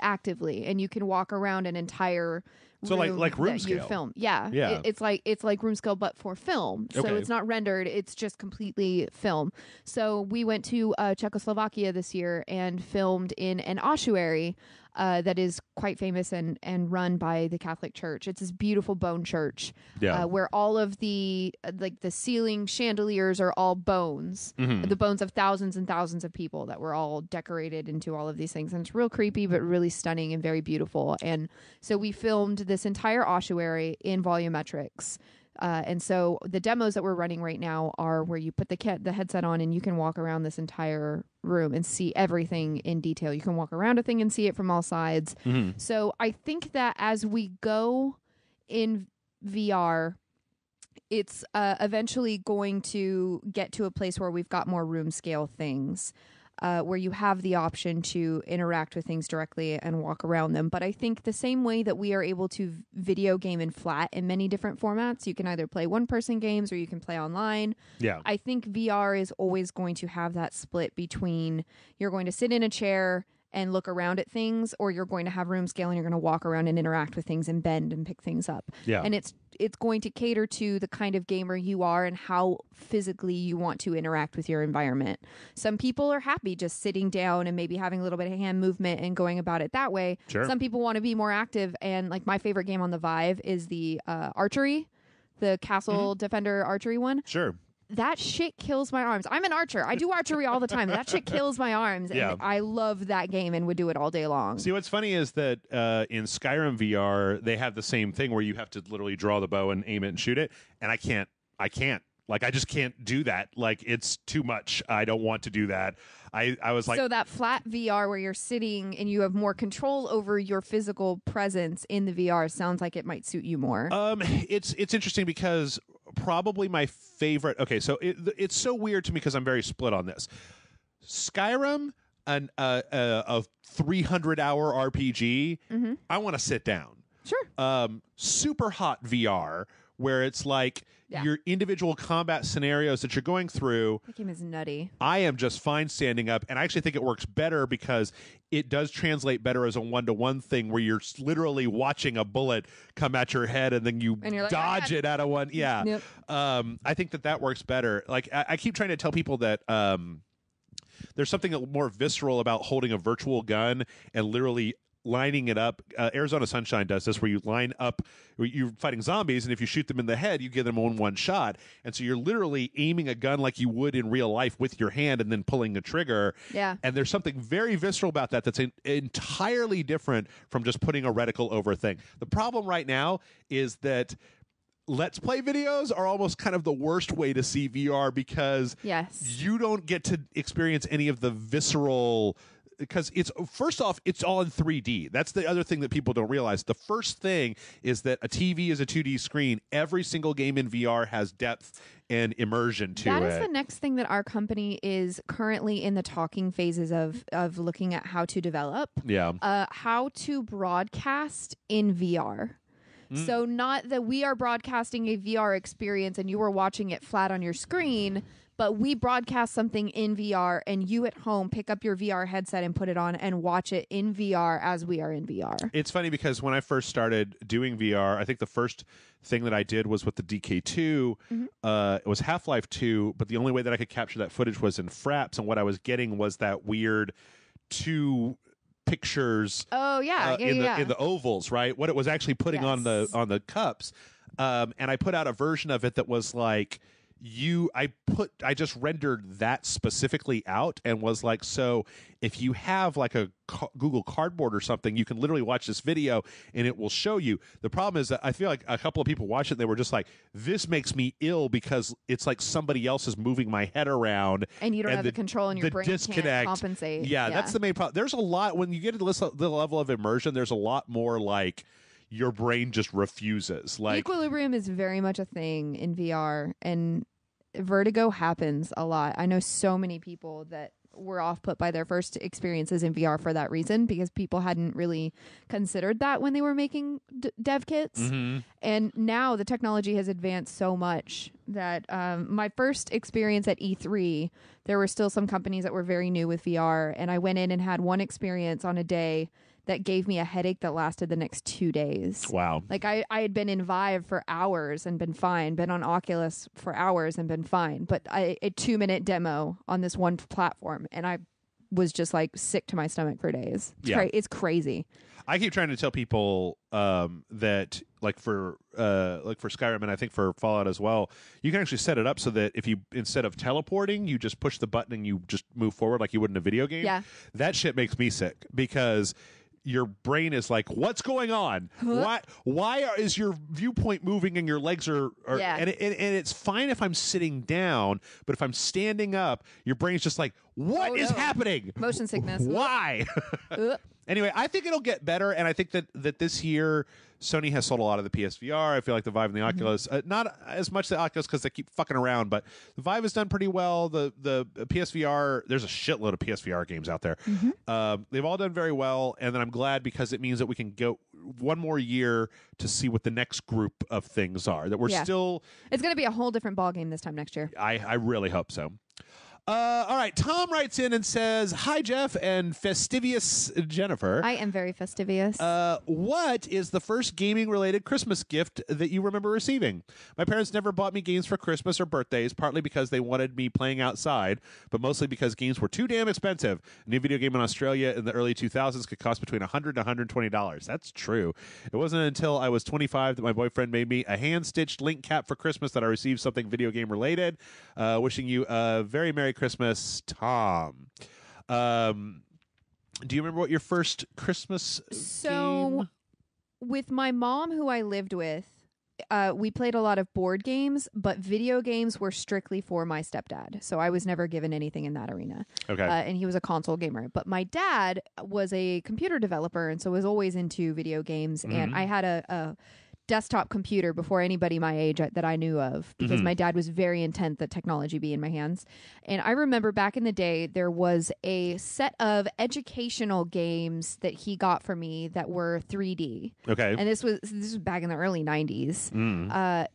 actively, and you can walk around an entire room like room that scale. you film. Yeah. It's like room scale but for film. So Okay. it's not rendered, it's just completely film. So we went to Czechoslovakia this year and filmed in an ossuary that is quite famous and run by the Catholic Church. It's this beautiful bone church where all of the the ceiling chandeliers are all bones, the bones of thousands and thousands of people that were all decorated into all of these things. And it's real creepy, but really stunning and very beautiful. And so we filmed this entire ossuary in volumetrics. And so the demos that we're running right now are where you put the headset on and you can walk around this entire room and see everything in detail. You can walk around a thing and see it from all sides. So I think that as we go in VR, it's eventually going to get to a place where we've got more room scale things. Where you have the option to interact with things directly and walk around them. But I think the same way that we are able to video game in flat in many different formats, you can either play one-person games or you can play online. Yeah. I think VR is always going to have that split between you're going to sit in a chair and look around at things, or you're going to have room scale and you're going to walk around and interact with things and bend and pick things up. Yeah. And it's going to cater to the kind of gamer you are and how physically you want to interact with your environment. Some people are happy just sitting down and maybe having a little bit of hand movement and going about it that way. Sure. Some people want to be more active, and like my favorite game on the Vive is the archery, the Castle Defender archery one. Sure. That shit kills my arms. I'm an archer. I do archery all the time. That shit kills my arms. Yeah. And I love that game and would do it all day long. See, what's funny is that in Skyrim VR, they have the same thing where you have to literally draw the bow and aim it and shoot it. And I can't. Like, I just can't do that. Like, it's too much. I don't want to do that. I was like... So that flat VR where you're sitting and you have more control over your physical presence in the VR sounds like it might suit you more. It's interesting because probably my favorite... Okay, so it's so weird to me because I'm very split on this. Skyrim, a 300-hour RPG, I want to sit down. Sure. Super hot VR, where it's like your individual combat scenarios that you're going through. That game is nutty. I am just fine standing up, and I actually think it works better because it does translate better as a one-to-one thing where you're literally watching a bullet come at your head and then you like, dodge it out of one. Yeah. Yep. I think that works better. Like, I keep trying to tell people that there's something more visceral about holding a virtual gun and literally lining it up. Arizona Sunshine does this, where you line up, you're fighting zombies, and if you shoot them in the head, you give them one shot. And so you're literally aiming a gun like you would in real life with your hand and then pulling the trigger. Yeah. And there's something very visceral about that that's entirely different from just putting a reticle over a thing. The problem right now is that Let's Play videos are almost kind of the worst way to see VR because you don't get to experience any of the visceral... Because it's, first off, it's all in 3D. That's the other thing that people don't realize. The first thing is that a TV is a 2D screen. Every single game in VR has depth and immersion to it. That is the next thing that our company is currently in the talking phases of looking at how to develop. Yeah. How to broadcast in VR. So not that we are broadcasting a VR experience and you are watching it flat on your screen, but we broadcast something in VR and you at home pick up your VR headset and put it on and watch it in VR as we are in VR. It's funny because when I first started doing VR, I think the first thing that I did was with the DK2. It was Half-Life 2, but the only way that I could capture that footage was in Fraps, and what I was getting was that weird 2 pictures. Oh yeah, in the ovals, right? What it was actually putting on the cups, and I put out a version of it that was like I just rendered that specifically out and was like, so if you have like a Google Cardboard or something, you can literally watch this video and it will show you. The problem is that I feel like a couple of people watched it and they were just like, this makes me ill because it's like somebody else is moving my head around and you don't have the control and your brain disconnect can't compensate. Yeah, that's the main problem. There's a lot when you get to the level of immersion, there's a lot more like your brain just refuses. Like equilibrium is very much a thing in VR, and vertigo happens a lot. I know so many people that were off put by their first experiences in VR for that reason, because people hadn't really considered that when they were making dev kits. And now the technology has advanced so much that my first experience at E3, there were still some companies that were very new with VR, and I went in and had one experience on a day that gave me a headache that lasted the next 2 days. Wow. Like I had been in Vive for hours and been fine, been on Oculus for hours and been fine, but a 2-minute demo on this one platform, and I was just like sick to my stomach for days. It's crazy. I keep trying to tell people that like for Skyrim and I think for Fallout as well, you can actually set it up so that if you, instead of teleporting, you just push the button and you just move forward like you would in a video game. Yeah. That shit makes me sick because your brain is like, what's going on? Why is your viewpoint moving and your legs are and it's fine if I'm sitting down, but if I'm standing up, your brain's just like, what is happening? Motion sickness. Why? Anyway, I think it'll get better, and I think that this year Sony has sold a lot of the PSVR. I feel like the Vive and the Oculus, not as much the Oculus because they keep fucking around, but the Vive has done pretty well. The PSVR, there's a shitload of PSVR games out there. They've all done very well, and then I'm glad because it means that we can go one more year to see what the next group of things are. That we're still... It's going to be a whole different ballgame this time next year. I really hope so. All right, Tom writes in and says, hi, Jeff and Festivious Jennifer. I am very fastidious. What is the first gaming-related Christmas gift that you remember receiving? My parents never bought me games for Christmas or birthdays, partly because they wanted me playing outside, but mostly because games were too damn expensive. A new video game in Australia in the early 2000s could cost between $100 and $120. That's true. It wasn't until I was 25 that my boyfriend made me a hand-stitched link cap for Christmas that I received something video game-related. Wishing you a very Merry Christmas, Tom. Do you remember what your first Christmas game? With my mom, who I lived with, we played a lot of board games, but video games were strictly for my stepdad. So I was never given anything in that arena. Okay. And he was a console gamer. But my dad was a computer developer, and so was always into video games. And I had a desktop computer before anybody my age that I knew of, because my dad was very intent that technology be in my hands. And I remember back in the day, there was a set of educational games that he got for me that were 3D. Okay. And this was back in the early 90s.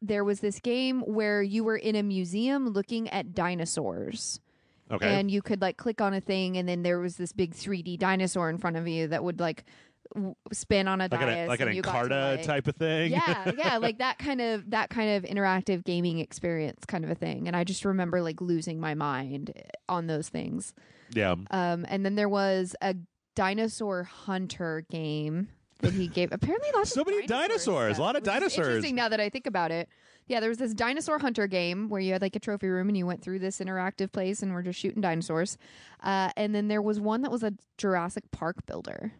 There was this game where you were in a museum looking at dinosaurs. Okay. And you could like click on a thing, and then there was this big 3D dinosaur in front of you that would like spin on a dais, like an Encarta type of thing. Yeah, like that kind of interactive gaming experience kind of a thing. And I just remember like losing my mind on those things. Yeah. And then there was a dinosaur hunter game that he gave. Apparently lots so of many dinosaurs. A lot of dinosaurs. Interesting now that I think about it. Yeah, there was this dinosaur hunter game where you had like a trophy room and you went through this interactive place and were just shooting dinosaurs. And then there was one that was a Jurassic Park builder.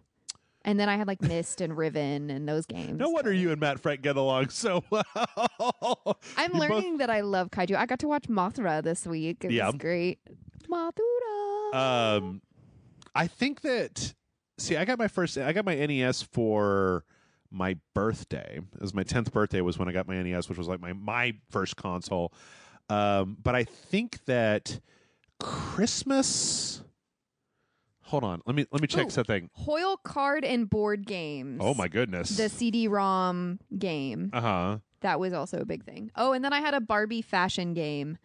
And then I had like Myst and Riven and those games. No wonder you and Matt Frank get along so well. I'm learning that I love kaiju. I got to watch Mothra this week. It was great. Mothra. I think that, I got my NES for my birthday. It was my 10th birthday was when I got my NES, which was like my first console. But I think that Christmas... Hold on. Let me check something. Hoyle card and board games. Oh my goodness. The CD-ROM game. That was also a big thing. Oh, and then I had a Barbie fashion game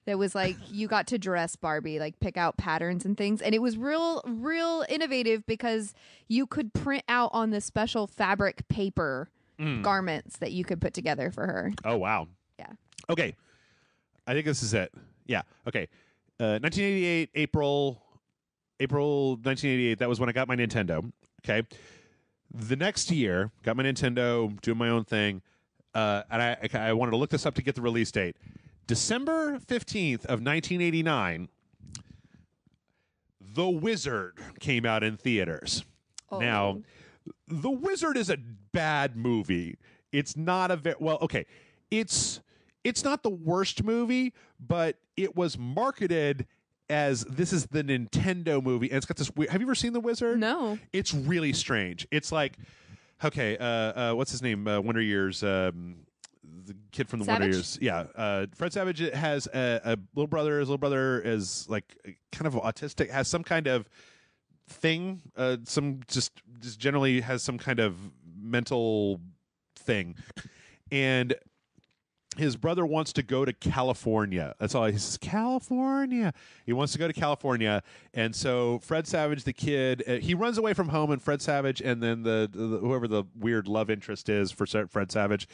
that was like you got to dress Barbie, like pick out patterns and things, and it was real innovative because you could print out on the special fabric paper garments that you could put together for her. Oh wow. Yeah. Okay. I think this is it. Yeah. Okay. 1988 April April 1988. That was when I got my Nintendo. Okay. The next year, got my Nintendo, doing my own thing, and I wanted to look this up to get the release date. December 15th of 1989, The Wizard came out in theaters. Oh. Now, The Wizard is a bad movie. It's not a very well. Okay, it's not the worst movie, but it was marketed as this is the Nintendo movie, and it's got this weird. Have you ever seen The Wizard? No. It's really strange. It's like, okay, what's his name? Wonder Years. The kid from the Savage? Wonder Years. Yeah, Fred Savage has a little brother. His little brother is like kind of autistic. Has some kind of thing. Some just generally has some kind of mental thing, and his brother wants to go to California. That's all he says. California. He wants to go to California, and so Fred Savage, the kid, he runs away from home, and Fred Savage, and then the whoever the weird love interest is for Fred Savage,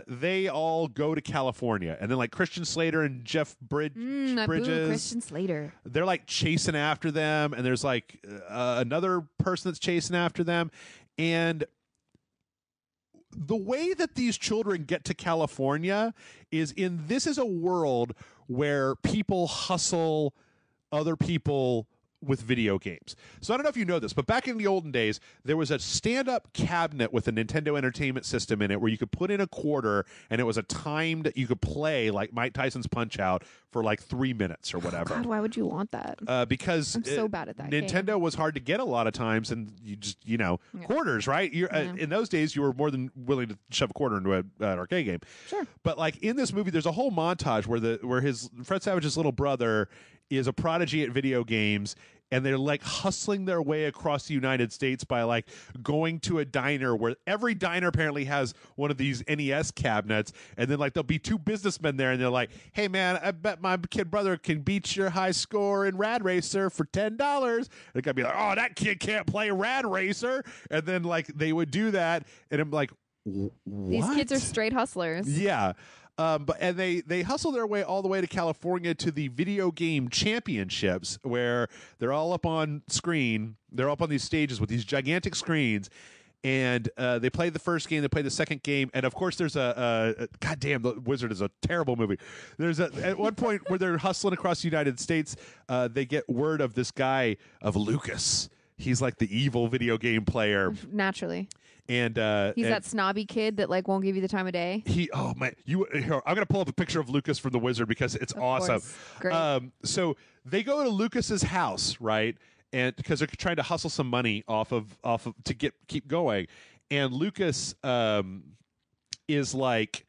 they all go to California, and then like Christian Slater and Jeff Bridges, Boo, Christian Slater. they're like chasing after them, and there's like another person that's chasing after them, and the way that these children get to California is this is a world where people hustle other people with video games. So I don't know if you know this, but back in the olden days, there was a stand-up cabinet with a Nintendo Entertainment System in it where you could put in a quarter, and it was a timed, you could play like Mike Tyson's Punch-Out for like 3 minutes or whatever. God, why would you want that? Because I'm so bad at that Nintendo game. was hard to get a lot of times, and you just, quarters, right? In those days, you were more than willing to shove a quarter into an arcade game. Sure. But like in this movie, there's a whole montage where Fred Savage's little brother is a prodigy at video games, and they're like hustling their way across the United States by like going to a diner where every diner apparently has one of these NES cabinets, and then like there'll be two businessmen there, and they're like, "Hey man, I bet my kid brother can beat your high score in Rad Racer for $10." And the guy be like, "Oh, that kid can't play Rad Racer," and then like they would do that, and I'm like, "What?" These kids are straight hustlers. Yeah. But they hustle their way all the way to California to the video game championships, where they're all up on screen. They're up on these stages with these gigantic screens, and they play the first game. They play the second game, and of course, there's goddamn, The Wizard is a terrible movie. There's at one point where they're hustling across the United States. They get word of this guy of Lucas. He's like the evil video game player. Naturally. And he's that snobby kid that like won't give you the time of day. I'm gonna pull up a picture of Lucas from The Wizard because it's awesome. Great. So they go to Lucas's house, right? And because they're trying to hustle some money off of to keep going, and Lucas is like,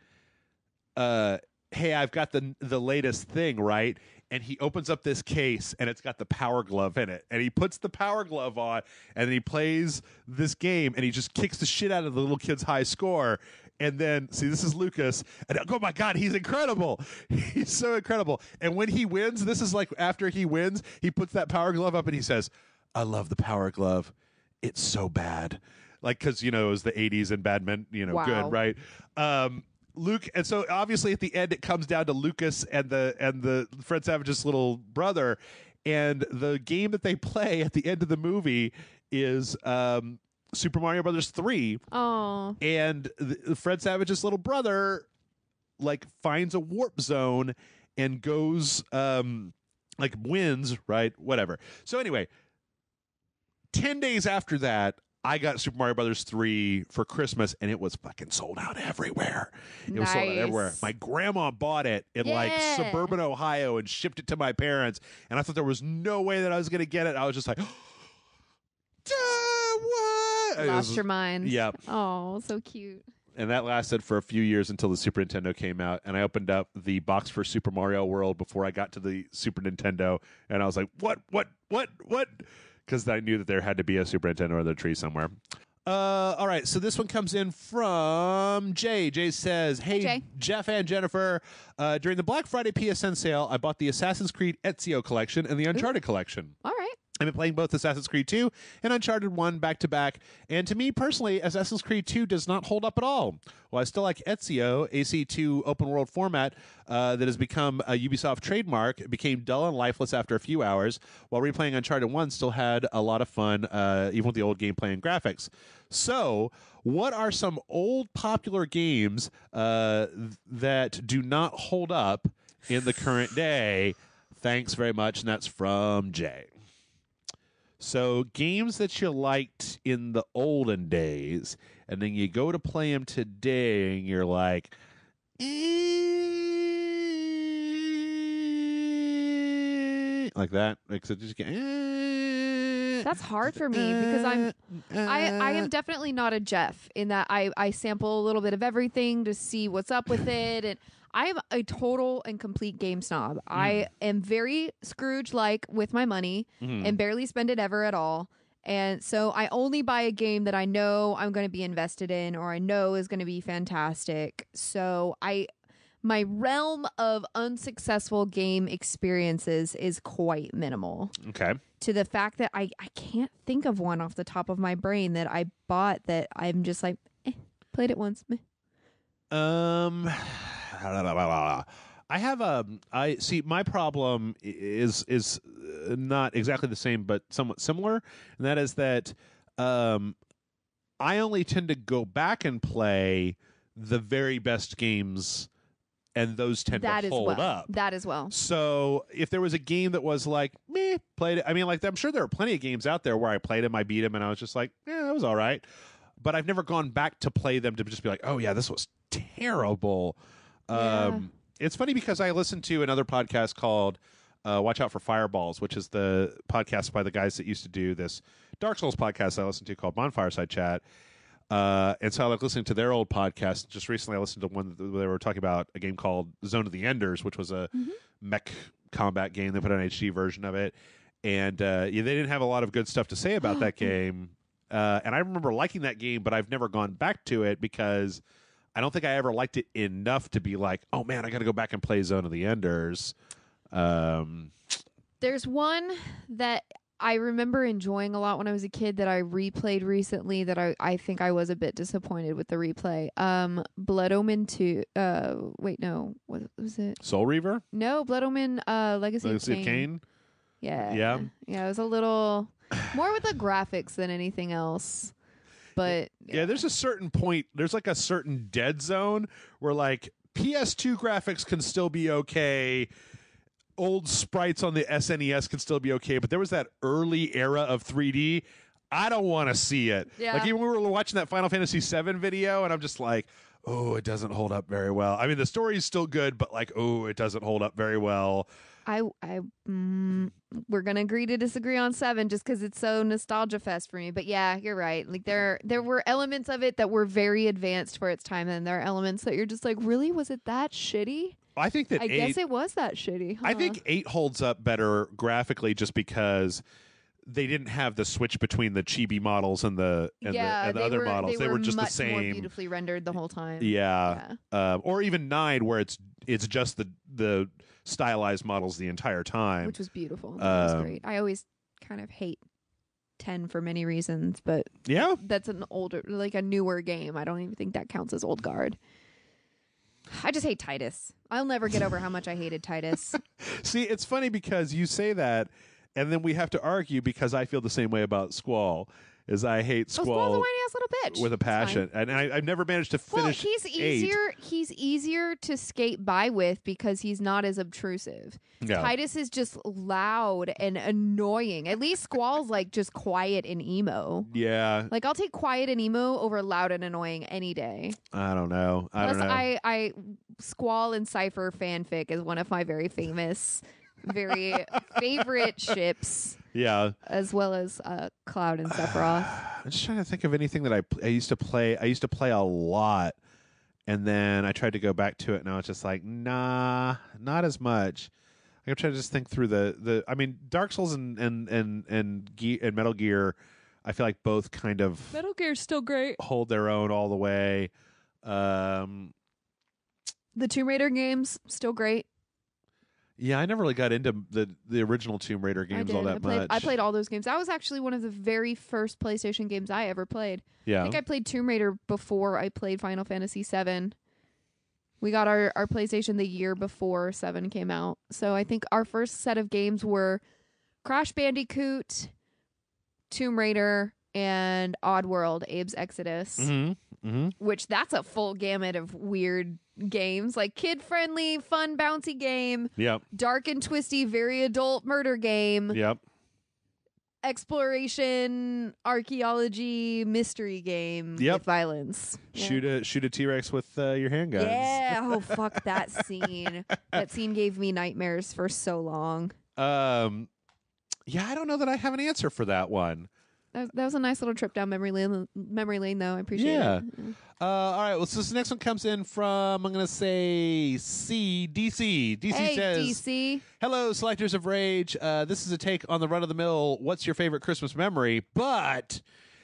"Hey, I've got the latest thing, right?" And he opens up this case, and it's got the Power Glove in it. And he puts the Power Glove on, and then he plays this game, and he just kicks the shit out of the little kid's high score. And then, see, this is Lucas. And oh, my God, he's incredible. He's so incredible. And when he wins, this is like after he wins, he puts that Power Glove up, and he says, "I love the Power Glove. It's so bad." Like, because, it was the 80s and bad men, wow. Good, right? Luke, and so obviously at the end it comes down to Lucas and the Fred Savage's little brother, and the game that they play at the end of the movie is Super Mario Brothers 3. Oh, and Fred Savage's little brother like finds a warp zone and goes like wins, right? Whatever. So anyway, 10 days after that, I got Super Mario Brothers 3 for Christmas, and it was fucking sold out everywhere. It was sold out everywhere. My grandma bought it in like suburban Ohio and shipped it to my parents, and I thought there was no way that I was going to get it. I was just like, what? Lost your mind. Yeah. Oh, so cute. And that lasted for a few years until the Super Nintendo came out, and I opened up the box for Super Mario World before I got to the Super Nintendo, and I was like, what? Because I knew that there had to be a Super Nintendo under the tree somewhere. All right, so this one comes in from Jay. Jay says, "Hey, Jay. Jeff and Jennifer, during the Black Friday PSN sale, I bought the Assassin's Creed Ezio collection and the Uncharted collection. All right. I've been playing both Assassin's Creed 2 and Uncharted 1 back-to-back, and to me personally, Assassin's Creed 2 does not hold up at all. While I still like Ezio, AC2 open-world format that has become a Ubisoft trademark, it became dull and lifeless after a few hours, while replaying Uncharted 1 still had a lot of fun, even with the old gameplay and graphics. So, what are some old popular games that do not hold up in the current day? Thanks very much, and that's from Jay. So games that you liked in the olden days, and then you go to play them today, and you're like, like that. Like, so just That's hard for me because I am definitely not a Jeff in that I sample a little bit of everything to see what's up with it, and I am a total and complete game snob. I am very Scrooge-like with my money and barely spend it ever at all. And so I only buy a game that I know I'm going to be invested in or I know is going to be fantastic. So my realm of unsuccessful game experiences is quite minimal. Okay. To the fact that I can't think of one off the top of my brain that I bought that I'm just like, played it once. Meh. I have I see my problem is not exactly the same but somewhat similar, and that is that I only tend to go back and play the very best games, and those tend to hold up. That as well. So if there was a game that was like, meh, played it. I mean, like, I'm sure there are plenty of games out there where I played them, I beat them, and I was just like, yeah, that was all right. But I've never gone back to play them to just be like, oh yeah, this was terrible. It's funny because I listened to another podcast called Watch Out for Fireballs, which is the podcast by the guys that used to do this Dark Souls podcast I listened to called Bonfireside Chat. And so I like listening to their old podcast. Just recently I listened to one where they were talking about a game called Zone of the Enders, which was a mech combat game. They put an HD version of it. And they didn't have a lot of good stuff to say about that game. And I remember liking that game, but I've never gone back to it because I don't think I ever liked it enough to be like, oh man, I got to go back and play Zone of the Enders. There's one that I remember enjoying a lot when I was a kid that I replayed recently that I think I was a bit disappointed with the replay. Blood Omen 2. Wait, no. What was it? Soul Reaver? No, Blood Omen Legacy of Kain. Yeah. Yeah. Yeah, it was a little more with the graphics than anything else. But yeah, there's a certain point, there's like a certain dead zone where like PS2 graphics can still be okay. Old sprites on the SNES can still be okay, but there was that early era of 3D. I don't want to see it. Yeah. Like even when we were watching that Final Fantasy VII video, and I'm just like, oh, it doesn't hold up very well. I mean, the story is still good, but like, oh, it doesn't hold up very well. We're gonna agree to disagree on 7 just because it's so nostalgia fest for me. But yeah, you're right. Like there were elements of it that were very advanced for its time, and there are elements that you're just like, really, was it that shitty? I think that I guess it was that shitty. Huh? I think 8 holds up better graphically just because they didn't have the switch between the chibi models and the other models. They were just much the same. More beautifully rendered the whole time. Yeah. Or even 9 where it's just the stylized models the entire time, which was beautiful. That was great. I always kind of hate 10 for many reasons, but yeah, that's an older, like a newer game. I don't even think that counts as old guard. I just hate Titus. I'll never get over how much I hated Titus. See, it's funny because you say that, and then we have to argue because I feel the same way about Squall. Is I hate Squall. Squall's a whiny ass little bitch with a passion, and I've never managed to finish. Well, he's easier to skate by with because he's not as obtrusive. Yeah. Titus is just loud and annoying. At least Squall's like just quiet and emo. Yeah, like I'll take quiet and emo over loud and annoying any day. I don't know. I Squall and Cypher fanfic is one of my very famous, very favorite ships. Yeah, as well as Cloud and Sephiroth. I'm just trying to think of anything that I used to play. I used to play a lot, and then I tried to go back to it, and I was just like, nah, not as much. I'm trying to just think through the. I mean, Dark Souls and Metal Gear, I feel like both kind of Metal Gear's still great. Hold their own all the way. The Tomb Raider games still great. Yeah, I never really got into the original Tomb Raider games all that much. I played all those games. That was actually one of the very first PlayStation games I ever played. Yeah. I think I played Tomb Raider before I played Final Fantasy VII. We got our PlayStation the year before 7 came out. So I think our first set of games were Crash Bandicoot, Tomb Raider, and Oddworld, Abe's Exodus. Which that's a full gamut of weird games, like kid-friendly, fun, bouncy game. Yep. Dark and twisty, very adult murder game. Yep. Exploration, archaeology, mystery game with violence. Yeah. Shoot a T-Rex with your handguns. Yeah. Oh, fuck that scene. That scene gave me nightmares for so long. Yeah, I don't know that I have an answer for that one. That was a nice little trip down memory lane, though. I appreciate it. Yeah. All right. Well, so this next one comes in from, I'm going to say, DC. DC says, DC. Hello, Selectors of Rage. This is a take on the run-of-the-mill, what's your favorite Christmas memory? But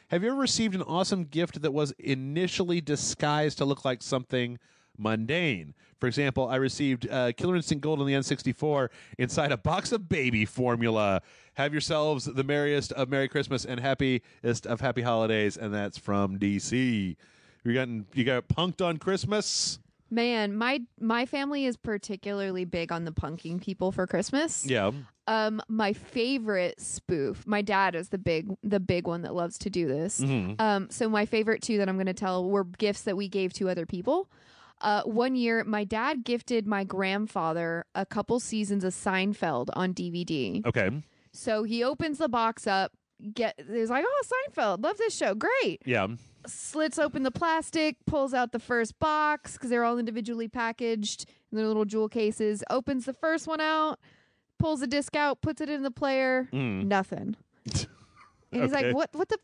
have you ever received an awesome gift that was initially disguised to look like something mundane? For example, I received Killer Instinct Gold on the N64 inside a box of baby formula. Have yourselves the merriest of Merry Christmas and happiest of Happy Holidays, and that's from DC. You got punked on Christmas? Man, my family is particularly big on the punking people for Christmas. Yeah. My favorite spoof. My dad is the big one that loves to do this. So my favorite two that I'm going to tell were gifts that we gave to other people. One year, my dad gifted my grandfather a couple seasons of Seinfeld on DVD. Okay. So he opens the box up. He's like, "Oh, Seinfeld, love this show, great." Yeah. Slits open the plastic, pulls out the first box because they're all individually packaged in their little jewel cases. Opens the first one out, pulls a disc out, puts it in the player. Nothing. And he's like, "What the?"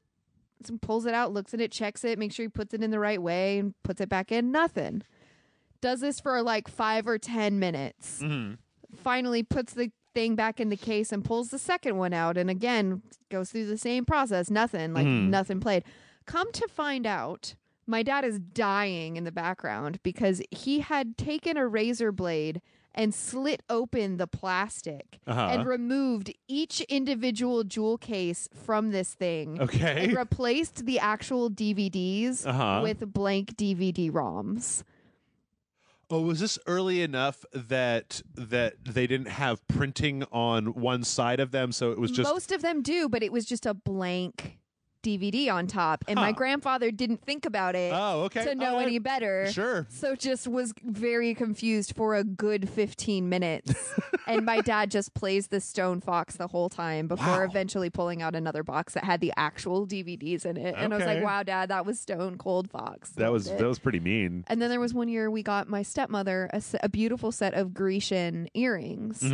So pulls it out, looks at it, checks it, makes sure he puts it in the right way, and puts it back in. Nothing. Does this for like 5 or 10 minutes. Finally puts the thing back in the case and pulls the second one out, and again goes through the same process. Nothing. Nothing played. Come to find out, my dad is dying in the background because he had taken a razor blade and slit open the plastic and removed each individual jewel case from this thing. Okay. And replaced the actual DVDs with blank DVD ROMs. Oh, was this early enough that they didn't have printing on one side of them, so it was just... Most of them do, but it was just a blank DVD on top, and my grandfather didn't think about it to know any better. Sure. So just was very confused for a good 15 minutes. And my dad just plays the Stone Fox the whole time before eventually pulling out another box that had the actual DVDs in it. And I was like, "Wow, Dad, that was Stone Cold Fox." That was pretty mean. And then there was one year we got my stepmother a beautiful set of Grecian earrings.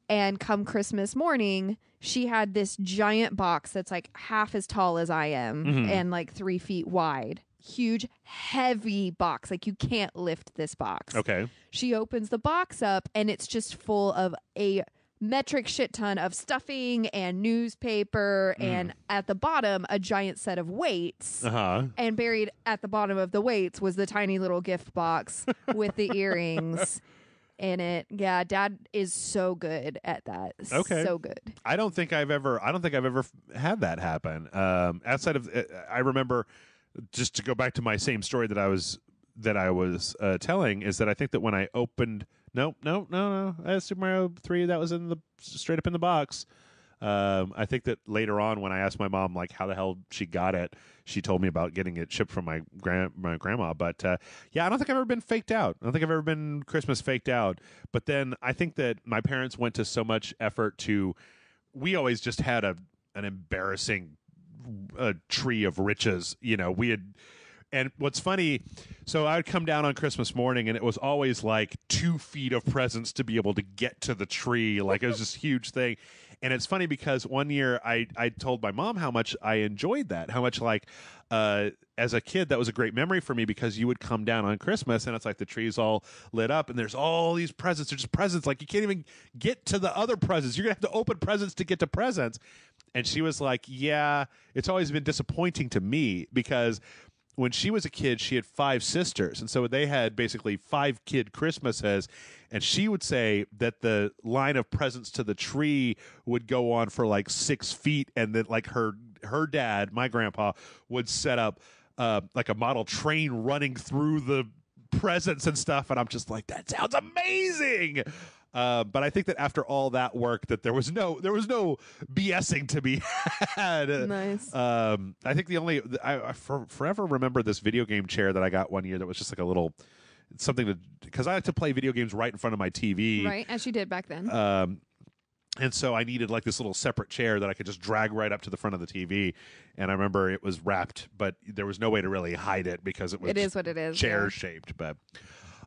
And come Christmas morning, she had this giant box that's like half as tall as I am and like 3 feet wide. Huge, heavy box. Like you can't lift this box. Okay. She opens the box up and it's just full of a metric shit ton of stuffing and newspaper and at the bottom a giant set of weights. And buried at the bottom of the weights was the tiny little gift box with the earrings in it. Yeah, Dad is so good at that. Okay. So good. I don't think I've ever had that happen. Outside of I remember, just to go back to my same story that I was telling, is that I think that when I opened no Super Mario 3, that was straight up in the box. I think that later on when I asked my mom like how the hell she got it, she told me about getting it shipped from my grandma. But yeah, I don't think I've ever been faked out. I don't think I've ever been Christmas faked out. But then I think that my parents went to so much effort we always just had an embarrassing tree of riches. And what's funny, so I would come down on Christmas morning, and it was always like 2 feet of presents to be able to get to the tree. Like it was this huge thing. And it's funny because one year I told my mom how much I enjoyed that, how much as a kid, that was a great memory for me because you would come down on Christmas and it's like the tree's all lit up and there's all these presents. They're just presents. Like you can't even get to the other presents. You're going to have to open presents to get to presents. And she was like, yeah, it's always been disappointing to me because when she was a kid, she had 5 sisters, and so they had basically 5 kid Christmases. And she would say that the line of presents to the tree would go on for like 6 feet, and then like her dad, my grandpa, would set up like a model train running through the presents and stuff. And I'm just like, that sounds amazing. But I think that after all that work, that there was no BSing to be had. Nice. I think I forever remember this video game chair that I got one year that was just like a little something because I like to play video games right in front of my TV, right, as you did back then. And so I needed like this little separate chair that I could just drag right up to the front of the TV. And I remember it was wrapped, but there was no way to really hide it because it is what it is. Chair shaped. But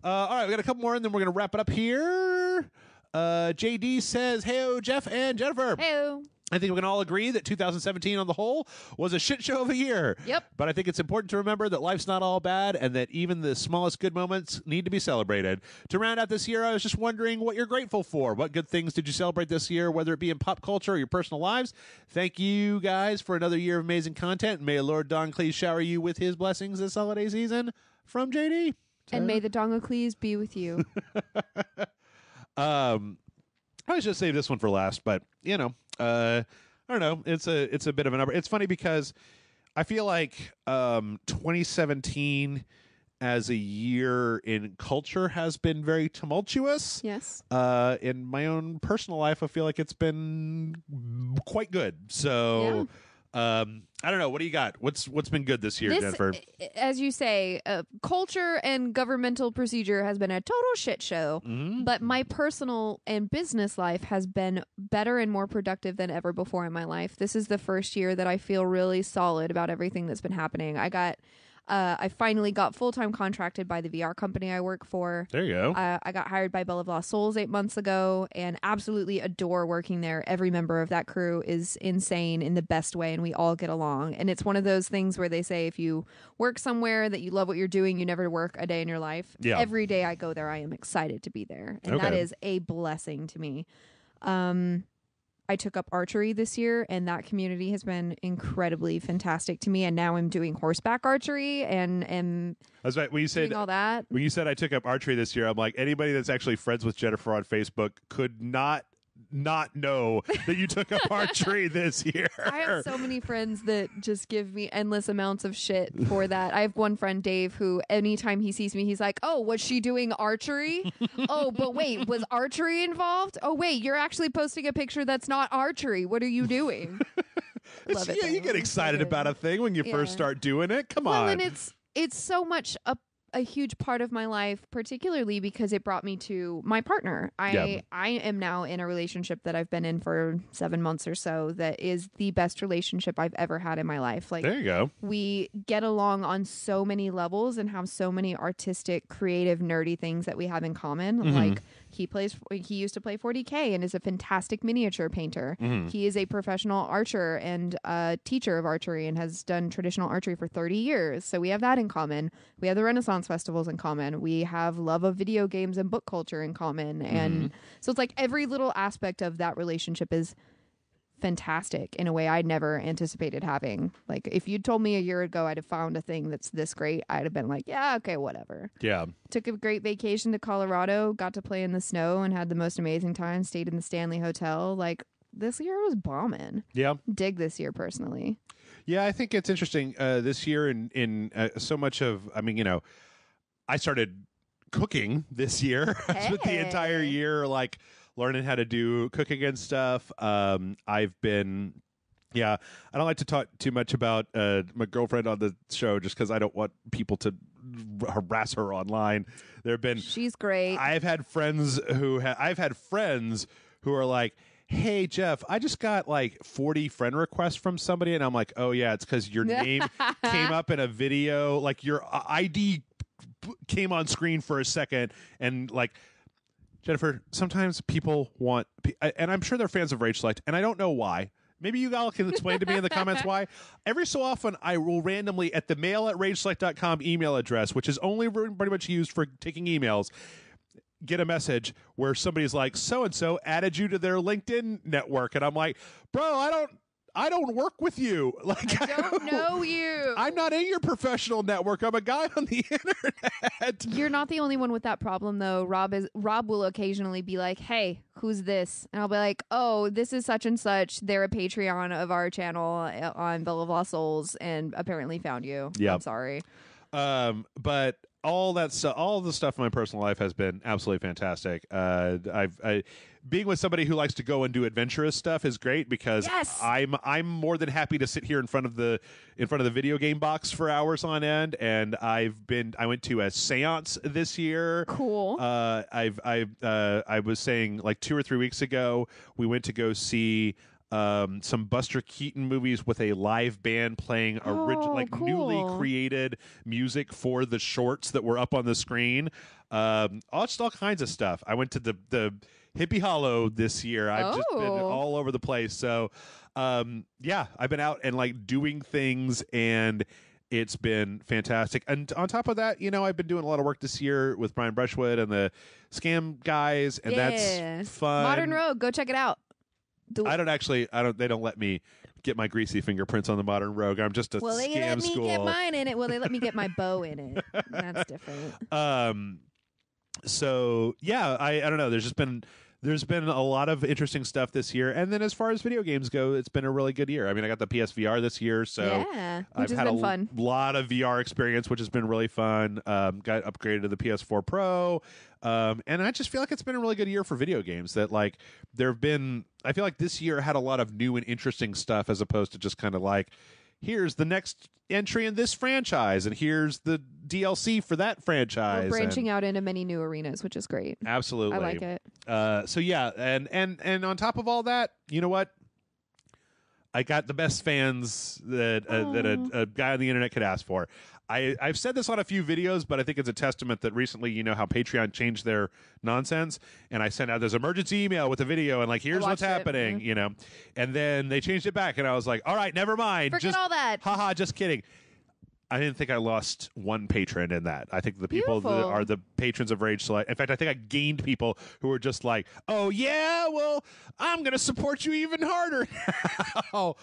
all right, we got a couple more, and then we're gonna wrap it up here. JD says, "Heyo, Jeff and Jennifer." Heyo. I think we can all agree that 2017 on the whole was a shit show of a year. Yep. But I think it's important to remember that life's not all bad and that even the smallest good moments need to be celebrated. To round out this year, I was just wondering what you're grateful for. What good things did you celebrate this year, whether it be in pop culture or your personal lives? Thank you guys for another year of amazing content. May Lord Doncleese shower you with his blessings this holiday season. From JD. And may the Donglecleese be with you. I was just save this one for last, but you know, I don't know. It's a bit of a number. It's funny because I feel like 2017 as a year in culture has been very tumultuous. Yes. In my own personal life, I feel like it's been quite good. So. Yeah. I don't know. What do you got? What's been good this year, Jennifer? As you say, culture and governmental procedure has been a total shit show. Mm-hmm. But my personal and business life has been better and more productive than ever before in my life. This is the first year that I feel really solid about everything that's been happening. I finally got full-time contracted by the VR company I work for. There you go. I got hired by Bell of Lost Souls 8 months ago and absolutely adore working there. Every member of that crew is insane in the best way, and we all get along. And it's one of those things where they say if you work somewhere that you love what you're doing, you never work a day in your life. Yeah. Every day I go there, I am excited to be there. And Okay. that is a blessing to me. I took up archery this year, and that community has been incredibly fantastic to me. And now I'm doing horseback archery and That's right. When you said doing all that. When you said I took up archery this year, I'm like, anybody that's actually friends with Jennifer on Facebook could not know that you took up archery this year. I have so many friends that just give me endless amounts of shit for that. I have one friend, Dave, who anytime he sees me, he's like, "Oh, was she doing archery? Oh, but wait, was archery involved? Oh, wait, you're actually posting a picture that's not archery. What are you doing?" Love it, you get excited about a thing when you first start doing it. Come on. And it's so much a huge part of my life, particularly because it brought me to my partner. I am now in a relationship that I've been in for 7 months or so that is the best relationship I've ever had in my life. Like, there you go. We get along on so many levels and have so many artistic, creative, nerdy things that we have in common. Mm-hmm. Like he used to play 40K and is a fantastic miniature painter. Mm-hmm. He is a professional archer and a teacher of archery and has done traditional archery for 30 years. So we have that in common. We have the Renaissance festivals in common. We have love of video games and book culture in common. And so it's like every little aspect of that relationship is fantastic in a way I never anticipated having. Like, if you'd told me a year ago I'd have found a thing that's this great, I'd have been like, yeah, okay, whatever. Yeah. Took a great vacation to Colorado, got to play in the snow and had the most amazing time, stayed in the Stanley Hotel. Like, this year was bombing. Yeah. Dig this year personally. Yeah, I think it's interesting this year in so much of, I mean, you know, I started cooking this year. I spent the entire year like learning how to do cooking and stuff. I've been, I don't like to talk too much about my girlfriend on the show just because I don't want people to harass her online. She's great. I've had friends who are like, "Hey Jeff, I just got like 40 friend requests from somebody," and I'm like, "Oh yeah, it's because your name came up in a video, like your ID came on screen for a second, and like." Jennifer, sometimes people want, and I'm sure they're fans of Rage Select, and I don't know why. Maybe you all can explain to me in the comments why. Every so often, I will randomly, at the mail@rageselect.com email address, which is only pretty much used for taking emails, get a message where somebody's like, so-and-so added you to their LinkedIn network. And I'm like, bro, I don't work with you. Like I don't know you. I'm not in your professional network. I'm a guy on the internet. You're not the only one with that problem, though. Rob will occasionally be like, "Hey, who's this?" And I'll be like, "Oh, this is such and such. They're a Patreon of our channel on Bell of Lost Souls, and apparently found you." Yeah, I'm sorry. But all that stuff, all the stuff in my personal life has been absolutely fantastic. Being with somebody who likes to go and do adventurous stuff is great because yes! I'm more than happy to sit here in front of the video game box for hours on end. And I went to a seance this year. Cool. I was saying like 2 or 3 weeks ago we went to go see some Buster Keaton movies with a live band playing cool. newly created music for the shorts that were up on the screen. Just all kinds of stuff. I went to the Hippie Hollow this year. I've just been all over the place. So, yeah, I've been out and like doing things, and it's been fantastic. And on top of that, you know, I've been doing a lot of work this year with Brian Brushwood and the Scam guys, and that's fun. Modern Rogue, go check it out. They don't let me get my greasy fingerprints on the Modern Rogue. I'm just a scam school. Well, they let me get mine in it. Well, they let me get my bow in it. That's different. So yeah, I don't know. There's been a lot of interesting stuff this year, and then as far as video games go, it's been a really good year. I mean, I got the PSVR this year, so which I've had fun. Lot of VR experience, which has been really fun. Got upgraded to the PS4 Pro, and I just feel like it's been a really good year for video games. That like I feel like this year had a lot of new and interesting stuff, as opposed to just kind of like, here's the next entry in this franchise, and here's the DLC for that franchise. We're branching out into many new arenas, which is great. Absolutely. I like it. So yeah, and on top of all that, you know what? I got the best fans that a guy on the internet could ask for. I've said this on a few videos, but I think it's a testament that recently, you know how Patreon changed their nonsense, and I sent out this emergency email with a video and like, here's what's happening, you know, and then they changed it back, and I was like, all right, never mind. Forget all that. Haha, just kidding. I didn't think I lost one patron in that. I think the people that are the patrons of Rage Select. In fact, I think I gained people who were just like, oh, yeah, well, I'm going to support you even harder now.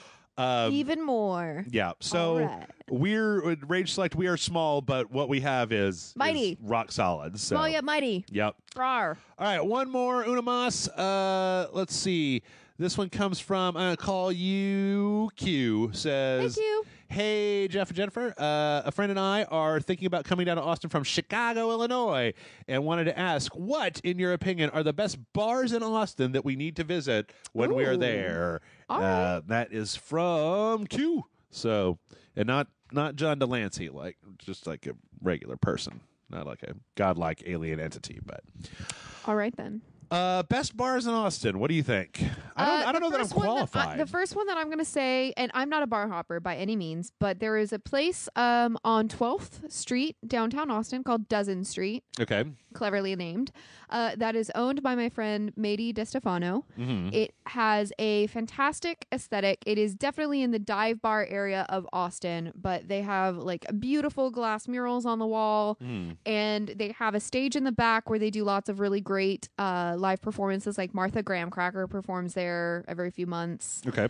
Even more. Yeah. So we're Rage Select. We are small, but what we have is mighty, is rock solid. So. Small yet mighty. Yep. Rawr. All right. One more. Una mas. Let's see. This one comes from, I'm going to call you Q. Says, thank you. Hey, Jeff and Jennifer. A friend and I are thinking about coming down to Austin from Chicago, Illinois, and wanted to ask, what, in your opinion, are the best bars in Austin that we need to visit when we are there? That is from Q. So, and not John Delancey, like just like a regular person, not like a godlike alien entity. But all right then. Best bars in Austin. What do you think? I don't know that I'm qualified. The first one that I'm going to say, and I'm not a bar hopper by any means, but there is a place on 12th Street, downtown Austin, called Dozen Street. Okay. Cleverly named. That is owned by my friend Mady DeStefano. Mm-hmm. It has a fantastic aesthetic. It is definitely in the dive bar area of Austin, but they have like beautiful glass murals on the wall, and they have a stage in the back where they do lots of really great live performances. Like Martha Graham Cracker performs there every few months. Okay.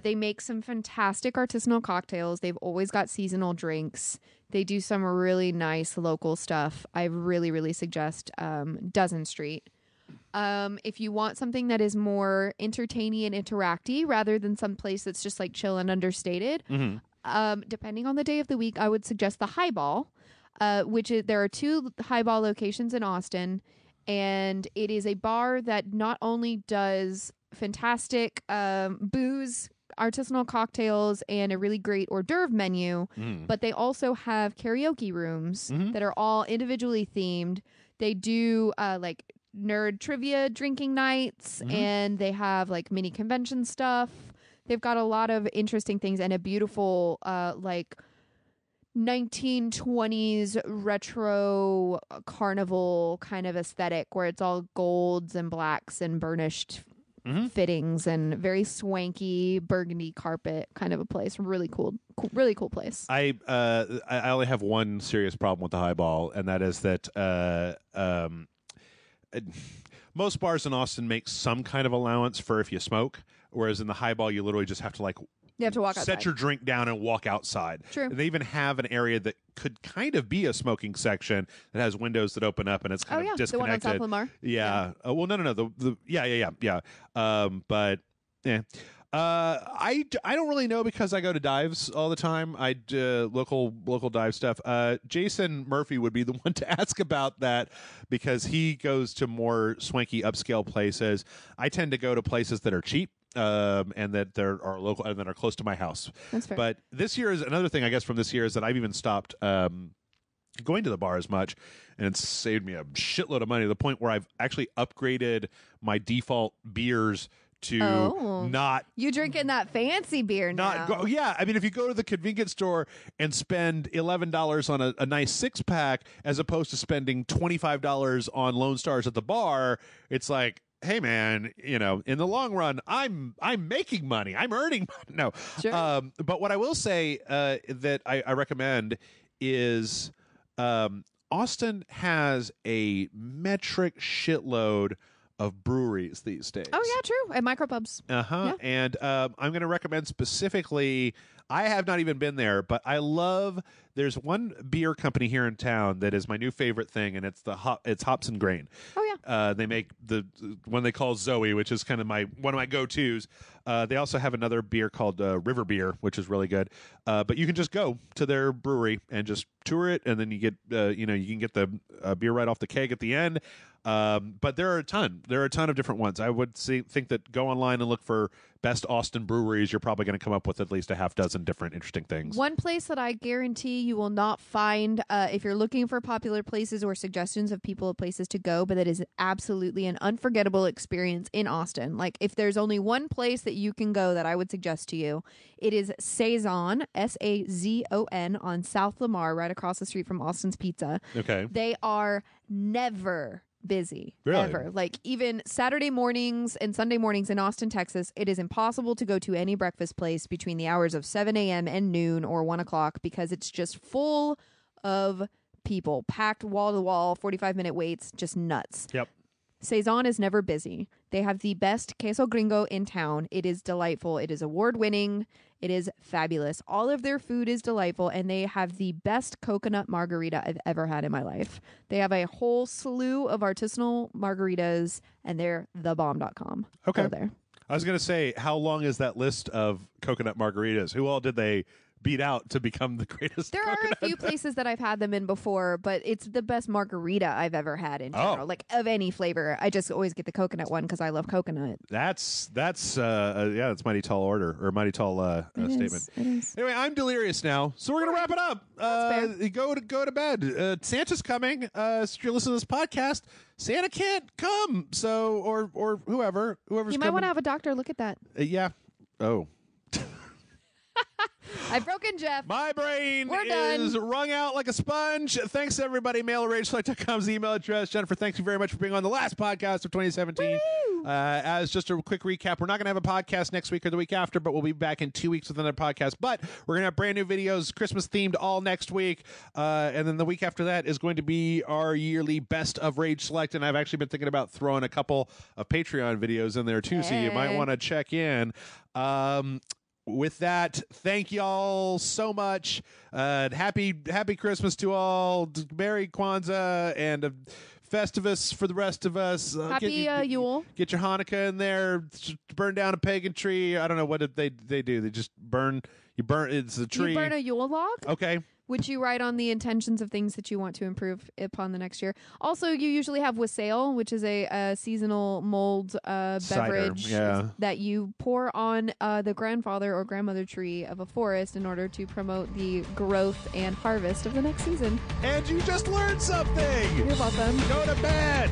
They make some fantastic artisanal cocktails. They've always got seasonal drinks. They do some really nice local stuff. I really, really suggest Dozen Street. If you want something that is more entertaining and interacty rather than some place that's just like chill and understated, depending on the day of the week, I would suggest the Highball, which is, there are 2 Highball locations in Austin, and it is a bar that not only does fantastic booze, artisanal cocktails, and a really great hors d'oeuvre menu, but they also have karaoke rooms that are all individually themed. They do like nerd trivia drinking nights, and they have like mini convention stuff. They've got a lot of interesting things and a beautiful like 1920s retro carnival kind of aesthetic where it's all golds and blacks and burnished fittings and very swanky burgundy carpet kind of a place. Really cool place. I only have one serious problem with the Highball, and that is that most bars in Austin make some kind of allowance for if you smoke, whereas in the Highball you literally just have to like You have to walk set outside. your drink down and walk outside. True. They even have an area that could kind of be a smoking section that has windows that open up and it's kind of disconnected. The one on South Lamar. Yeah. Well, no. Yeah. But yeah. I don't really know because I go to dives all the time. I do local dive stuff. Jason Murphy would be the one to ask about that because he goes to more swanky upscale places. I tend to go to places that are cheap. And that there are local and that are close to my house. That's fair. But this year is another thing I guess from this year is that I've even stopped going to the bar as much, and it's saved me a shitload of money to the point where I've actually upgraded my default beers to not you drinking that fancy beer now. Yeah, I mean, if you go to the convenience store and spend $11 on a nice 6-pack as opposed to spending $25 on Lone Stars at the bar, it's like, hey man, in the long run, I'm making money. I'm earning money. No, sure. But what I will say that I recommend is Austin has a metric shitload of breweries these days. Oh yeah, true. And micropubs. Yeah. And I'm going to recommend specifically. I have not even been there, but there's one beer company here in town that is my new favorite thing, and it's it's Hops and Grain. Oh yeah. They make the one they call Zoe, which is kind of one of my go-tos. They also have another beer called River Beer, which is really good. But you can just go to their brewery and just tour it, and then you get you can get the beer right off the keg at the end. But there are a ton. There are a ton of different ones. I would think that go online and look for best Austin breweries. You're probably going to come up with at least a half dozen different interesting things. One place that I guarantee you will not find if you're looking for popular places or suggestions of places to go, but that is absolutely an unforgettable experience in Austin. Like if there's only one place that you can go that I would suggest to you, it is Sazon, Sazon on South Lamar, right across the street from Austin's Pizza. Okay. They are never busy. Really? Ever. Like even Saturday mornings and Sunday mornings in Austin, Texas, it is impossible to go to any breakfast place between the hours of 7 a.m. and noon or 1 o'clock because it's just full of people, packed wall to wall, 45-minute waits, just nuts. Yep. Sazon is never busy. They have the best queso gringo in town. It is delightful. It is award-winning. It is fabulous. All of their food is delightful, and they have the best coconut margarita I've ever had in my life. They have a whole slew of artisanal margaritas, and they're thebomb.com. Okay. Go there. I was going to say, how long is that list of coconut margaritas? Who all did they beat out to become the greatest? There are a few places that I've had them in before, but it's the best margarita I've ever had in general, like of any flavor. I just always get the coconut one because I love coconut. That's mighty tall order or mighty tall statement. It is. Anyway, I'm delirious now, so we're gonna wrap it up. Go to bed. Santa's coming. So if you're listening to this podcast, Santa can't come. So or whoever's you might want to have a doctor look at that. Yeah. Oh. I've broken Jeff. My brain We're is done. wrung out like a sponge. Thanks, everybody. Mail@rageselect.com's the email address. Jennifer, thank you very much for being on the last podcast of 2017. As just a quick recap, we're not going to have a podcast next week or the week after, but we'll be back in 2 weeks with another podcast. But we're going to have brand new videos, Christmas-themed, all next week. And then the week after that is going to be our yearly Best of Rage Select. And I've actually been thinking about throwing a couple of Patreon videos in there, too, so you might want to check in. With that, thank y'all so much. Happy Christmas to all. Merry Kwanzaa and Festivus for the rest of us. Happy Yule. Get your Hanukkah in there. Burn down a pagan tree. I don't know what did they do. They just burn. You burn. It's a tree. You burn a Yule log. Okay. Which you write on the intentions of things that you want to improve upon the next year. Also, you usually have wassail, which is a seasonal mulled beverage that you pour on the grandfather or grandmother tree of a forest in order to promote the growth and harvest of the next season. And you just learned something. You're welcome. Go to bed.